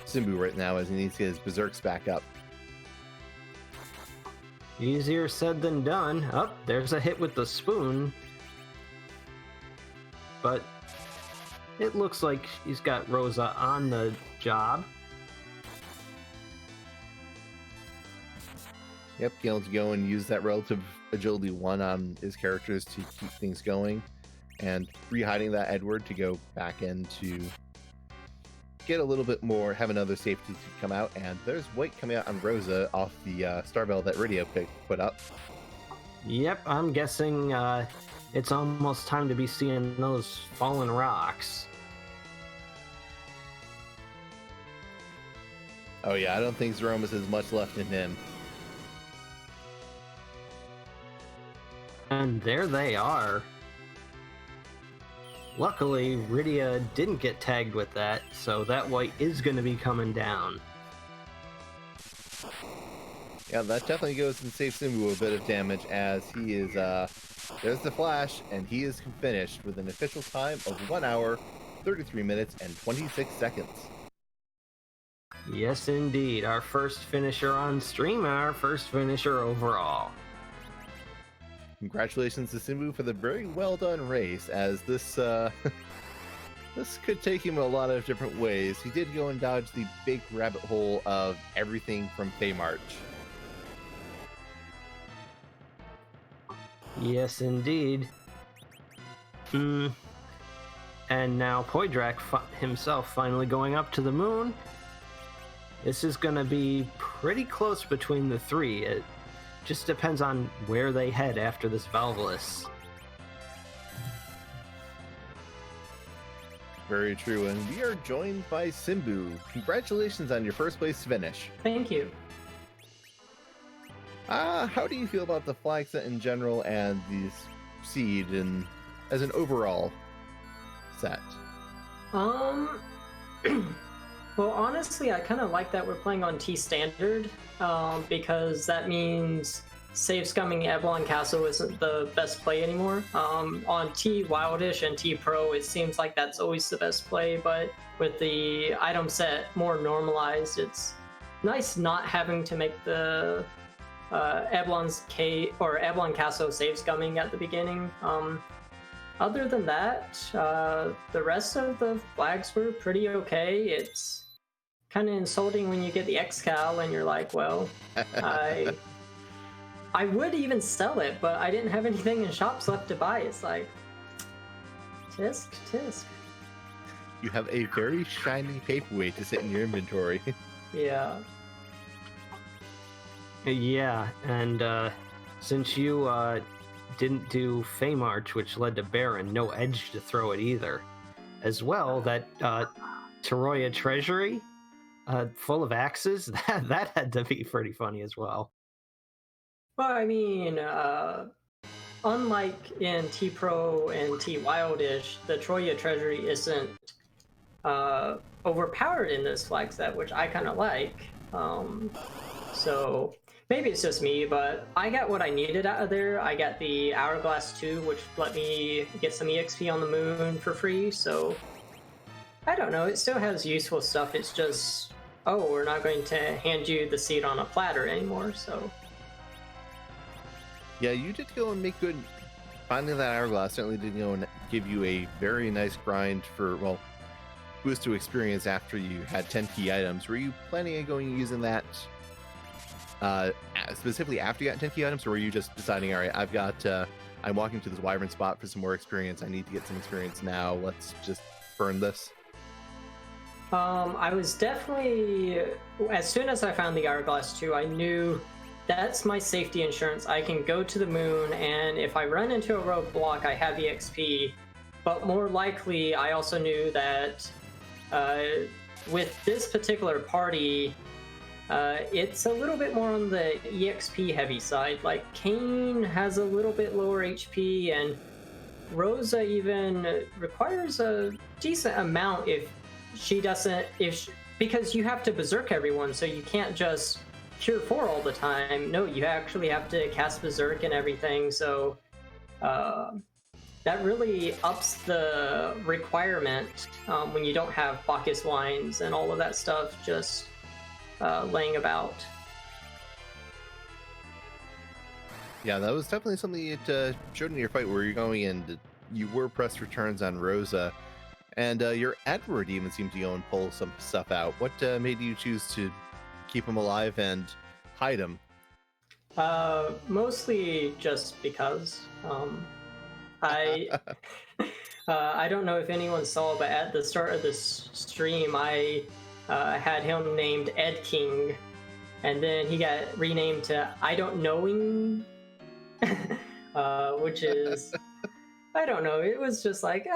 B: Simbu right now, as he needs to get his berserks back up.
A: Easier said than done. There's a hit with the spoon. But it looks like he's got Rosa on the job.
B: Yep, being able to go and use that relative agility 1 on his characters to keep things going, and re-hiding that Edward to go back in to get a little bit more, have another safety to come out, and there's White coming out on Rosa off the Star Bell that Radio put up.
A: Yep, I'm guessing it's almost time to be seeing those fallen rocks.
B: Oh yeah, I don't think Zeromus has much left in him.
A: And there they are. Luckily, Rydia didn't get tagged with that, so that White is going to be coming down.
B: Yeah, that definitely goes and saves Simbu a bit of damage, as he is, there's the flash, and he is finished with an official time of 1 hour, 33 minutes, and 26 seconds.
A: Yes, indeed. Our first finisher on stream and our first finisher overall.
B: Congratulations to Simbu for the very well done race, as this this could take him a lot of different ways. He did go and dodge the big rabbit hole of everything from Feymarch.
A: Yes, indeed. And now Poydrek himself finally going up to the moon. This is going to be pretty close between the three. It just depends on where they head after this Valvalis.
B: Very true, and we are joined by Simbu. Congratulations on your first place finish.
C: Thank you.
B: How do you feel about the flag set in general and the seed and as an overall set?
C: Well, honestly, I kind of like that we're playing on Tstandard, because that means save scumming Avalon Castle isn't the best play anymore. On T Wildish and T Pro, it seems like that's always the best play, but with the item set more normalized, it's nice not having to make the Avalon Castle save scumming at the beginning. other than that, the rest of the flags were pretty okay. It's kind of insulting when you get the Xcal and you're like, well, I would even sell it, but I didn't have anything in shops left to buy. It's like, tisk, tisk.
B: You have a very shiny paperweight to sit in your inventory.
C: Yeah.
A: Yeah, and since you didn't do Fame Arch, which led to Baron, no edge to throw it either. As well, that Toroya Treasury full of axes, that had to be pretty funny as well.
C: Well, I mean, unlike in T-Pro and T-Wildish, the Troya Treasury isn't overpowered in this flag set, which I kind of like. So maybe it's just me, but I got what I needed out of there. I got the Hourglass 2, which let me get some EXP on the moon for free, so I don't know, it still has useful stuff. It's just, oh, we're not going to hand you the seed on a platter anymore, so...
B: Yeah, you did go and make good. Finding that Hourglass certainly did go and give you a very nice grind for, well, boost to experience after you had 10 key items. Were you planning on going and using that specifically after you got 10 key items, or were you just deciding, all right, I'm walking to this wyvern spot for some more experience. I need to get some experience now. Let's just burn this.
C: I was definitely, as soon as I found the Hourglass 2, I knew that's my safety insurance. I can go to the moon, and if I run into a roadblock, I have EXP. But more likely, I also knew that with this particular party, it's a little bit more on the EXP heavy side. Like, Kain has a little bit lower HP, and Rosa even requires a decent amount if she doesn't, because you have to berserk everyone, so you can't just Cure 4 all the time. No, you actually have to cast Berserk and everything, so that really ups the requirement when you don't have Bacchus wines and all of that stuff just laying about.
B: Yeah, that was definitely something it showed in your fight where you're going and you were pressed returns on Rosa, and your Edward even seemed to go and pull some stuff out. What made you choose to keep him alive and hide him?
C: Mostly just because. I don't know if anyone saw, but at the start of this stream, I had him named Ed King, and then he got renamed to I Don't Knowing, which is, I don't know, it was just like,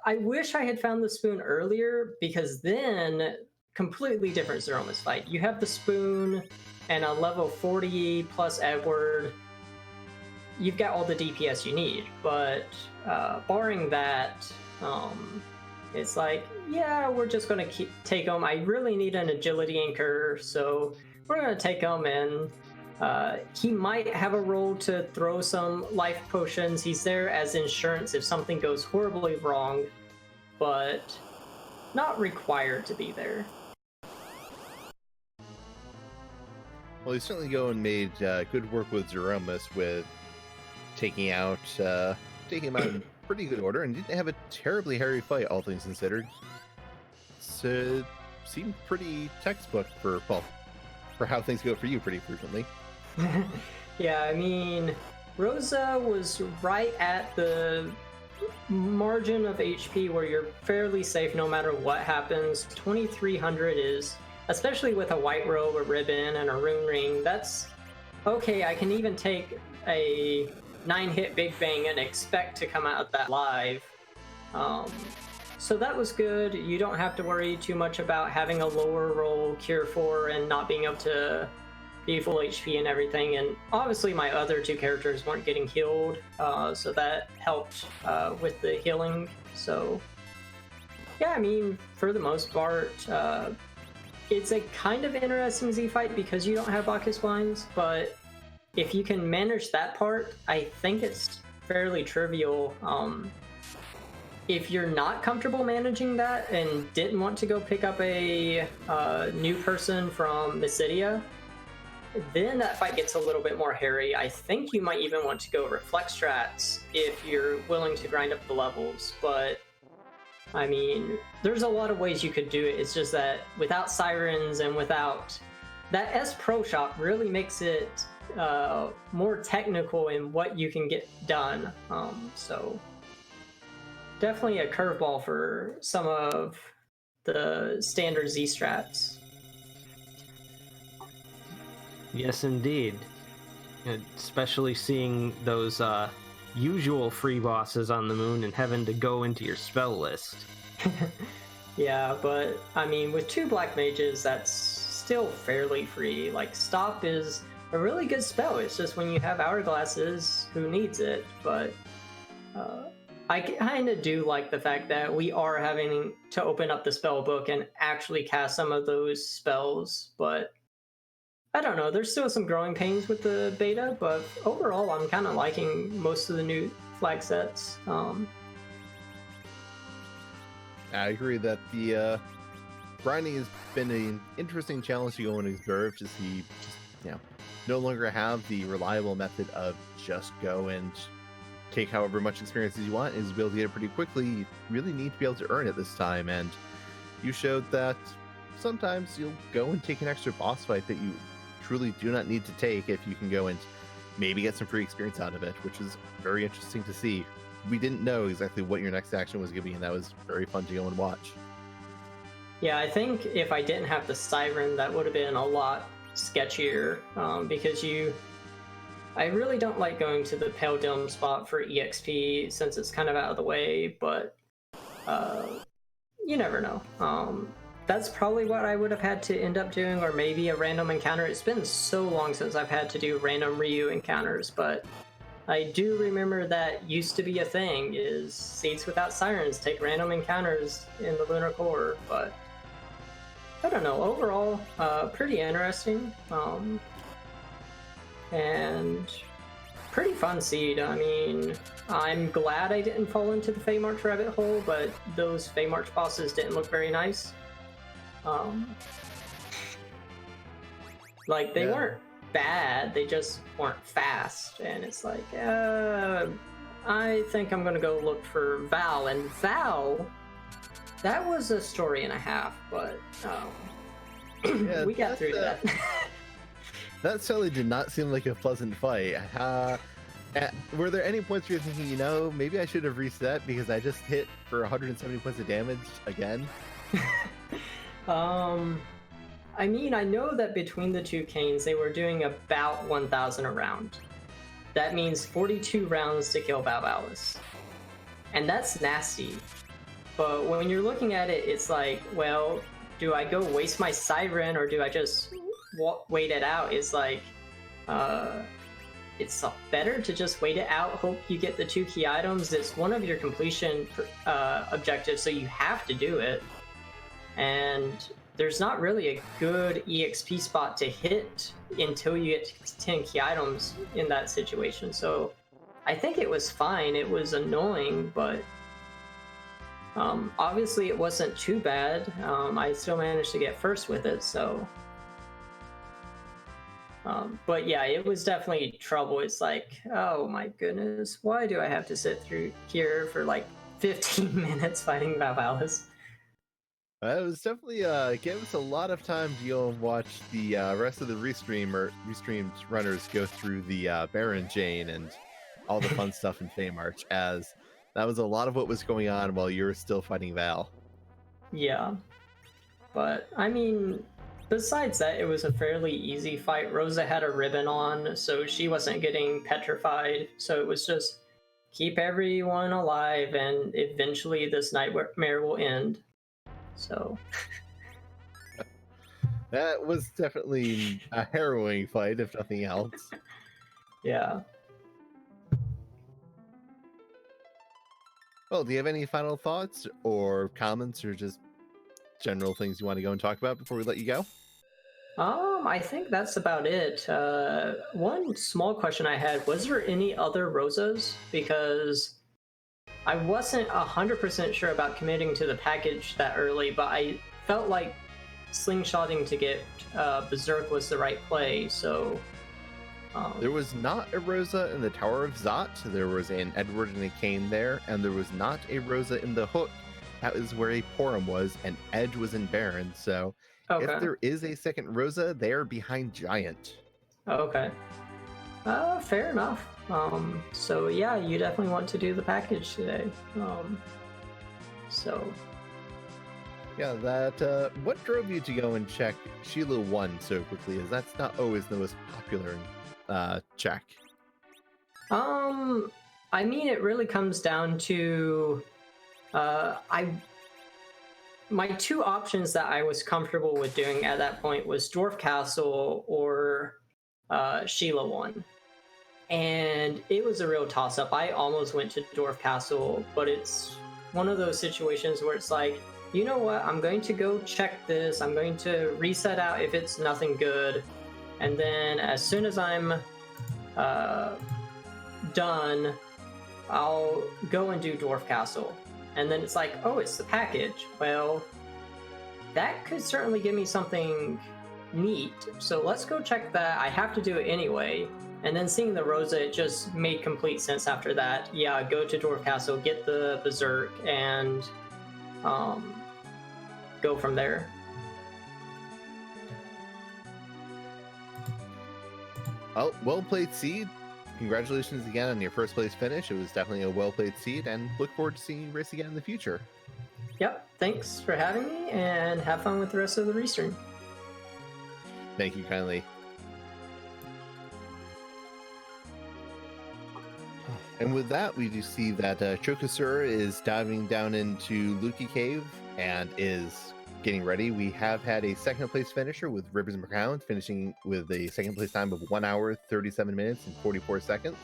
C: I wish I had found the spoon earlier, because then completely different Zeromus fight. You have the spoon and a level 40 plus Edward. You've got all the DPS you need, but barring that, it's like, yeah, we're just going to take him. I really need an agility anchor, so we're going to take him, and he might have a role to throw some life potions. He's there as insurance if something goes horribly wrong, but not required to be there.
B: Well, you certainly go and made good work with Zeromus with taking him out in pretty good order, and didn't have a terribly hairy fight, all things considered. So seemed pretty textbook for how things go for you pretty frequently.
C: Yeah, I mean, Rosa was right at the margin of HP where you're fairly safe no matter what happens. 2300 is, especially with a white robe, a ribbon, and a rune ring, that's okay. I can even take a 9-hit Big Bang and expect to come out of that live. So that was good. You don't have to worry too much about having a lower roll Cure 4 and not being able to be full HP and everything. And obviously my other two characters weren't getting healed, so that helped with the healing. So yeah, I mean, for the most part, it's a kind of interesting Z fight because you don't have Bacchus blinds, but if you can manage that part, I think it's fairly trivial. If you're not comfortable managing that and didn't want to go pick up a new person from Mysidia, then that fight gets a little bit more hairy. I think you might even want to go reflex strats if you're willing to grind up the levels, but I mean, there's a lot of ways you could do it. It's just that without sirens and without that S Pro Shop really makes it more technical in what you can get done. So definitely a curveball for some of the standard Z strats.
A: Yes, indeed. Especially seeing those usual free bosses on the moon and having to go into your spell list.
C: Yeah, but I mean, with 2 black mages, that's still fairly free. Like, Stop is a really good spell. It's just when you have hourglasses, who needs it? But I kind of do like the fact that we are having to open up the spell book and actually cast some of those spells, but I don't know, there's still some growing pains with the beta, but overall I'm kind of liking most of the new flag sets.
B: I agree that the grinding has been an interesting challenge to go and observe to see, no longer have the reliable method of just go and take however much experience as you want, is be able to get it pretty quickly. You really need to be able to earn it this time, and you showed that sometimes you'll go and take an extra boss fight that you truly do not need to take if you can go and maybe get some free experience out of it, which is very interesting to see. We didn't know exactly what your next action was going to be, and that was very fun to go and watch.
C: Yeah, I think if I didn't have the Siren, that would have been a lot sketchier, because I really don't like going to the Pale Dim spot for EXP since it's kind of out of the way, but you never know. That's probably what I would have had to end up doing, or maybe a random encounter. It's been so long since I've had to do random Ryu encounters, but I do remember that used to be a thing, is Seeds Without Sirens take random encounters in the Lunar Core, but I don't know, overall, pretty interesting, and pretty fun seed. I mean, I'm glad I didn't fall into the Feymarch rabbit hole, but those Feymarch bosses didn't look very nice. Like, they weren't bad, they just weren't fast, and it's like, I think I'm gonna go look for Val, and Val, that was a story and a half, but
B: Yeah,
C: we got through that.
B: That certainly did not seem like a pleasant fight. Were there any points where you're thinking, maybe I should have reset because I just hit for 170 points of damage again?
C: I mean, I know that between the 2 Kains, they were doing about 1,000 a round. That means 42 rounds to kill Babel. And that's nasty. But when you're looking at it, it's like, well, do I go waste my Siren or do I just wait it out? It's like, it's better to just wait it out, hope you get the 2 key items. It's one of your completion objectives, so you have to do it. And there's not really a good EXP spot to hit until you get 10 key items in that situation. So I think it was fine. It was annoying, but obviously it wasn't too bad. I still managed to get first with it, so... but yeah, it was definitely trouble. It's like, oh my goodness, why do I have to sit through here for like 15 minutes fighting Babalis?
B: It was definitely gave us a lot of time to go and watch the rest of the restreamed runners go through the Baron Jane and all the fun stuff in Feymarch, as that was a lot of what was going on while you were still fighting Val.
C: Yeah, but I mean, besides that, it was a fairly easy fight. Rosa had a ribbon on, so she wasn't getting petrified, so it was just keep everyone alive and eventually this nightmare will end. So
B: that was definitely a harrowing fight, if nothing else.
C: Yeah.
B: Well, do you have any final thoughts or comments or just general things you want to go and talk about before we let you go?
C: I think that's about it. One small question I had, was there any other Rosas? Because I wasn't 100% sure about committing to the package that early, but I felt like slingshotting to get Berserk was the right play. So
B: there was not a Rosa in the Tower of Zot. There was an Edward and a Kain there, and there was not a Rosa in the Hook. That is where a Porum was, and Edge was in Baron. So if there is a second Rosa, they are behind Giant.
C: Okay. Fair enough. So yeah, you definitely want to do the package today. So
B: yeah, that what drove you to go and check Sheila 1 so quickly? As that's not always the most popular check.
C: I mean, it really comes down to my two options that I was comfortable with doing at that point was Dwarf Castle or Sheila 1. And it was a real toss-up. I almost went to Dwarf Castle, but it's one of those situations where it's like, you know what, I'm going to go check this, I'm going to reset out if it's nothing good, and then as soon as I'm done, I'll go and do Dwarf Castle. And then it's like, oh, it's the package. Well, that could certainly give me something neat, so let's go check that. I have to do it anyway. And then seeing the Rosa, it just made complete sense after that. Yeah, go to Dwarf Castle, get the Berserk, and go from there.
B: Oh, well played, Seed. Congratulations again on your first place finish. It was definitely a well played Seed, and look forward to seeing you race again in the future.
C: Yep, thanks for having me, and have fun with the rest of the restream.
B: Thank you kindly. And with that, we do see that Chokasura is diving down into Luki Cave and is getting ready. We have had a second place finisher with Rivers McCown finishing with a second place time of 1 hour, 37 minutes, and 44 seconds.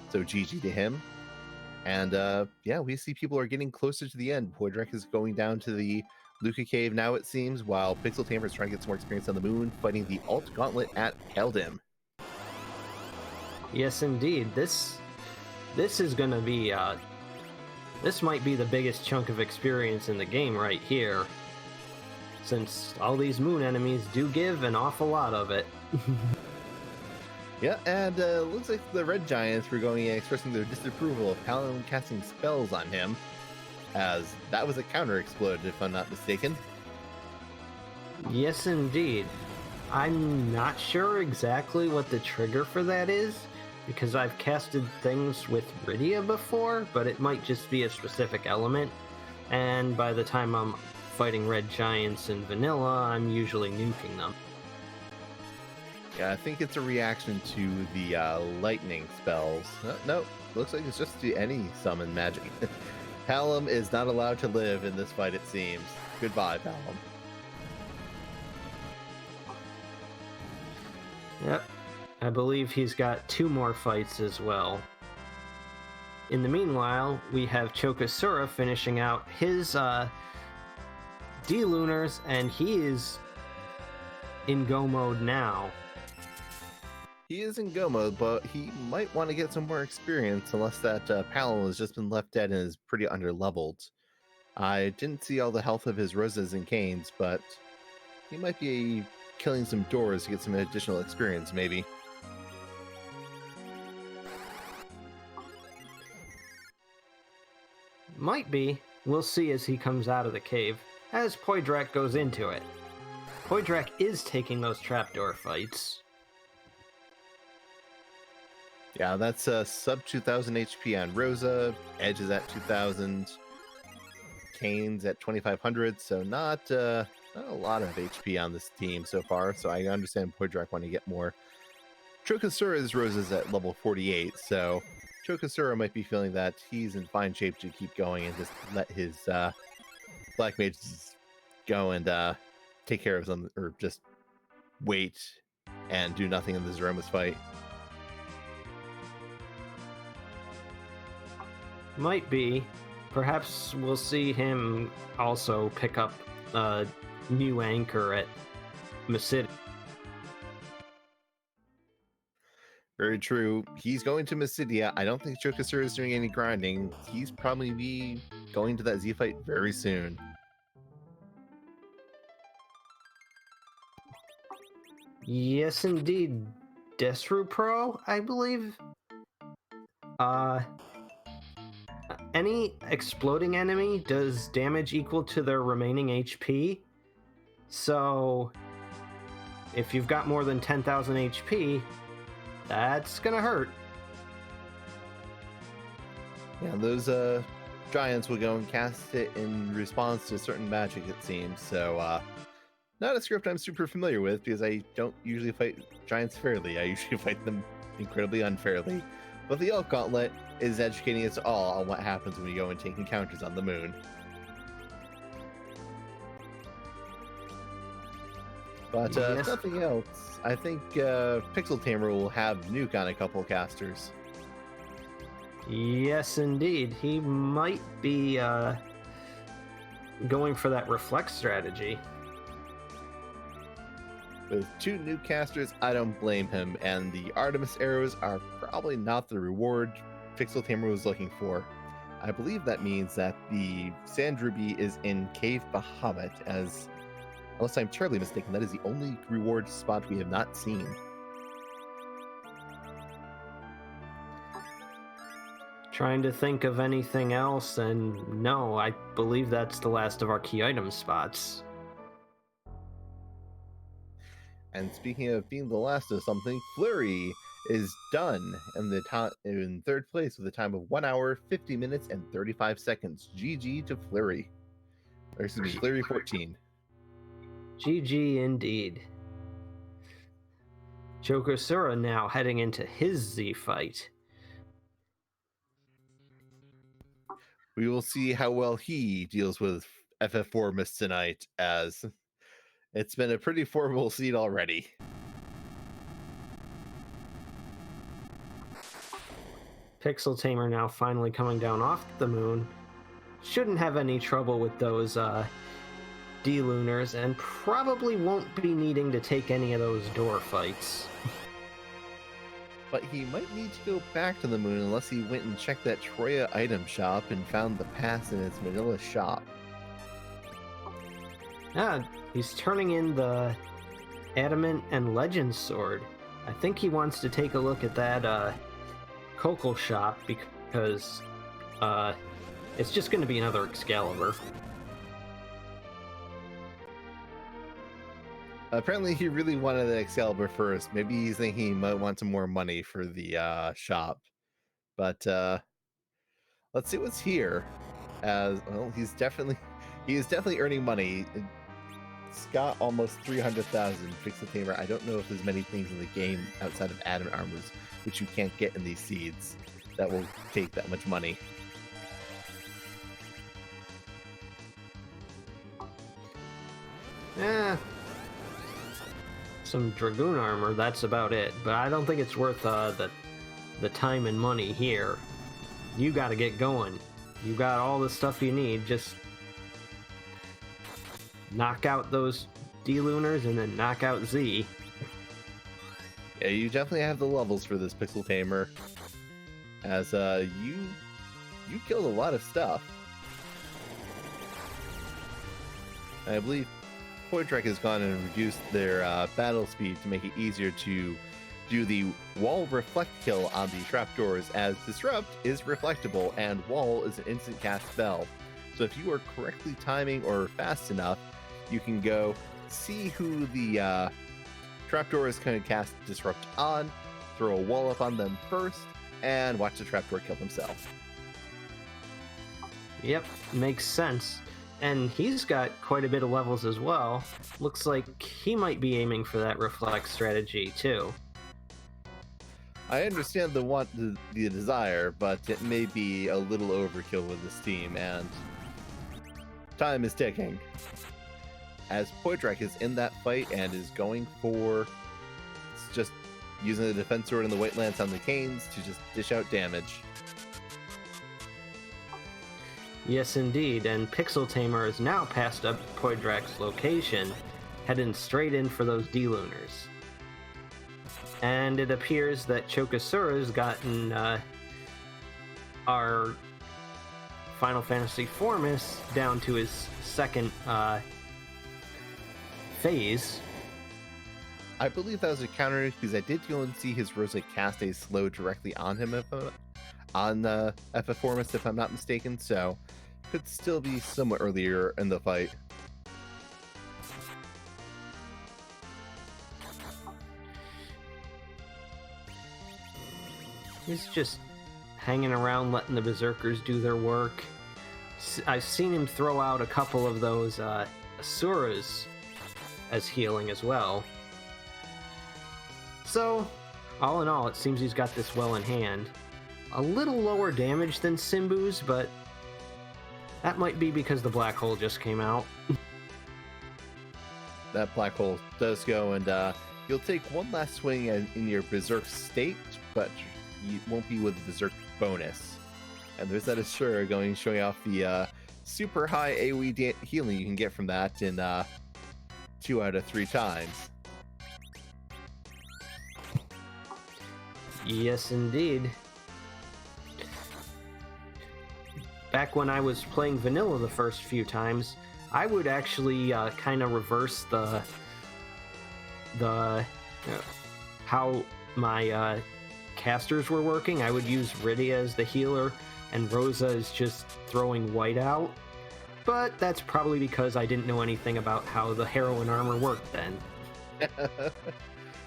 B: So GG to him. And yeah, we see people are getting closer to the end. Poydrek is going down to the Luka Cave now, it seems, while Pixel Tamer is trying to get some more experience on the moon, fighting the alt gauntlet at Heldim.
A: Yes, indeed. This is going to be, this might be the biggest chunk of experience in the game right here, since all these moon enemies do give an awful lot of it.
B: Yeah, and looks like the Red Giants were going and expressing their disapproval of Paladin casting spells on him, as that was a counter explode, if I'm not mistaken.
A: Yes, indeed. I'm not sure exactly what the trigger for that is, because I've casted things with Rydia before, but it might just be a specific element, and by the time I'm fighting Red Giants in vanilla, I'm usually nuking them.
B: Yeah, I think it's a reaction to the lightning spells. No, looks like it's just to any summon magic. Palom is not allowed to live in this fight, it seems. Goodbye, Palom.
A: Yep. I believe he's got 2 more fights as well. In the meanwhile, we have Chokasura finishing out his D-Lunars, and he is in go mode now.
B: He is in go mode, but he might want to get some more experience unless that Palom has just been left dead and is pretty underleveled. I didn't see all the health of his Rosas and Canes, but he might be killing some doors to get some additional experience, maybe.
A: Might be. We'll see as he comes out of the cave, as Poydrak goes into it. Poydrak is taking those trapdoor fights.
B: Yeah, that's sub 2000 HP on Rosa, Edge is at 2000, Kane's at 2500, so not a lot of HP on this team so far, so I understand Poydrak want to get more. Chokasura's Rosa's at level 48, so Chokasura might be feeling that he's in fine shape to keep going and just let his Black Mages go and take care of them, or just wait and do nothing in the Zeromus fight.
A: Might be. Perhaps we'll see him also pick up a new anchor at Macid.
B: Very true. He's going to Mysidia. I don't think Chokasura is doing any grinding. He's probably be going to that Z fight very soon.
A: Yes, indeed. Desru Pro, I believe. Any exploding enemy does damage equal to their remaining HP. So, if you've got more than 10,000 HP, that's gonna hurt.
B: Yeah, those giants will go and cast it in response to certain magic, it seems. So, not a script I'm super familiar with because I don't usually fight giants fairly. I usually fight them incredibly unfairly. But the Elk Gauntlet is educating us all on what happens when we go and take encounters on the moon. But if nothing else, I think Pixel Tamer will have nuke on a couple casters.
A: Yes, indeed. He might be going for that reflect strategy.
B: With 2 nuke casters, I don't blame him, and the Artemis arrows are probably not the reward Pixel Tamer was looking for. I believe that means that the Sand Ruby is in Cave Bahamut, as, unless I'm terribly mistaken, that is the only reward spot we have not seen.
A: Trying to think of anything else, and no, I believe that's the last of our key item spots.
B: And speaking of being the last of something, Flurry is done in third place with a time of 1 hour, 50 minutes, and 35 seconds. GG to Flurry. Or excuse me, Flurry 14.
A: GG indeed. Chokosura now heading into his Z fight.
B: We will see how well he deals with FF4 Mist tonight, as it's been a pretty formidable seed already.
A: Pixel Tamer now finally coming down off the moon. Shouldn't have any trouble with those D-Lunars, and probably won't be needing to take any of those door fights.
B: But he might need to go back to the moon unless he went and checked that Troya item shop and found the pass in its Manila shop.
A: Ah, he's turning in the Adamant and Legend sword. I think he wants to take a look at that Cocal shop because it's just going to be another Excalibur.
B: Apparently he really wanted the Excalibur first. Maybe he's thinking he might want some more money for the shop. But let's see what's here. As well, he is definitely earning money. It's got almost 300,000 Pixel Tamer. I don't know if there's many things in the game outside of adamant armors which you can't get in these seeds that will take that much money.
A: Some Dragoon armor, that's about it. But I don't think it's worth the time and money here. You gotta get going. You got all the stuff you need, just knock out those D-Lunars and then knock out Z.
B: Yeah, you definitely have the levels for this Pixel Tamer, as you killed a lot of stuff. I believe Poitrek has gone and reduced their battle speed to make it easier to do the wall reflect kill on the trapdoors, as Disrupt is reflectable and Wall is an instant cast spell. So if you are correctly timing or fast enough, you can go see who the trapdoor is going to cast Disrupt on, throw a wall up on them first, and watch the trapdoor kill himself.
A: Yep, makes sense. And he's got quite a bit of levels as well. Looks like he might be aiming for that reflect strategy too.
B: I understand the desire, but it may be a little overkill with this team, and time is ticking. As Poitrek is in that fight and is going for just using the defense sword and the white lance on the canes to just dish out damage.
A: Yes, indeed, and Pixel Tamer is now passed up Poidrak's location, heading straight in for those D-Lunars. And it appears that Chokosura's gotten our Final Fantasy Formus down to his second phase.
B: I believe that was a counter because I did go and see his Rosa cast a slow directly on him on the FF4 if I'm not mistaken, so could still be somewhat earlier in the fight.
A: He's just hanging around letting the berserkers do their work. I've seen him throw out a couple of those Asuras as healing as well. So, all in all, it seems he's got this well in hand. A little lower damage than Simbu's, but that might be because the black hole just came out.
B: That black hole does go, and you'll take one last swing in your berserk state, but you won't be with the berserk bonus. And there's that Asura showing off the super high AoE healing you can get from that in 2 out of 3 times.
A: Yes, indeed. Back when I was playing vanilla the first few times, I would actually kind of reverse how my casters were working. I would use Rydia as the healer, and Rosa is just throwing white out. But that's probably because I didn't know anything about how the heroine armor worked then.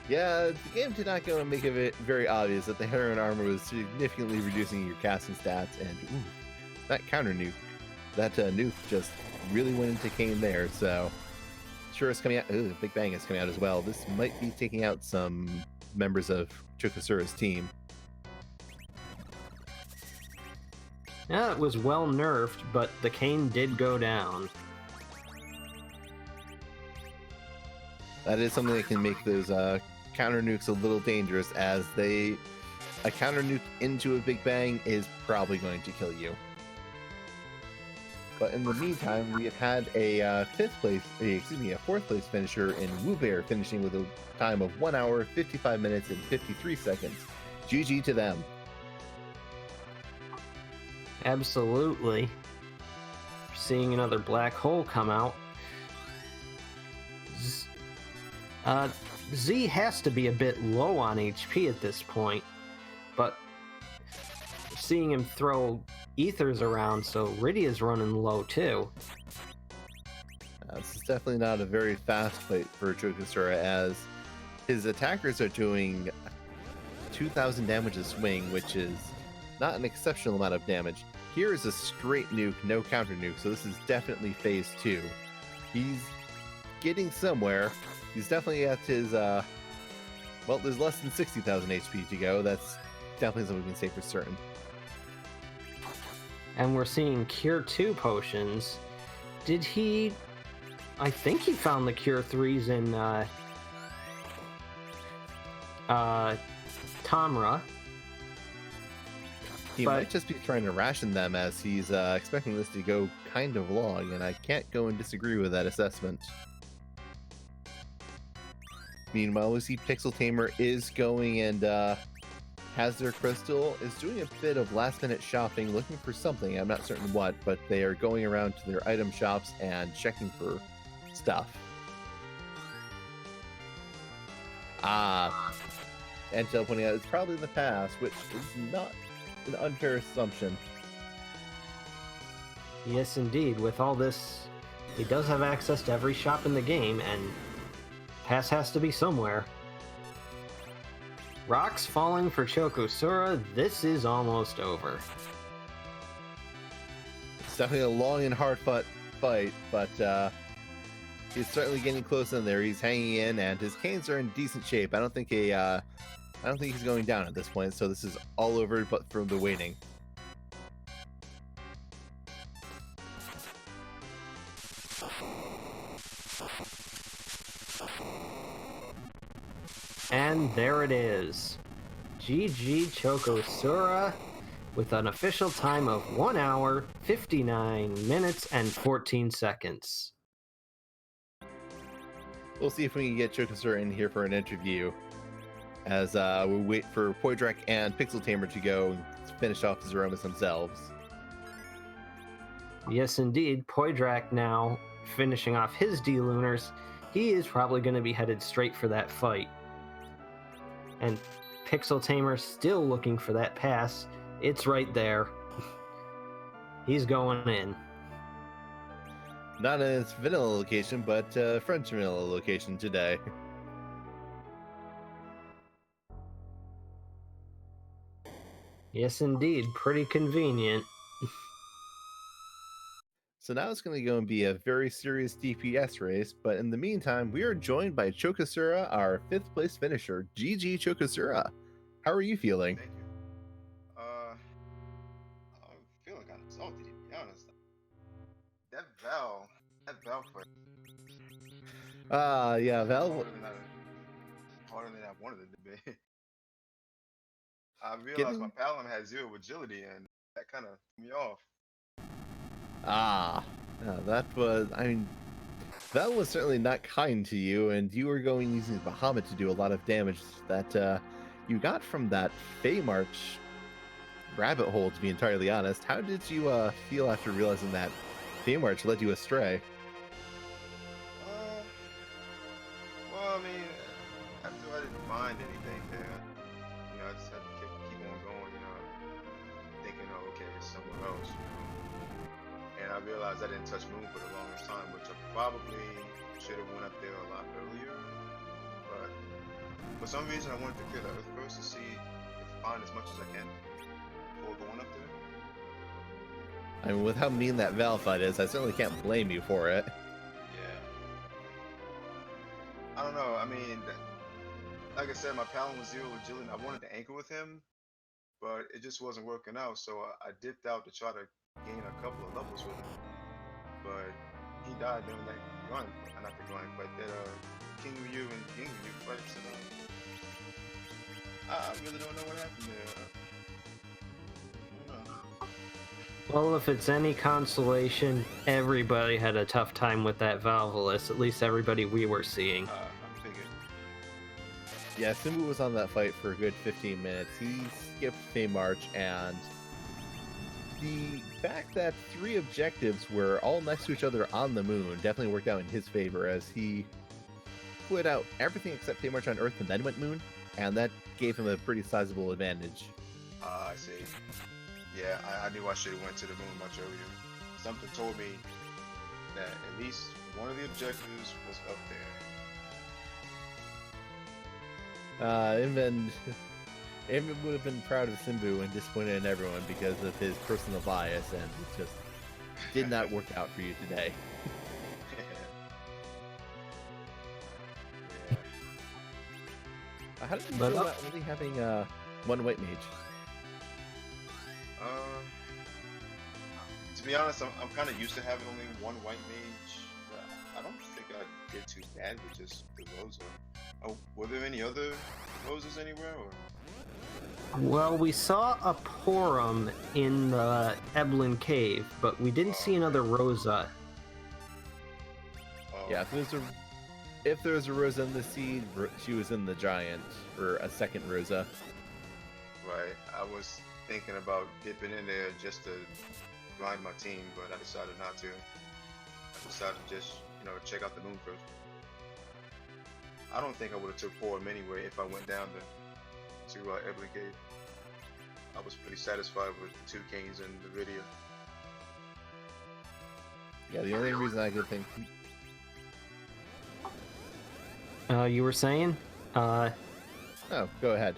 B: Yeah, the game did not go and make it very obvious that the heroine armor was significantly reducing your casting stats, and ooh, that counter nuke, that nuke just really went into Kain there, so sure it's coming out. Ooh, Big Bang is coming out as well. This might be taking out some members of Chokosura's team.
A: Yeah, it was well nerfed, but the Kain did go down.
B: That is something that can make those counter nukes a little dangerous, as a counter nuke into a Big Bang is probably going to kill you. But in the meantime, we had a fourth place finisher in Wubear, finishing with a time of 1 hour, 55 minutes, and 53 seconds. GG to them.
A: Absolutely. Seeing another black hole come out. Z has to be a bit low on HP at this point, but seeing him throw ethers around, so Rydia's running low too.
B: This is definitely not a very fast fight for Chokosura, as his attackers are doing 2,000 damage a swing, which is not an exceptional amount of damage. Here is a straight nuke, no counter nuke, so this is definitely phase 2. He's getting somewhere. He's definitely at his, well, there's less than 60,000 HP to go. That's definitely something we can say for certain.
A: And we're seeing Cure 2 potions. Did he... I think he found the Cure 3s in, Tamra.
B: He might just be trying to ration them, as he's expecting this to go kind of long, and I can't go and disagree with that assessment. Meanwhile, we see Pixel Tamer is going and has their crystal, is doing a bit of last-minute shopping, looking for something. I'm not certain what, but they are going around to their item shops and checking for stuff. Intel pointing out it's probably in the past, which is not an unfair assumption.
A: Yes, indeed. With all this, he does have access to every shop in the game, and pass has to be somewhere. Rocks falling for Chokosura. This is almost over.
B: It's definitely a long and hard fight, but he's certainly getting close in there. He's hanging in, and his canes are in decent shape. I don't think he's going down at this point, so this is all over but for the waiting.
A: And there it is. GG Chokosura with an official time of 1 hour, 59 minutes, and 14 seconds.
B: We'll see if we can get Chokosura in here for an interview, as we wait for Poydrak and Pixel Tamer to go and finish off the Zeromus themselves.
A: Yes, indeed. Poydrak now finishing off his D-Lunars. he is probably going to be headed straight for that fight. And Pixel Tamer still looking for that pass. It's right there. He's going in.
B: Not in its vanilla location, but French vanilla location today.
A: Yes, indeed. Pretty convenient.
B: So now it's going to go and be a very serious DPS race, but in the meantime, we are joined by Chokasura, our 5th place finisher. GG Chokasura. How are you feeling?
D: Thank you. I'm feeling kind of salty, to be honest. That Val fight.
B: Yeah, Val.
D: Harder than I wanted it to be. I realized my Paladin had 0 agility, and that kind of threw me off.
B: That was, that was certainly not kind to you, and you were going using Bahamut to do a lot of damage that you got from that Fey March rabbit hole, to be entirely honest. How did you feel after realizing that Fey March led you astray?
D: Well, I mean, after I didn't find anything there, you know, I just had to keep on going, you know, thinking, oh, okay, it's somewhere else, you know. And I realized I didn't touch Moon for the longest time, which I probably should have went up there a lot earlier. But for some reason, I wanted to clear the Earth first to see if I find as much as I can before going up there.
B: I mean, with how mean that Val fight is, I certainly can't blame you for it.
D: Yeah. I don't know. I mean, like I said, my Paladin was 0 agility. I wanted to anchor with him, but it just wasn't working out. So I dipped out to try to gain a couple of levels with him. But he died during that run. Not the run, but that King Ryu and King Ryu fights. And I really don't know what happened there. I don't know.
A: Well, if it's any consolation, everybody had a tough time with that Valvolus, at least everybody we were seeing.
D: I figured.
B: Yeah, Simbu was on that fight for a good 15 minutes. He skipped Fey March, and the fact that 3 objectives were all next to each other on the moon definitely worked out in his favor, as he put out everything except Fey March on Earth and then went moon, and that gave him a pretty sizable advantage.
D: I see. Yeah, I knew I should have went to the moon much earlier. Something told me that at least one of the objectives was up there.
B: Evan would have been proud of Simbu and disappointed in everyone because of his personal bias, and it just did not work out for you today. How did you feel about only having one white mage?
D: To be honest, I'm kind of used to having only one white mage. I don't think I did too bad with just the Rosa. Oh, were there any other Roses anywhere? Or?
A: Well, we saw a Porum in the Eblin Cave, but we didn't see another Rosa.
B: Yeah, if there was a Rosa in the seed, she was in the Giant, or a second Rosa.
D: Right, I was thinking about dipping in there just to grind my team, but I decided not to. I decided to just, you know, check out the moon first. I don't think I would have took Porum anyway if I went down to Eblin Cave. I was pretty satisfied with the 2 Kings and the video.
B: Yeah, the only reason I could think...
A: You were saying?
B: Oh, go ahead.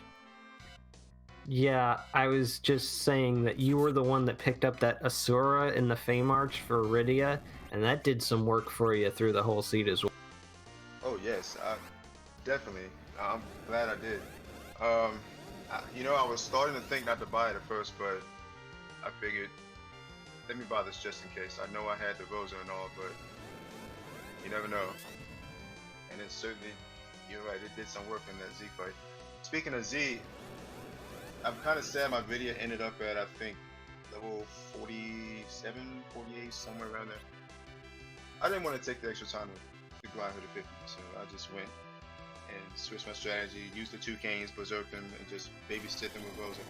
A: Yeah, I was just saying that you were the one that picked up that Asura in the Fey March for Iridia, and that did some work for you through the whole seed as well.
D: Oh yes, definitely. I'm glad I did. You know, I was starting to think not to buy it at first, but I figured, let me buy this just in case. I know I had the Rosa and all, but you never know. And it certainly, you're right, it did some work in that Z fight. Speaking of Z, I'm kind of sad my video ended up at, I think, level 47, 48, somewhere around there. I didn't want to take the extra time to grind her to 50, so I just went and switched my strategy, used the 2 Canes, berserked them, and just babysit them with Rosa.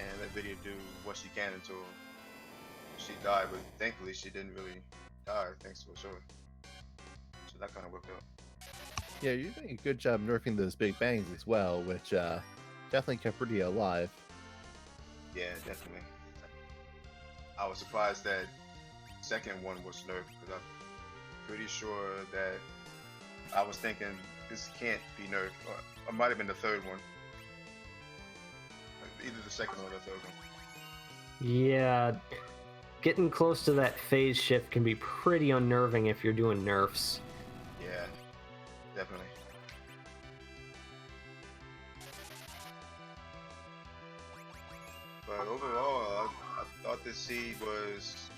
D: And let video do what she can until she died, but thankfully she didn't really die, thanks to Fusoya. So that kind of worked out.
B: Yeah, you're doing a good job nerfing those big bangs as well, which definitely kept pretty alive.
D: Yeah, definitely. I was surprised that second one was nerfed because I'm pretty sure that I was thinking this can't be nerfed. Or it might have been the third one. Either the second or the third one.
A: Yeah, getting close to that phase shift can be pretty unnerving if you're doing nerfs.
D: Yeah, definitely. But overall, I thought this seed was,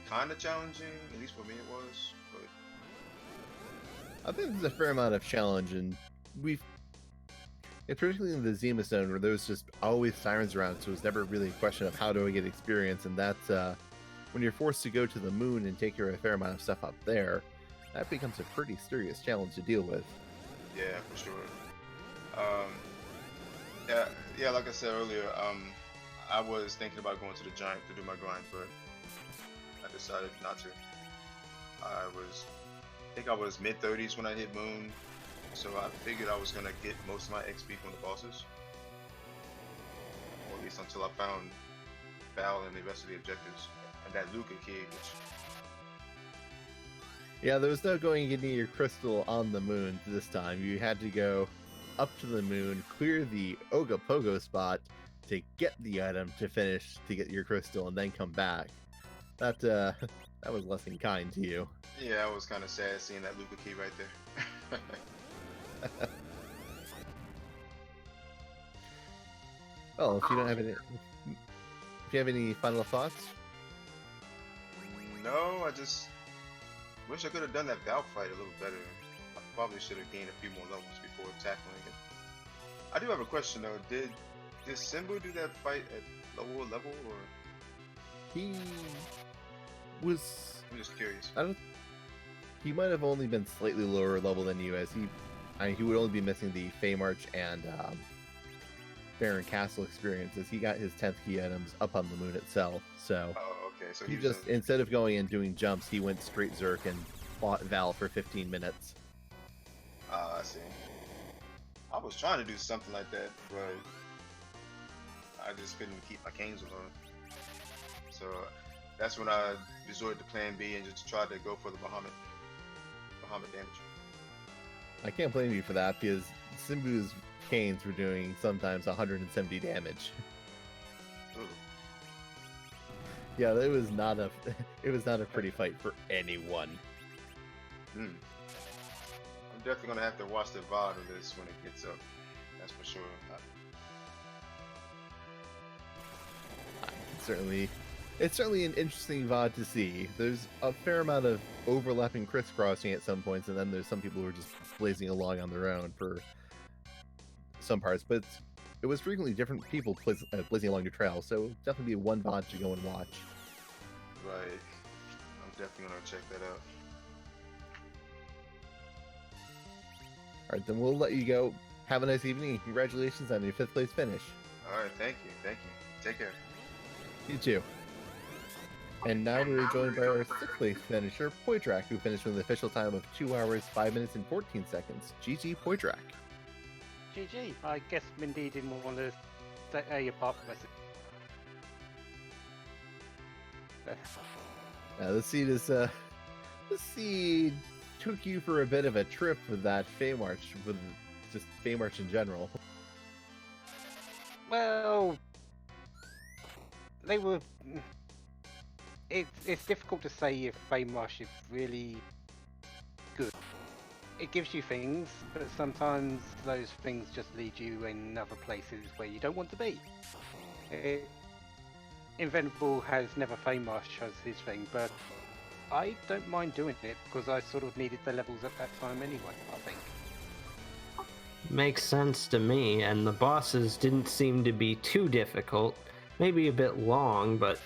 D: kind of challenging. At least for me, it was. But
B: I think there's a fair amount of challenge, and particularly in the Zeromus zone, where there's just always sirens around, so it's never really a question of how do I get experience, and that's when you're forced to go to the moon and take care of a fair amount of stuff up there, that becomes a pretty serious challenge to deal with.
D: yeah, for sure. Yeah, like I said earlier, I was thinking about going to the giant to do my grind, but I decided not to. I think I was mid-30s when I hit moon, so I figured I was gonna get most of my XP from the bosses, or at least until I found Babel and the rest of the objectives, and that Luca key, which
B: Yeah, there was no going getting your crystal on the moon this time. You had to go up to the moon, clear the Ogopogo spot to get the item to finish to get your crystal, and then come back. That was less than kind to you.
D: yeah, I was kind of sad seeing that Luca key right there.
B: Well, if you have any final thoughts,
D: No, I just wish I could have done that Valve fight a little better. I probably should have gained a few more levels before tackling it. I do have a question though. Did Simbu do that fight at lower level, or
B: he was.
D: I'm just curious.
B: He might have only been slightly lower level than you, as he would only be missing the Fey March and Baron Castle experiences. He got his 10th key items up on the moon itself, so
D: Oh, okay. So
B: he
D: was
B: just, instead of going and doing jumps, he went straight Zerk and fought Val for 15 minutes.
D: I see. I was trying to do something like that, but I just couldn't keep my canes alone. So that's when I resorted to Plan B and just tried to go for the Bahamut damage.
B: I can't blame you for that, because Simbu's canes were doing sometimes 170 damage.
D: Ooh.
B: Yeah, it was not a pretty fight for anyone.
D: I'm definitely gonna have to watch the VOD of this when it gets up. That's for sure.
B: It's certainly an interesting VOD to see. There's a fair amount of overlapping crisscrossing at some points, and then there's some people who are just blazing along on their own for some parts. But it was frequently different people blazing along your trail, so definitely be one VOD to go and watch.
D: Right. I'm definitely gonna check that out.
B: All right, then we'll let you go. Have a nice evening. Congratulations on your 5th place finish.
D: All right. Thank you. Take care.
B: You too. And now we're joined by our 6th place finisher, Poitrak, who finished with an official time of 2 hours, 5 minutes, and 14 seconds. GG, Poitrak.
E: GG. I guess Mindy didn't want to say your part message.
B: The seed took you for a bit of a trip with that Fey March, with just Fey March in general.
E: Well, they were. It's difficult to say if Feymarsh is really good. It gives you things, but sometimes those things just lead you in other places where you don't want to be. Invincible has never Feymarsh as his thing, but I don't mind doing it because I sort of needed the levels at that time anyway, I think.
A: Makes sense to me, and the bosses didn't seem to be too difficult. Maybe a bit long, but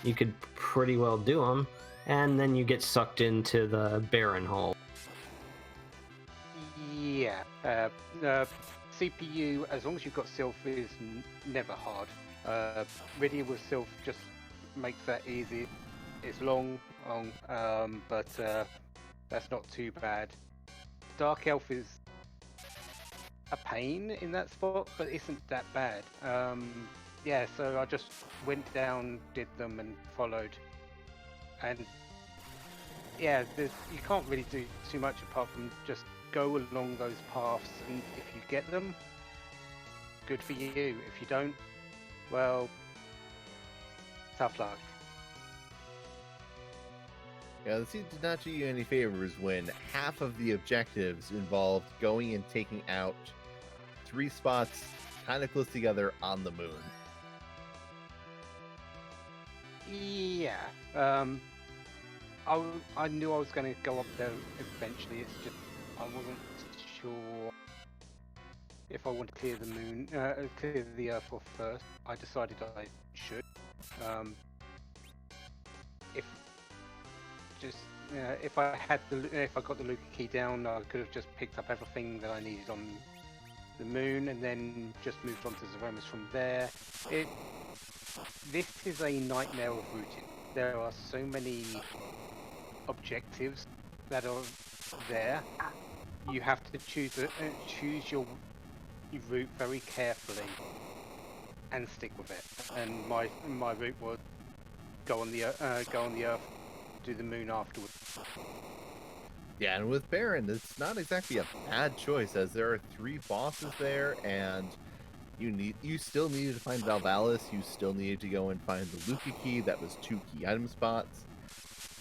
A: you could pretty well do them. And then you get sucked into the barren hole.
E: Yeah, CPU, as long as you've got Sylph, is never hard. Rydia with Sylph just makes that easy. It's long, but That's not too bad. Dark Elf is a pain in that spot, but isn't that bad. Yeah, so I just went down, did them, and followed. And yeah, you can't really do too much apart from just go along those paths, and if you get them, good for you. If you don't, well, tough luck.
B: Yeah, the seed did not do you any favors when half of the objectives involved going and taking out 3 spots kind of close together on the moon.
E: Yeah. I knew I was going to go up there eventually. It's just I wasn't sure if I want to clear the moon, clear the Earth off first. I decided I should. If I got the Luca key down, I could have just picked up everything that I needed on the moon and then just moved on to Zeromus from there. This is a nightmare of routing. There are so many objectives that are there. You have to choose your route very carefully and stick with it. And my route was go on the Earth, do the moon afterwards.
B: Yeah, and with Baron, it's not exactly a bad choice, as there are 3 bosses there, and you still needed to find Valvalis, you still needed to go and find the Luca key. That was 2 key item spots.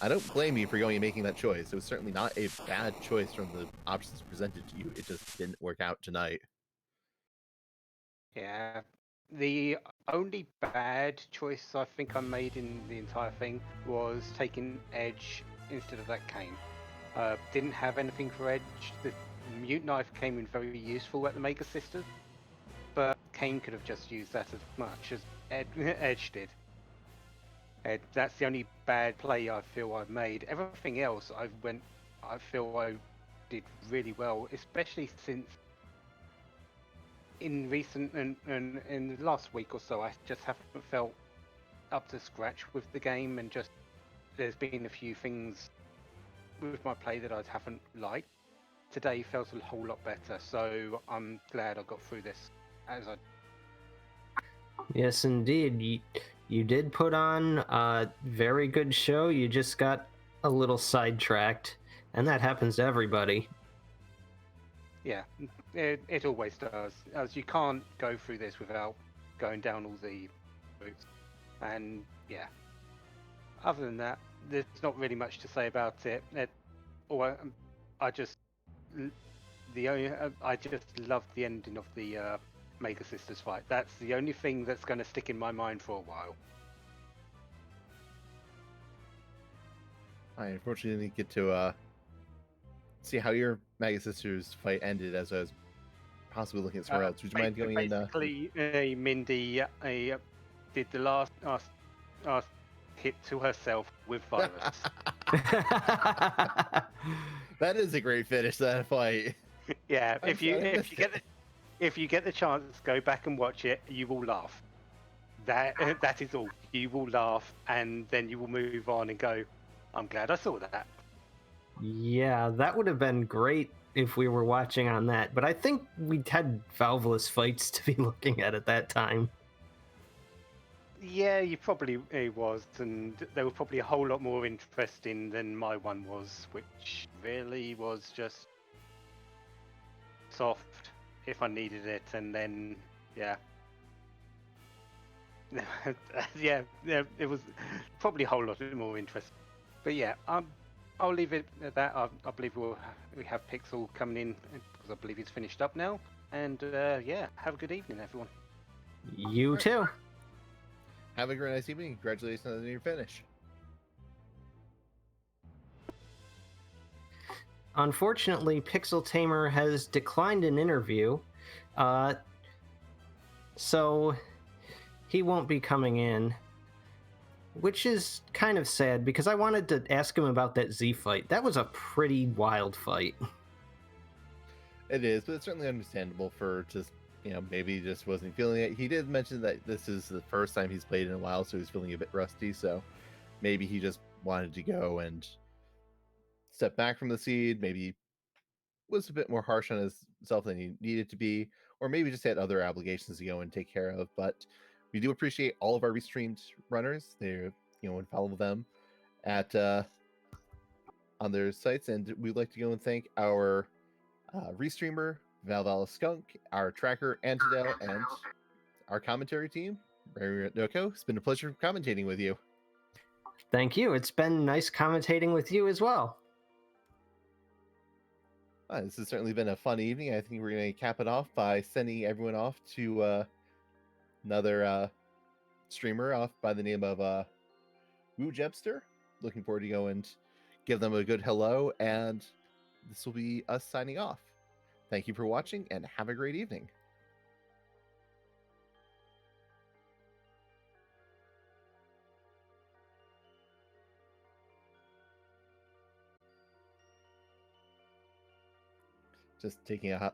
B: I don't blame you for going and making that choice. It was certainly not a bad choice from the options presented to you. It just didn't work out tonight.
E: Yeah. The only bad choice I think I made in the entire thing was taking Edge instead of that Kain. Didn't have anything for Edge. The Mute Knife came in very useful at the Maker Sisters, but Kain could have just used that as much as Edge did. That's the only bad play I feel I've made. Everything else I feel I did really well, especially since in recent and in the last week or so I just haven't felt up to scratch with the game, and just there's been a few things with my play that I haven't liked. Today felt a whole lot better, so I'm glad I got through this as I.
A: Yes, indeed. You did put on a very good show. You just got a little sidetracked, and that happens to everybody.
E: Yeah, it always does. As you can't go through this without going down all the routes. And yeah, other than that, there's not really much to say about it. I just loved the ending of the Maker Sisters fight. That's the only thing that's going to stick in my mind for a while.
B: I unfortunately didn't get to see how your Maga Sisters fight ended, as I was possibly looking at somewhere else. Would you mind going in?
E: Basically, Mindy did the last hit to herself with virus.
B: That is a great finish to that fight.
E: Yeah, if you get the chance, go back and watch it. You will laugh. That is all. You will laugh, and then you will move on and go, I'm glad I saw that.
A: Yeah, that would have been great if we were watching on that, but I think we had Valveless fights to be looking at that time.
E: Yeah, you probably was, and they were probably a whole lot more interesting than my one was, which really was just soft if I needed it, and then yeah. yeah, it was probably a whole lot more interesting. But yeah, I'll leave it at that. I believe we have Pixel coming in, because I believe he's finished up now. And yeah, have a good evening, everyone.
A: You too.
B: Have a great nice evening. Congratulations on your finish.
A: Unfortunately, Pixel Tamer has declined an interview, so he won't be coming in, which is kind of sad because I wanted to ask him about that Z fight. That was a pretty wild fight.
B: It is, but it's certainly understandable for just, maybe he just wasn't feeling it. He did mention that this is the first time he's played in a while, so he's feeling a bit rusty, so maybe he just wanted to go and stepped back from the seed, maybe was a bit more harsh on himself than he needed to be, or maybe just had other obligations to go and take care of. But we do appreciate all of our restreamed runners. They're, and follow them at on their sites, and we'd like to go and thank our restreamer Valvala Skunk, our tracker Antidel, and our commentary team, Rary Noko. It's been a pleasure commentating with you.
A: Thank you. It's been nice commentating with you as well.
B: This has certainly been a fun evening. I think we're going to cap it off by sending everyone off to another streamer off by the name of Woo Jebster. Looking forward to go and give them a good hello, and this will be us signing off. Thank you for watching, and have a great evening. Just taking a